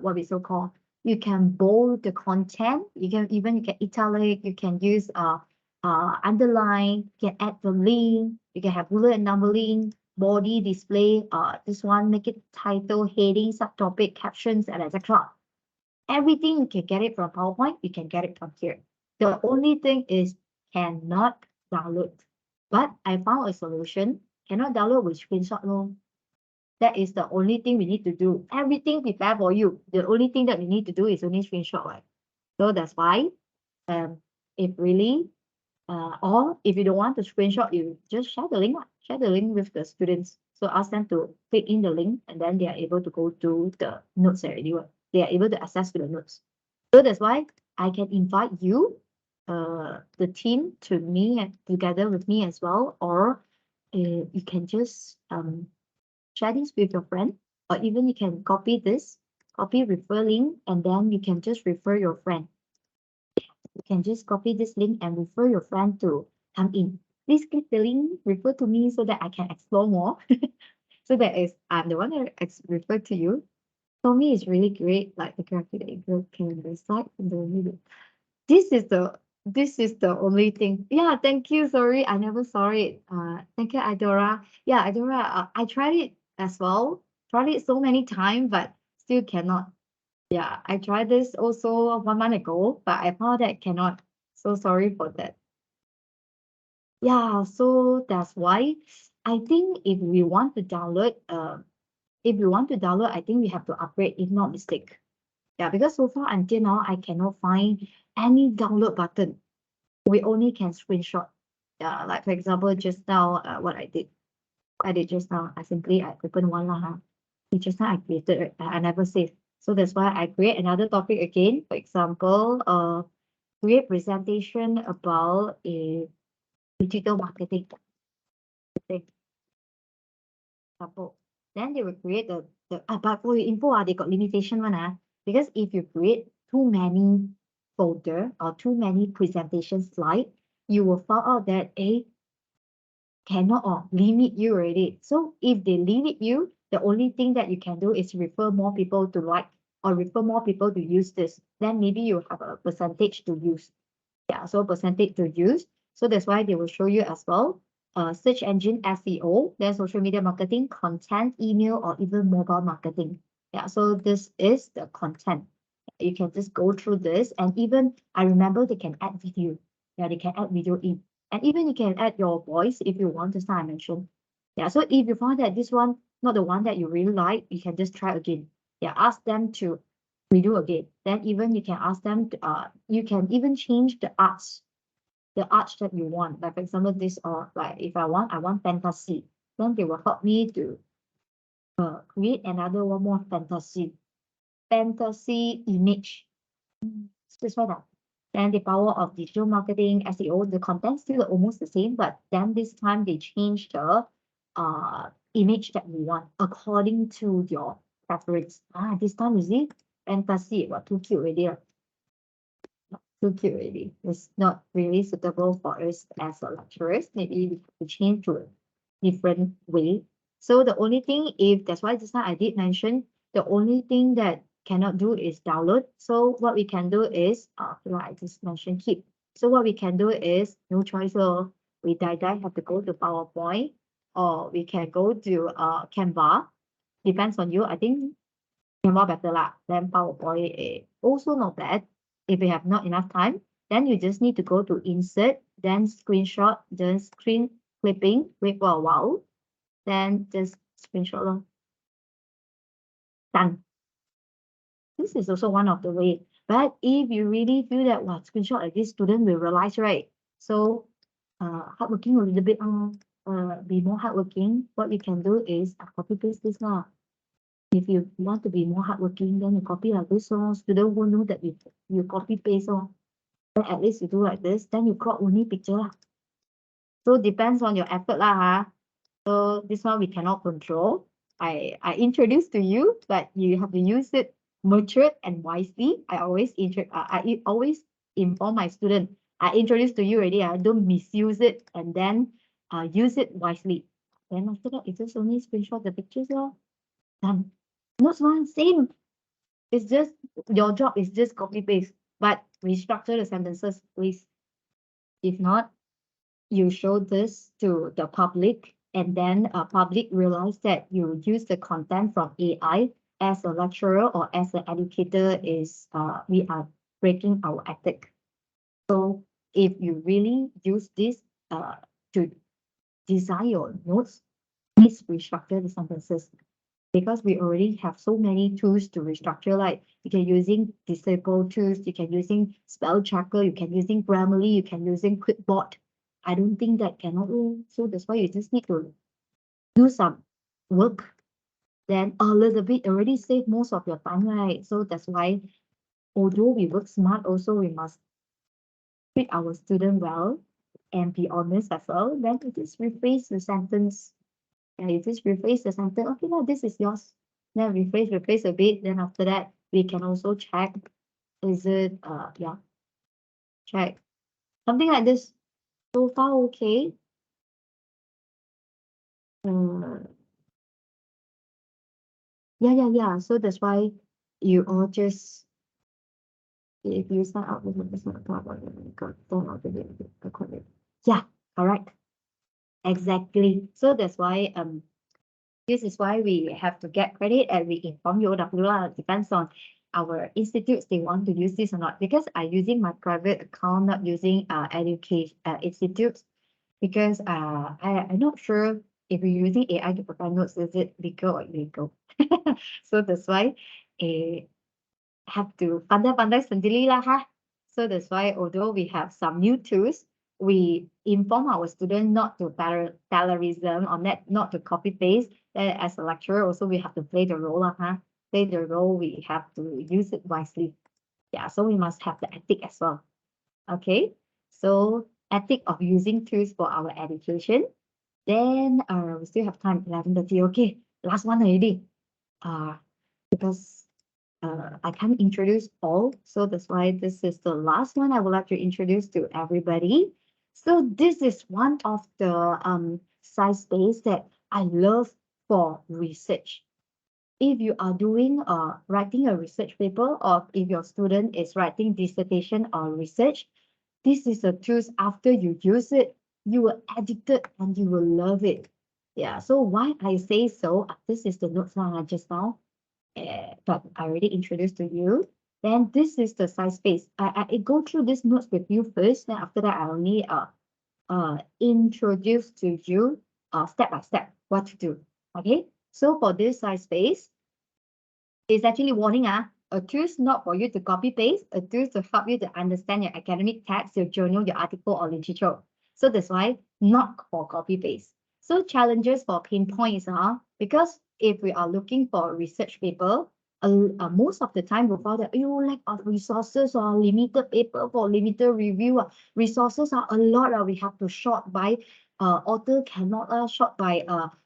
what we so call. You can bold the content. You can italic. You can use underline. You can add the link. You can have bullet and numbering, body display, this one, make it title, heading, subtopic, captions, and etc. Everything you can get it from PowerPoint, you can get it from here. The only thing is cannot download. But I found a solution. Cannot download with screenshot loan. That is the only thing we need to do. Everything prepare for you. The only thing that we need to do is only screenshot, right? So that's why, if really, or if you don't want to screenshot, you just share the link. Share the link with the students. So ask them to click in the link and then they are able to go to the notes already. They are able to access to the notes. So that's why I can invite you, the team, to me and together with me as well. Or you can just share this with your friend, or even you can copy refer link, and then you can just refer your friend. You can just copy this link and refer your friend to come in. Please click the link, refer to me so that I can explore more. So that is, I'm the one that referred to you. For me, it's really great, like the graphic that you can recite in the video. This is the only thing. Yeah, thank you. Sorry, I never saw it. Thank you, Idora. Yeah, Idora, I tried it as well. Tried it so many times, but still cannot. Yeah, I tried this also 1 month ago, but I found that cannot. So sorry for that. Yeah, so that's why I think if we want to download, I think we have to upgrade, if not mistake. Yeah, because so far until now, I cannot find any download button. We only can screenshot. Yeah, like for example, just now, what I did just now, I opened one lah. Just now I created it, I never saved. So that's why I create another topic again. For example, create presentation about a digital marketing. Example. Then they will create but for your info, they got limitation one, because if you create too many folder or too many presentation slide, you will find out that cannot limit you already. So if they limit you, the only thing that you can do is refer more people to like or refer more people to use this. Then maybe you have a percentage to use. Yeah, so percentage to use. So that's why they will show you as well. Search engine SEO, then social media marketing, content, email, or even mobile marketing. Yeah, so this is the content. You can just go through this, and even I remember they can add video. Yeah, they can add video in, and even you can add your voice if you want, just now I mentioned. Yeah, so if you find that this one not the one that you really like, you can just try again. Yeah, ask them to redo again. Then even you can ask them to, you can even change the arts that you want. Like for example, this or like if I want fantasy, then they will help me to create another one more fantasy image. Just like that. Then the power of digital marketing, SEO, the content still almost the same, but then this time they change the image that you want according to your preference. This time you see fantasy, what too cute already. Too cute already. It's not really suitable for us as a lecturers. Maybe we have to change to a different way. So the only thing, if that's why just now I did mention, the only thing that cannot do is download. So what we can do is, like I just mentioned, keep. So what we can do is no choice. So we have to go to PowerPoint, or we can go to Canva. Depends on you. I think Canva better lah. Then PowerPoint also not bad. If you have not enough time, then you just need to go to insert, then screenshot, then screen clipping, wait for a while, then just screenshot lor. Done. This is also one of the way. But if you really feel that wow, screenshot like this, student will realize, right? So hardworking a little bit, be more hardworking. What you can do is copy paste this lah. If you want to be more hardworking, then you copy like this, so student won't know that you copy paste. So then at least you do like this, then you crop only picture lah. So depends on your effort lah, huh? So this one we cannot control. I introduce to you, but you have to use it matured and wisely. I always inform my student. I introduce to you already. I don't misuse it, and then use it wisely. Then after that, you just only screenshot the pictures lor. Done. Notes one, same. It's just your job is just copy paste, but restructure the sentences, please. If not, you show this to the public, and then public realize that you use the content from AI. As a lecturer or as an educator, is we are breaking our ethic. So if you really use this to design your notes, please restructure the sentences, because we already have so many tools to restructure. Like you can using disable tools, you can using spell checker, you can using Grammarly, you can using Quickbot. I don't think that cannot. So that's why you just need to do some work. Then a little bit already save most of your time, right? So that's why, although we work smart, also we must treat our student well and be honest as well. Then you just rephrase the sentence. And you just rephrase the sentence. Okay, now this is yours. Then rephrase a bit. Then after that, we can also check. Is it yeah. Check. Something like this. So far okay. Yeah. So that's why you all just, if you start out with the business problem, yeah, correct. Exactly. So that's why this is why we have to get credit, and we inform UOW lah. Depends on our institutes, they want to use this or not. Because I'm using my private account, not using education institutes, because I'm not sure if you're using AI to prepare notes, is it legal or illegal? So that's why have to pandai-pandai sendiri lah, ha. So that's why, although we have some new tools, we inform our students not to parallelism or not to copy paste. As a lecturer, also we have to play the role, huh? Play the role. We have to use it wisely. Yeah, so we must have the ethic as well. Okay, so ethic of using tools for our education. Then we still have time, 11:30. Okay, last one already. Because I can't introduce all, so that's why this is the last one I would like to introduce to everybody. So this is one of the SciSpace that I love for research. If you are doing writing a research paper, or if your student is writing dissertation or research, this is a tool. After you use it, you will addict it and you will love it. Yeah, so why I say so, this is the notes just now. But I already introduced to you. Then this is the SciSpace. I go through these notes with you first. Then after that, I only introduce to you step by step what to do. Okay. So for this SciSpace, it's actually warning a tool not for you to copy paste, a tool to help you to understand your academic text, your journal, your article, or literature. So that's why not for copy paste. So challenges for pain points because if we are looking for a research paper, most of the time we found that lack of resources or limited paper for limited review. Resources are a lot. We have to short by author cannot short by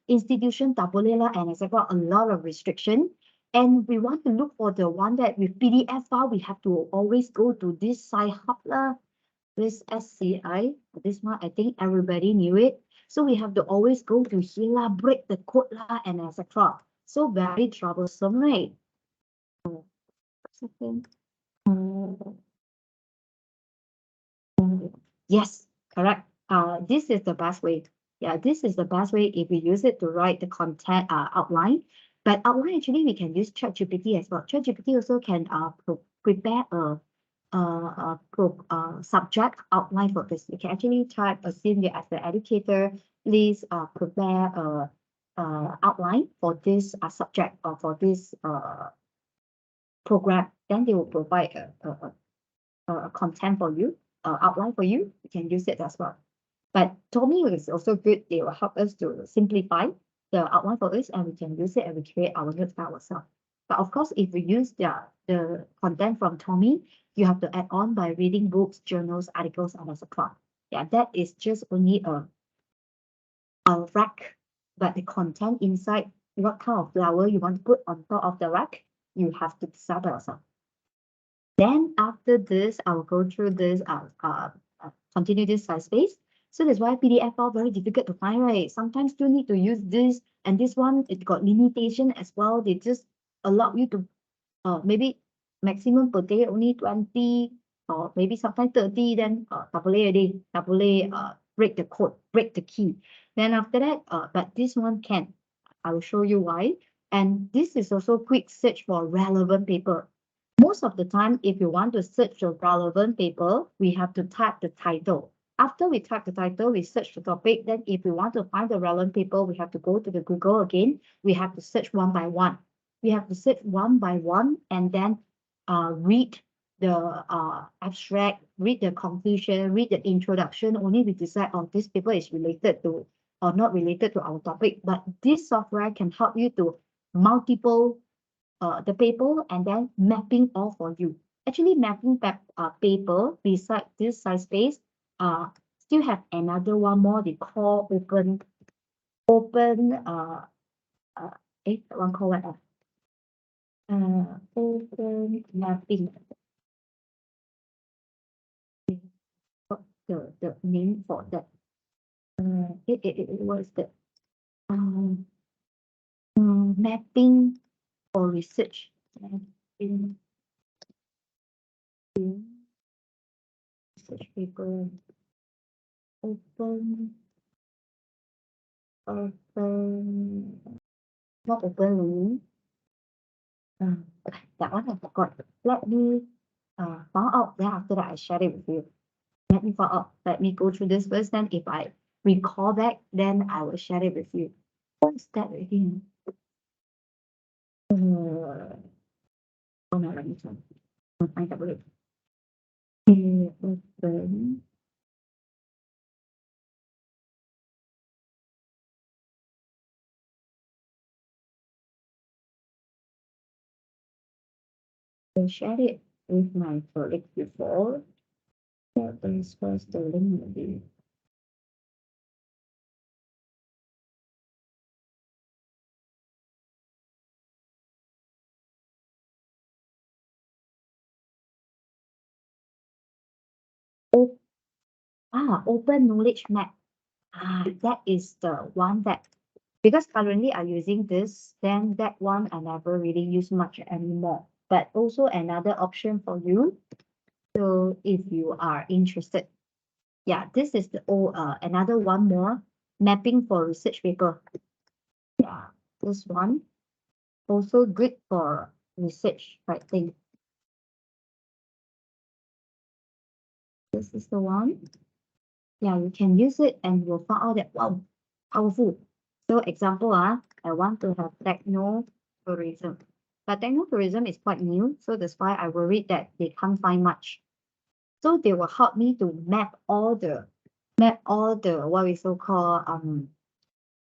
institution tak boleh lah, and etc. A lot of restriction. And we want to look for the one that with PDF file, we have to always go to this Sci-Hub lah. This SCI, this one, I think everybody knew it. So we have to always go to here lah, break the code lah, and etc. So very troublesome, right? Second. Yes, correct. This is the best way. Yeah, this is the best way if we use it to write the content outline. But outline actually we can use ChatGPT as well. ChatGPT also can prepare a subject outline for this. You can actually type assume you as the educator, please prepare a outline for this subject or for this program. Then they will provide a content for you, outline for you. You can use it as well. But Tommy is also good. They will help us to simplify the outline for us, and we can use it and we create our notes by ourselves. But of course, if we use the content from Tommy, you have to add on by reading books, journals, articles, and etc. Yeah, that is just only a rack, but the content inside, what kind of flower you want to put on top of the rack, you have to decide by yourself. Then after this, I will go through this, continue this size space. So that's why PDF file very difficult to find, right? Sometimes you need to use this, and this one, it got limitation as well. They just allow you to, maybe maximum per day only 20, or maybe sometimes 30, then double A a day, double A, break the code, break the key. Then after that, but this one can. I will show you why. And this is also quick search for relevant paper. Most of the time, if you want to search a relevant paper, we have to type the title. After we type the title, we search the topic. Then if we want to find the relevant paper, we have to go to the Google again. We have to search one by one. We have to search one by one and then read the abstract, read the conclusion, read the introduction. Only we decide on this paper is related to or not related to our topic. But this software can help you to multiple the paper and then mapping all for you. Actually, mapping paper beside this size space, still have another one more they call open that one called what? Open mapping. The name for that. It was the mapping for research. Mapping research paper. Open, not open. That one I forgot. Let me find out. Then after that, I share it with you. Let me find out. Let me go through this first. Then if I recall back, then I will share it with you. What's that again? Oh no, let me try. Find that word. Open. I shared it with my colleague before. That is first the link maybe. Open knowledge map. That is the one that, because currently I'm using this, then that one I never really use much anymore. But also another option for you. So if you are interested, yeah, this is the another one more mapping for research paper. Yeah, this one also good for research writing. This is the one. Yeah, you can use it and you'll find out that, wow, powerful. So example, I want to have technotourism. But technotourism is quite new, so that's why I worried that they can't find much. So they will help me to map all the what we so call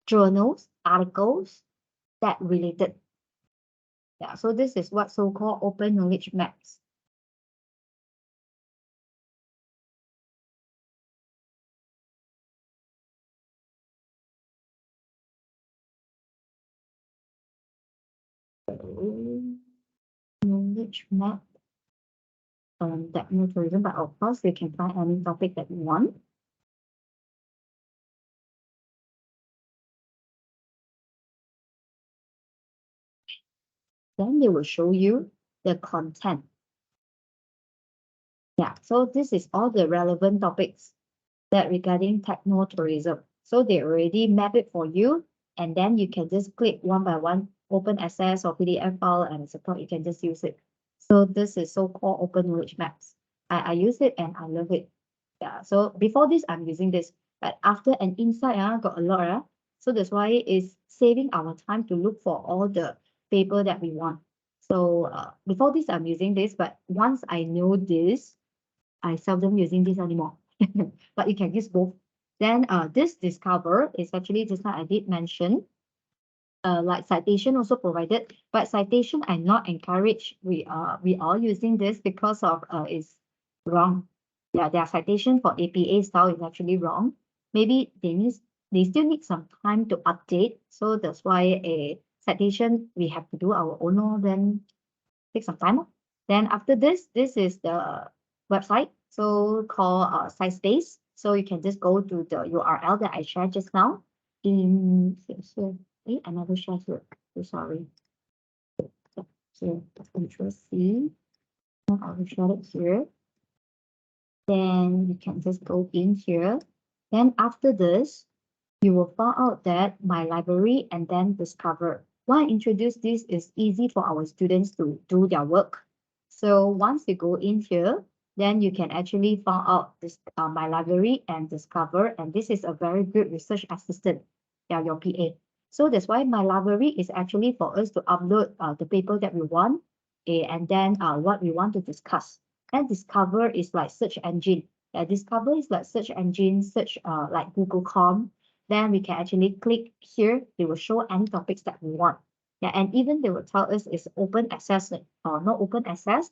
journals, articles that related. Yeah, so this is what so-called open knowledge maps. Knowledge map technotourism, but of course you can find any topic that you want. Then they will show you the content. Yeah, so this is all the relevant topics that regarding techno-tourism. So they already map it for you, and then you can just click one by one, open access or PDF file, and support, you can just use it. So this is so-called open knowledge maps. I use it and I love it. Yeah, so before this, I'm using this, but after an insight, got a lot. So that's why it's saving our time to look for all the paper that we want. So before this, I'm using this, but once I know this, I seldom using this anymore. But you can use both. Then this Discover is actually just like I did mention, like citation also provided, but citation I not encourage. We are using this because of it's wrong. Yeah, their citation for APA style is actually wrong. Maybe they still need some time to update. So that's why a citation we have to do our own, then take some time. Then after this is the website. So called SciSpace. So you can just go to the URL that I shared just now. Here. I never shared here. So sorry. So Control C. I will share it here. Then you can just go in here. Then after this, you will find out that My Library and then Discover. Why I introduce this is easy for our students to do their work. So once you go in here, then you can actually find out this My Library and Discover, and this is a very good research assistant, yeah, your PA. So that's why My Library is actually for us to upload the paper that we want, and then what we want to discuss. And Discover is like search engine. Yeah, Discover is like search engine, search like Google.com. Then we can actually click here. They will show any topics that we want. Yeah, and even they will tell us it's open access or not open access.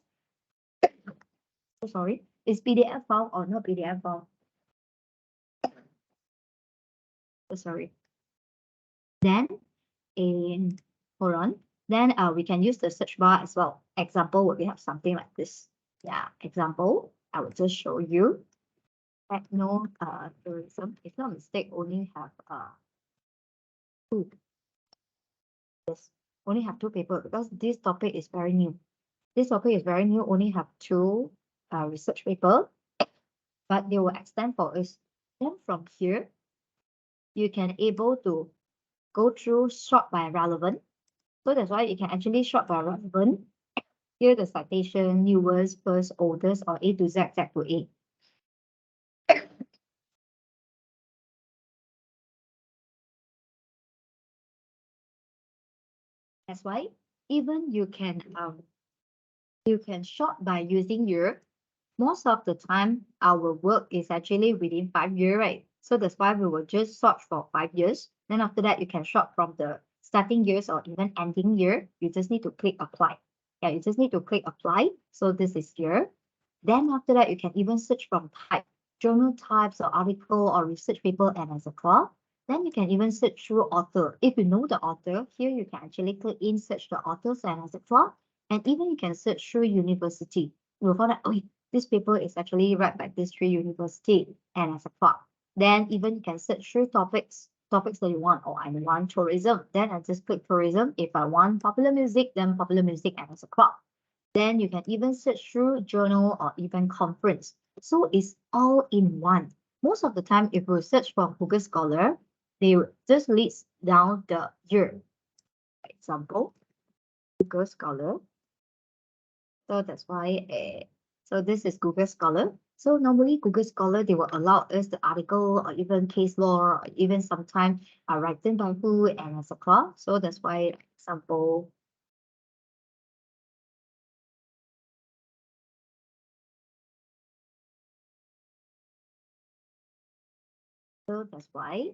So sorry, it's PDF file or not PDF file. So sorry. Then hold on. Then we can use the search bar as well. Example would we have something like this. Yeah, example. I will just show you. Techno tourism. It's not a mistake. Only have two. Yes, only have two paper because this topic is very new. This topic is very new. Only have two research paper, but they will extend for us. Then from here, you can able to go through sort by relevant. So that's why you can actually sort by relevant. Here the citation, newest, first, oldest, or A to Z, Z to A. That's why even you can sort by using year. Most of the time, our work is actually within 5 years, right? So that's why we will just sort for 5 years. Then after that, you can sort from the starting years or even ending year. You just need to click apply. Yeah, you just need to click apply. So this is year. Then after that, you can even search from type, journal types or article or research paper and etc. Then you can even search through author. If you know the author, here you can actually click in search the authors and etc. And even you can search through university. You'll find that, oh, this paper is actually read by this three university and etc. Then even you can search through topics that you want. Oh, I want tourism. Then I just click tourism. If I want popular music, then popular music and etc. Then you can even search through journal or even conference. So it's all in one. Most of the time, if we search for Google Scholar, they just list down the year. For example, Google Scholar. So that's why, so this is Google Scholar. So normally Google Scholar, they will allow us the article or even case law, or even sometimes written by who and etc. So that's why, example, so that's why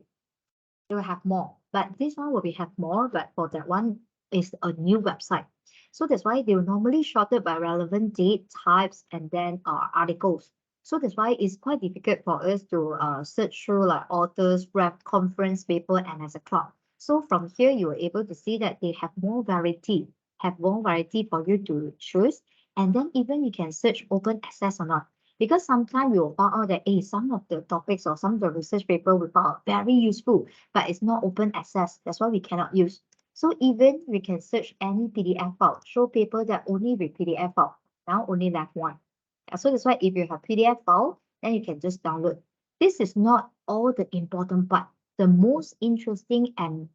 they will have more. But this one will be have more, but for that one is a new website. So that's why they will normally sorted by relevant date, types, and then articles. So that's why it's quite difficult for us to search through like authors, rep, conference, paper, and etc. So from here, you are able to see that they have more variety, for you to choose. And then even you can search open access or not. Because sometimes we will find out that some of the topics or some of the research paper we found out very useful, but it's not open access. That's why we cannot use. So even we can search any PDF file, show paper that only with PDF file. Now only left one. So that's why if you have PDF file, then you can just download. This is not all the important part. The most interesting and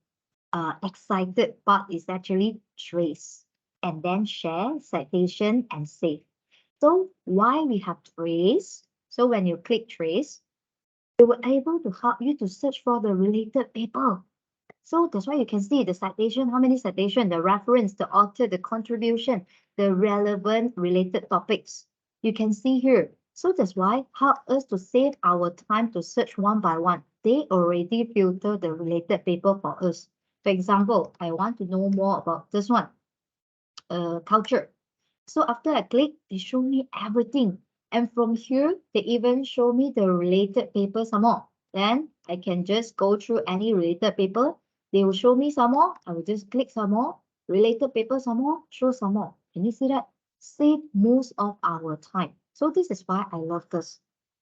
excited part is actually trace and then share, citation, and save. So why we have trace? So when you click trace, it will able to help you to search for the related paper. So that's why you can see the citation, how many citation, the reference, the author, the contribution, the relevant related topics. You can see here. So that's why help us to save our time to search one by one. They already filter the related paper for us. For example, I want to know more about this one, culture. So after I click, they show me everything. And from here, they even show me the related paper some more. Then I can just go through any related paper. They will show me some more. I will just click some more. Related paper some more, show some more. Can you see that? Save most of our time. So this is why I love this.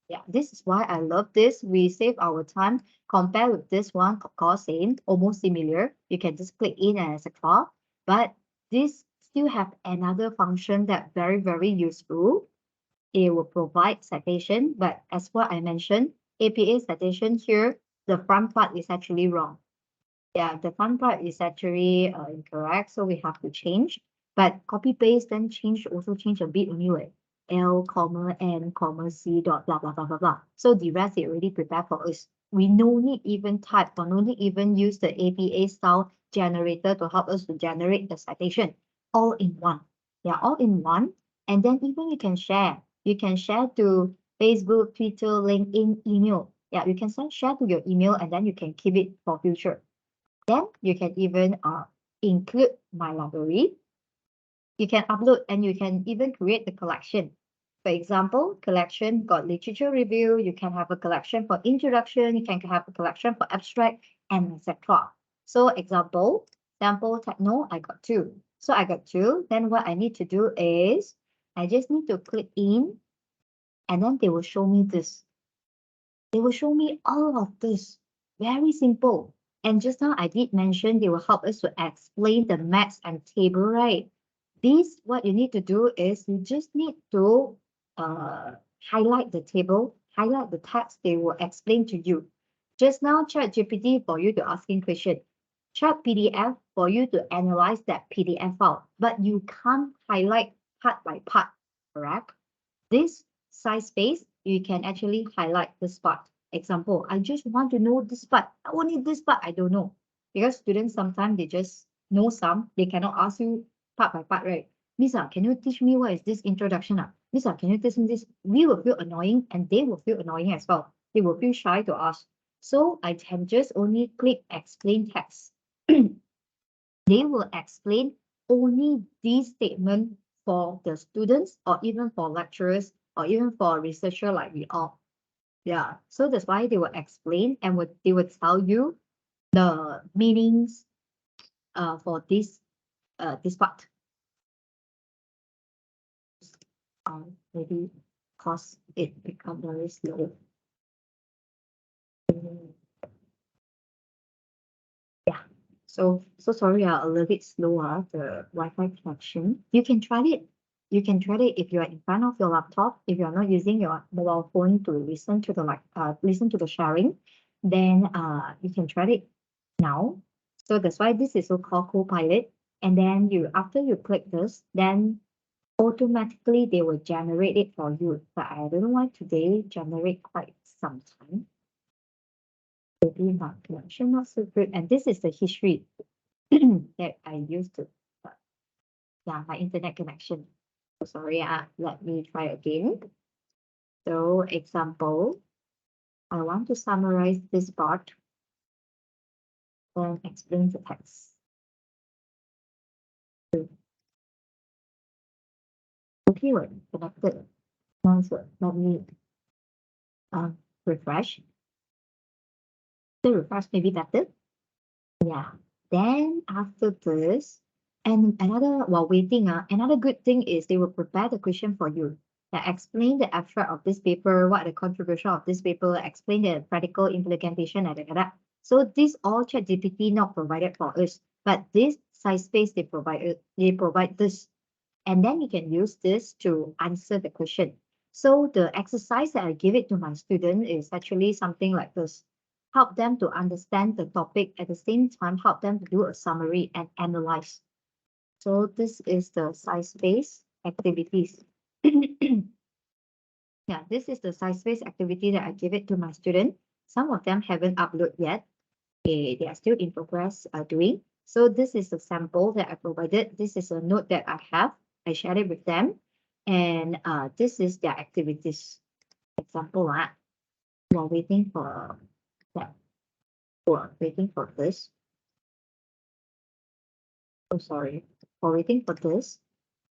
Yeah, this is why I love this. We save our time compared with this one, of course, same, almost similar. You can just click in and etc. But this still have another function that very useful. It will provide citation, but as what I mentioned, APA citation here, the front part is actually wrong. Yeah, the front part is actually incorrect, so we have to change. But copy paste then change also change a bit anyway. L, comma, N, comma, C dot blah blah blah blah blah. So the rest is already prepared for us. We no need even type or no need even use the APA style generator to help us to generate the citation. All in one. Yeah, all in one. And then even you can share. You can share to Facebook, Twitter, LinkedIn, email. Yeah, you can share to your email and then you can keep it for future. Then you can even include my library. You can upload and you can even create the collection. For example, collection got literature review. You can have a collection for introduction. You can have a collection for abstract and etc. So example, sample techno, I got 2. So I got 2. Then what I need to do is I just need to click in and then they will show me this. They will show me all of this. Very simple. And just now I did mention they will help us to explain the maps and table, right? This, what you need to do is you just need to highlight the table, highlight the text, they will explain to you. Just now, ChatGPT for you to asking question. Chat PDF for you to analyze that PDF file, but you can't highlight part by part, correct? This size space, you can actually highlight this part. Example, I just want to know this part. Only this part I don't know. Because students sometimes they just know some, they cannot ask you part by part, right? Lisa, can you teach me what is this introduction? Lisa, can you teach me this? We will feel annoying and they will feel annoying as well. They will feel shy to ask. So I can just only click explain text. They will explain only these statements for the students or even for lecturers or even for researcher like we all. Yeah, so that's why they will explain and they will tell you the meanings for this part. Maybe cause it become very slow. Yeah, so sorry, a little bit slower the Wi-Fi connection. You can try it. You can try it if you are in front of your laptop. If you are not using your mobile phone to listen to the sharing, then you can try it now. So that's why this is so called Copilot. And then after you click this, then automatically they will generate it for you. But I don't know why today generate quite some time. Maybe my connection not so good. And this is the history that I used to. Yeah, my internet connection. So sorry, let me try again. So example, I want to summarize this part, then explain the text. Okay, we're connected. Now so let me refresh. The refresh may be better. Yeah. Then after this, and another while waiting, another good thing is they will prepare the question for you. Like explain the abstract of this paper, what the contribution of this paper, explain the practical implementation, and that. So this all ChatGPT not provided for us. but this size space they provide this, and then you can use this to answer the question. So the exercise that I give it to my student is actually something like this. Help them to understand the topic, at the same time help them to do a summary and analyze. So this is the size-based activities. Yeah, this is the size-based activity that I give it to my student. Some of them haven't uploaded yet. They are still in progress doing. So this is the sample that I provided. This is a note that I have. I shared it with them. And this is their activities. Example, while waiting for that, or waiting for this. Oh, sorry. While waiting for this.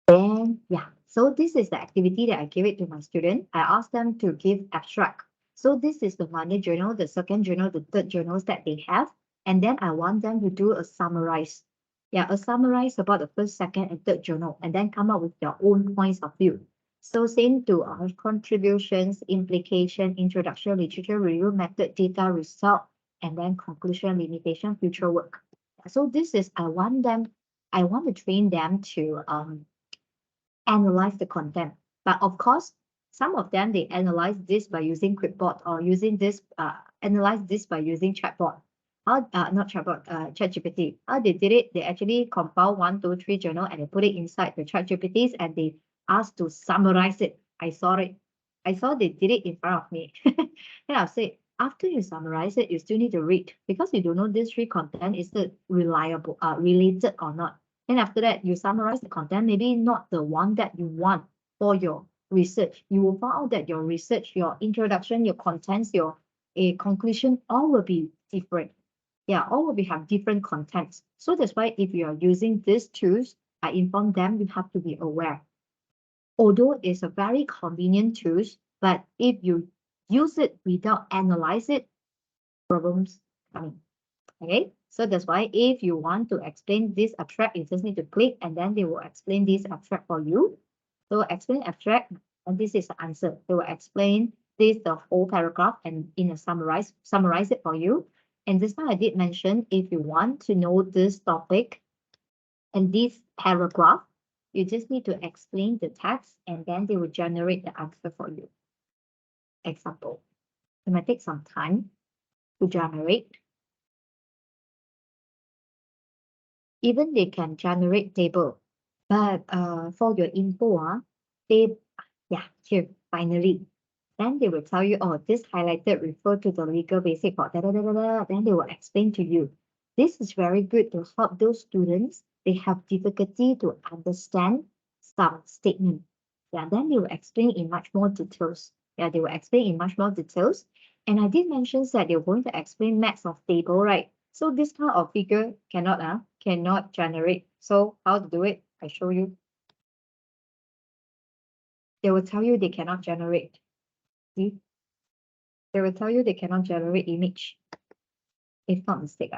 And yeah, so this is the activity that I give it to my student. I ask them to give abstract. So this is the Monday journal, the second journal, the third journals that they have. And then I want them to do a summarize. Yeah, a summarize about the first, second, and third journal, and then come up with their own points of view. So same to our contributions, implication, introduction, literature review, method, data, result, and then conclusion, limitation, future work. So this is, I want to train them to analyze the content. But of course, some of them, they analyze this by using Quipboard or using this, analyze this by using chatbot. Not chatbot, ChatGPT. How they did it, they actually compile 1, 2, 3 journal and they put it inside the ChatGPTs and they asked to summarize it. I saw it. I saw they did it in front of me. Then I'll say, after you summarize it, you still need to read because you don't know this 3 content is it reliable, related or not. And after that, you summarize the content, maybe not the one that you want for your research. You will find out that your research, your introduction, your contents, your conclusion, all will be different. Yeah, all will have different contents. So that's why if you are using these tools, I inform them you have to be aware. Although it's a very convenient tools, but if you use it without analyze it, problems coming. Okay, so that's why if you want to explain this abstract, you just need to click and then they will explain this abstract for you. So explain abstract, and this is the answer. They will explain this the whole paragraph and in a summarize it for you. And this time I did mention if you want to know this topic and this paragraph, you just need to explain the text and then they will generate the answer for you. Example, it might take some time to generate. Even they can generate table, but for your info, here, finally. Then they will tell you, oh, this highlighted refer to the legal basic for da, da, da, da, da. Then they will explain to you. This is very good to help those students. They have difficulty to understand some statement. Yeah, then they will explain in much more details. Yeah, they will explain in much more details. And I did mention that they're going to explain max of table, right? So this kind of figure cannot generate. So how to do it? I show you. They will tell you they cannot generate. See? They will tell you they cannot generate image. If not mistake.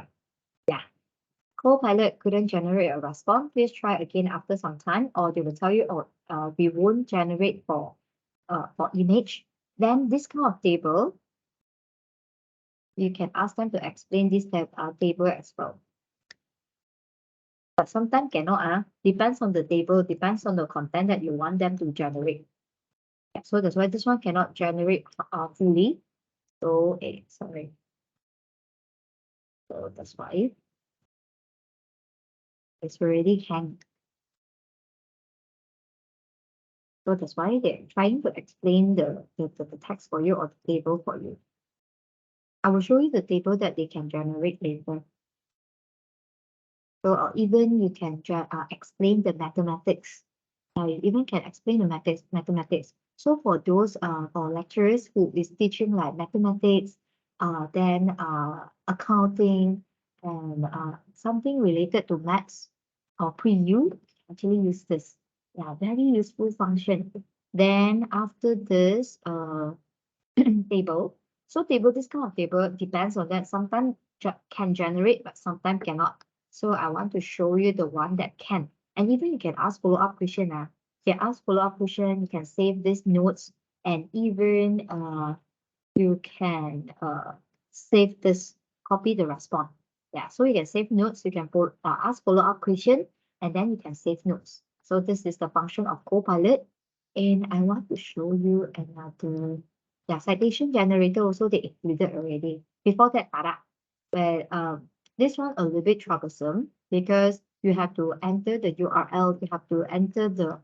Yeah. Copilot couldn't generate a response. Please try again after some time, or they will tell you, oh, we won't generate for image. Then this kind of table, you can ask them to explain this table as well. But sometimes cannot, depends on the table, depends on the content that you want them to generate. Yeah, so that's why this one cannot generate fully. So, sorry. So that's why it's already hanged. So that's why they're trying to explain the text for you or the table for you. I will show you the table that they can generate later. So even you can explain the mathematics. You even can explain the mathematics. So for those for lecturers who is teaching like mathematics, then accounting and something related to maths or pre-U, actually use this. Yeah, very useful function. Then after this table, so this kind of table depends on that. Sometimes can generate, but sometimes cannot. So I want to show you the one that can. And even you can ask follow-up question. You can ask follow-up question, you can save these notes, and even you can save this, copy the response. Yeah, so you can save notes, you can ask follow-up question, and then you can save notes. So this is the function of Copilot. And I want to show you another, yeah, citation generator also they included already. Before that, but this one a little bit troublesome because you have to enter the URL, you have to enter the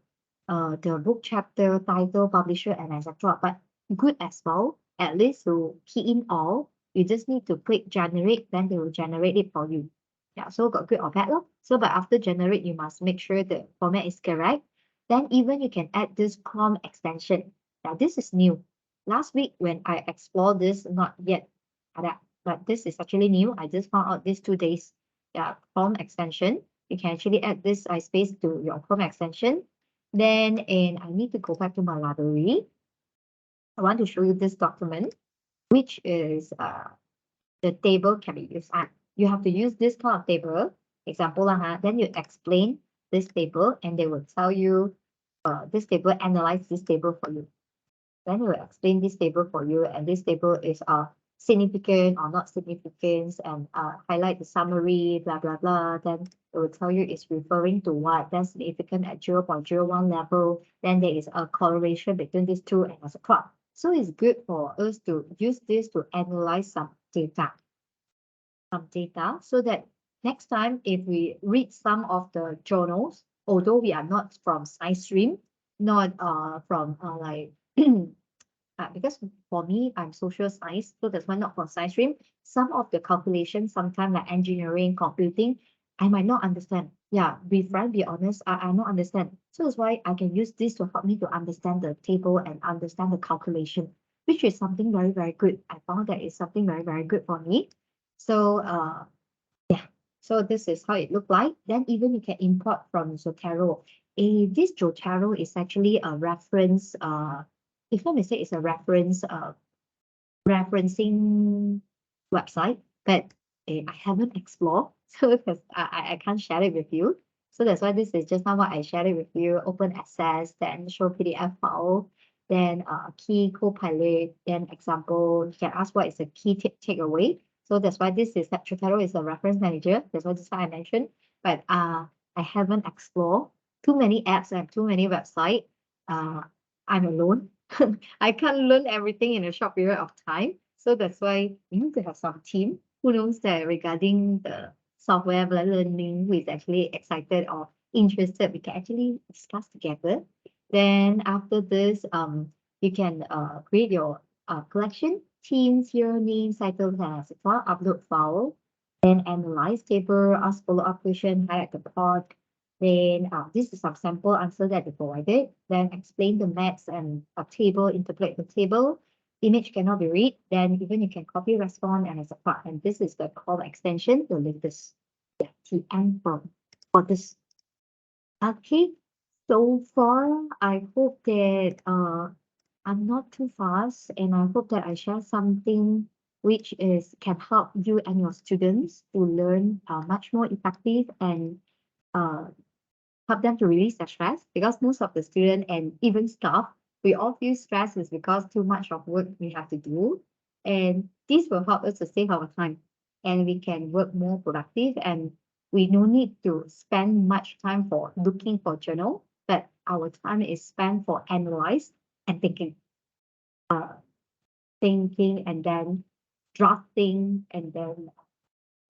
book chapter, title, publisher, and etc. But good as well, at least to key in all, you just need to click generate, then they will generate it for you. Yeah, so got good or bad lor. So but after generate, you must make sure the format is correct. Then even you can add this Chrome extension. Now this is new. Last week when I explored this, not yet ada, but this is actually new. I just found out these 2 days. Yeah, Chrome extension. You can actually add this space to your Chrome extension. Then, and I need to go back to my library. I want to show you this document, which is the table can be used at. You have to use this kind of table, example, then you explain this table and they will tell you this table, analyze this table for you. Then it will explain this table for you, and this table is significant or not significant, and highlight the summary, blah, blah, blah. Then it will tell you it's referring to what, then significant at 0.01 level. Then there is a correlation between these two and etc. So it's good for us to use this to analyze some data, so that next time if we read some of the journals, although we are not from science stream, not from like because for me, I'm social science, so that's why not from science stream. Some of the calculations, sometimes like engineering, computing, I might not understand. Yeah, be frank, be honest, I not understand. So that's why I can use this to help me to understand the table and understand the calculation, which is something very, very good. I found that is something very, very good for me. So yeah, so this is how it looked like. Then even you can import from Zotero. This Zotero is actually a reference, if I may say, it's a referencing website, but I haven't explored, so because I can't share it with you. So that's why this is just now what I shared it with you, open access, then show PDF file, then key Copilot, then example, you can ask what is the key takeaway. So that's why this is that Zotero is a reference manager. That's why this one I mentioned, but I haven't explored too many apps and too many websites. I'm alone. I can't learn everything in a short period of time. So that's why we need to have some team who knows that regarding the software learning, who is actually excited or interested, we can actually discuss together. Then after this, you can create your collection, themes, here, names, titles, and etc. Upload file, then analyze table, ask follow-up question, highlight the part. Then this is some sample answer that they provided. Then explain the maths and a table, interpret the table. Image cannot be read. Then even you can copy, respond, and etc. And this is the call extension, the latest TM for this. Okay, so far I hope that I'm not too fast, and I hope that I share something which is can help you and your students to learn much more effective and help them to release their stress, because most of the student and even staff, we all feel stress is because too much of work we have to do. And this will help us to save our time, and we can work more productive, and we no need to spend much time for looking for journal, but our time is spent for analyze and thinking. Thinking and then drafting and then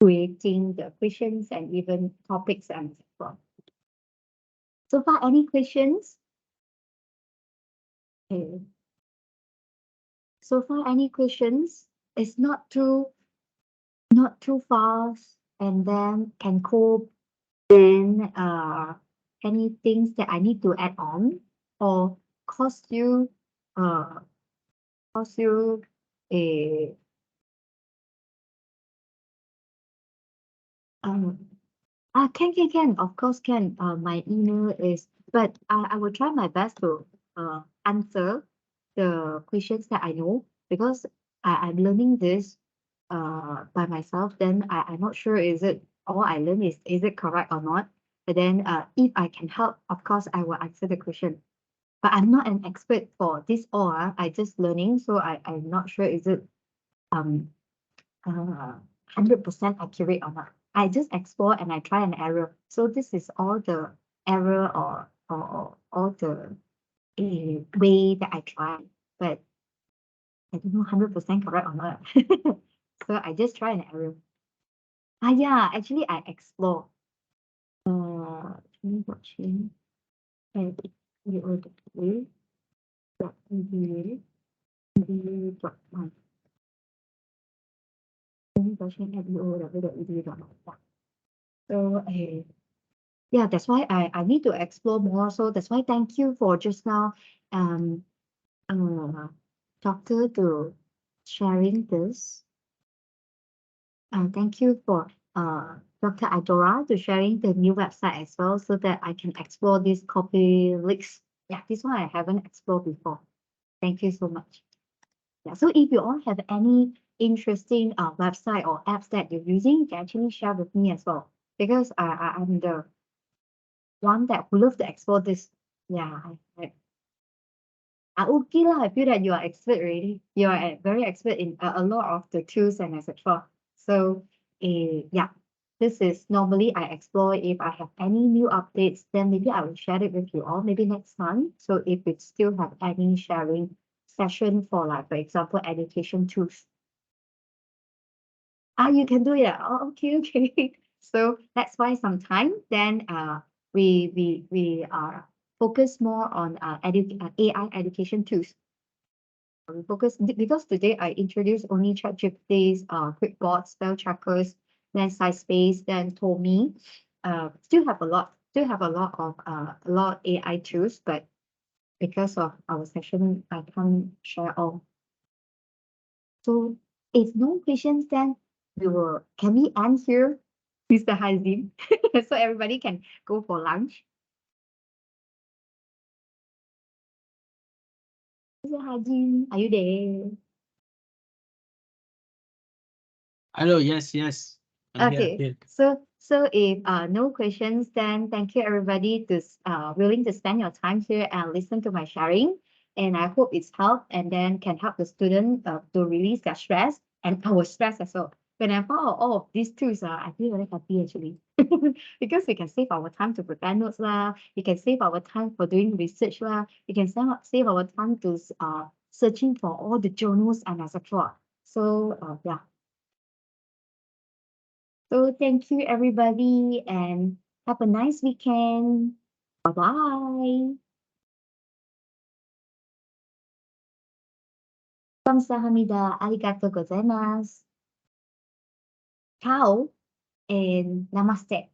creating the questions and even topics and etc. So far, any questions? Okay. So far, any questions? It's not too fast, and then can cope. Then any things that I need to add on or cost you uh cost you a um can, of course can. My email is, but I will try my best to answer the questions that I know, because I'm learning this by myself. Then I'm not sure is it all I learn is it correct or not. But then if I can help, of course I will answer the question. But I'm not an expert for this all. I just learning, so I'm not sure is it um 100% accurate or not. I just explore and I try and error. So this is all the error or all the way that I try, but I don't know 100% correct or not. So I just try and error. Yeah, actually I explore. Watching and edu.edu.my. So yeah, that's why I need to explore more. So that's why thank you for just now, Doctor, to sharing this. Thank you for Dr. Idora to sharing the new website as well, so that I can explore this copy leaks. Yeah, this one I haven't explored before. Thank you so much. Yeah, so if you all have any interesting website or apps that you're using, you can actually share with me as well, because I'm the one that would love to explore this. Yeah, okay lah. I feel that you are expert already. You are very expert in a lot of the tools and etc. So, yeah, this is normally I explore. If I have any new updates, then maybe I will share it with you all. Maybe next month. So if we still have any sharing session for, like, for example, education tools. You can do it. Oh, okay, okay. So let's find some time. Then we focus more on AI education tools. We focus because today I introduced only ChatGPT's QuickBooks, spell checkers, then SciSpace, then Tomi. Still have a lot of a lot AI tools, but because of our session, I can't share all. So if no questions, then can we end here, Mr. Hazim? So everybody can go for lunch. Mr. Hazim, are you there? Hello, yes, yes. I'm here, Okay, here. so if no questions, then thank you everybody to willing to spend your time here and listen to my sharing. And I hope it's helped and then can help the student to release their stress and our stress as well. When I found out all of these tools, I feel very happy actually. Because we can save our time to prepare notes lah, we can save our time for doing research lah, we can save our time to searching for all the journals and etc. So yeah. So thank you everybody and have a nice weekend. Bye-bye. 감사합니다. arigatou gozaimasu. Ciao and namaste.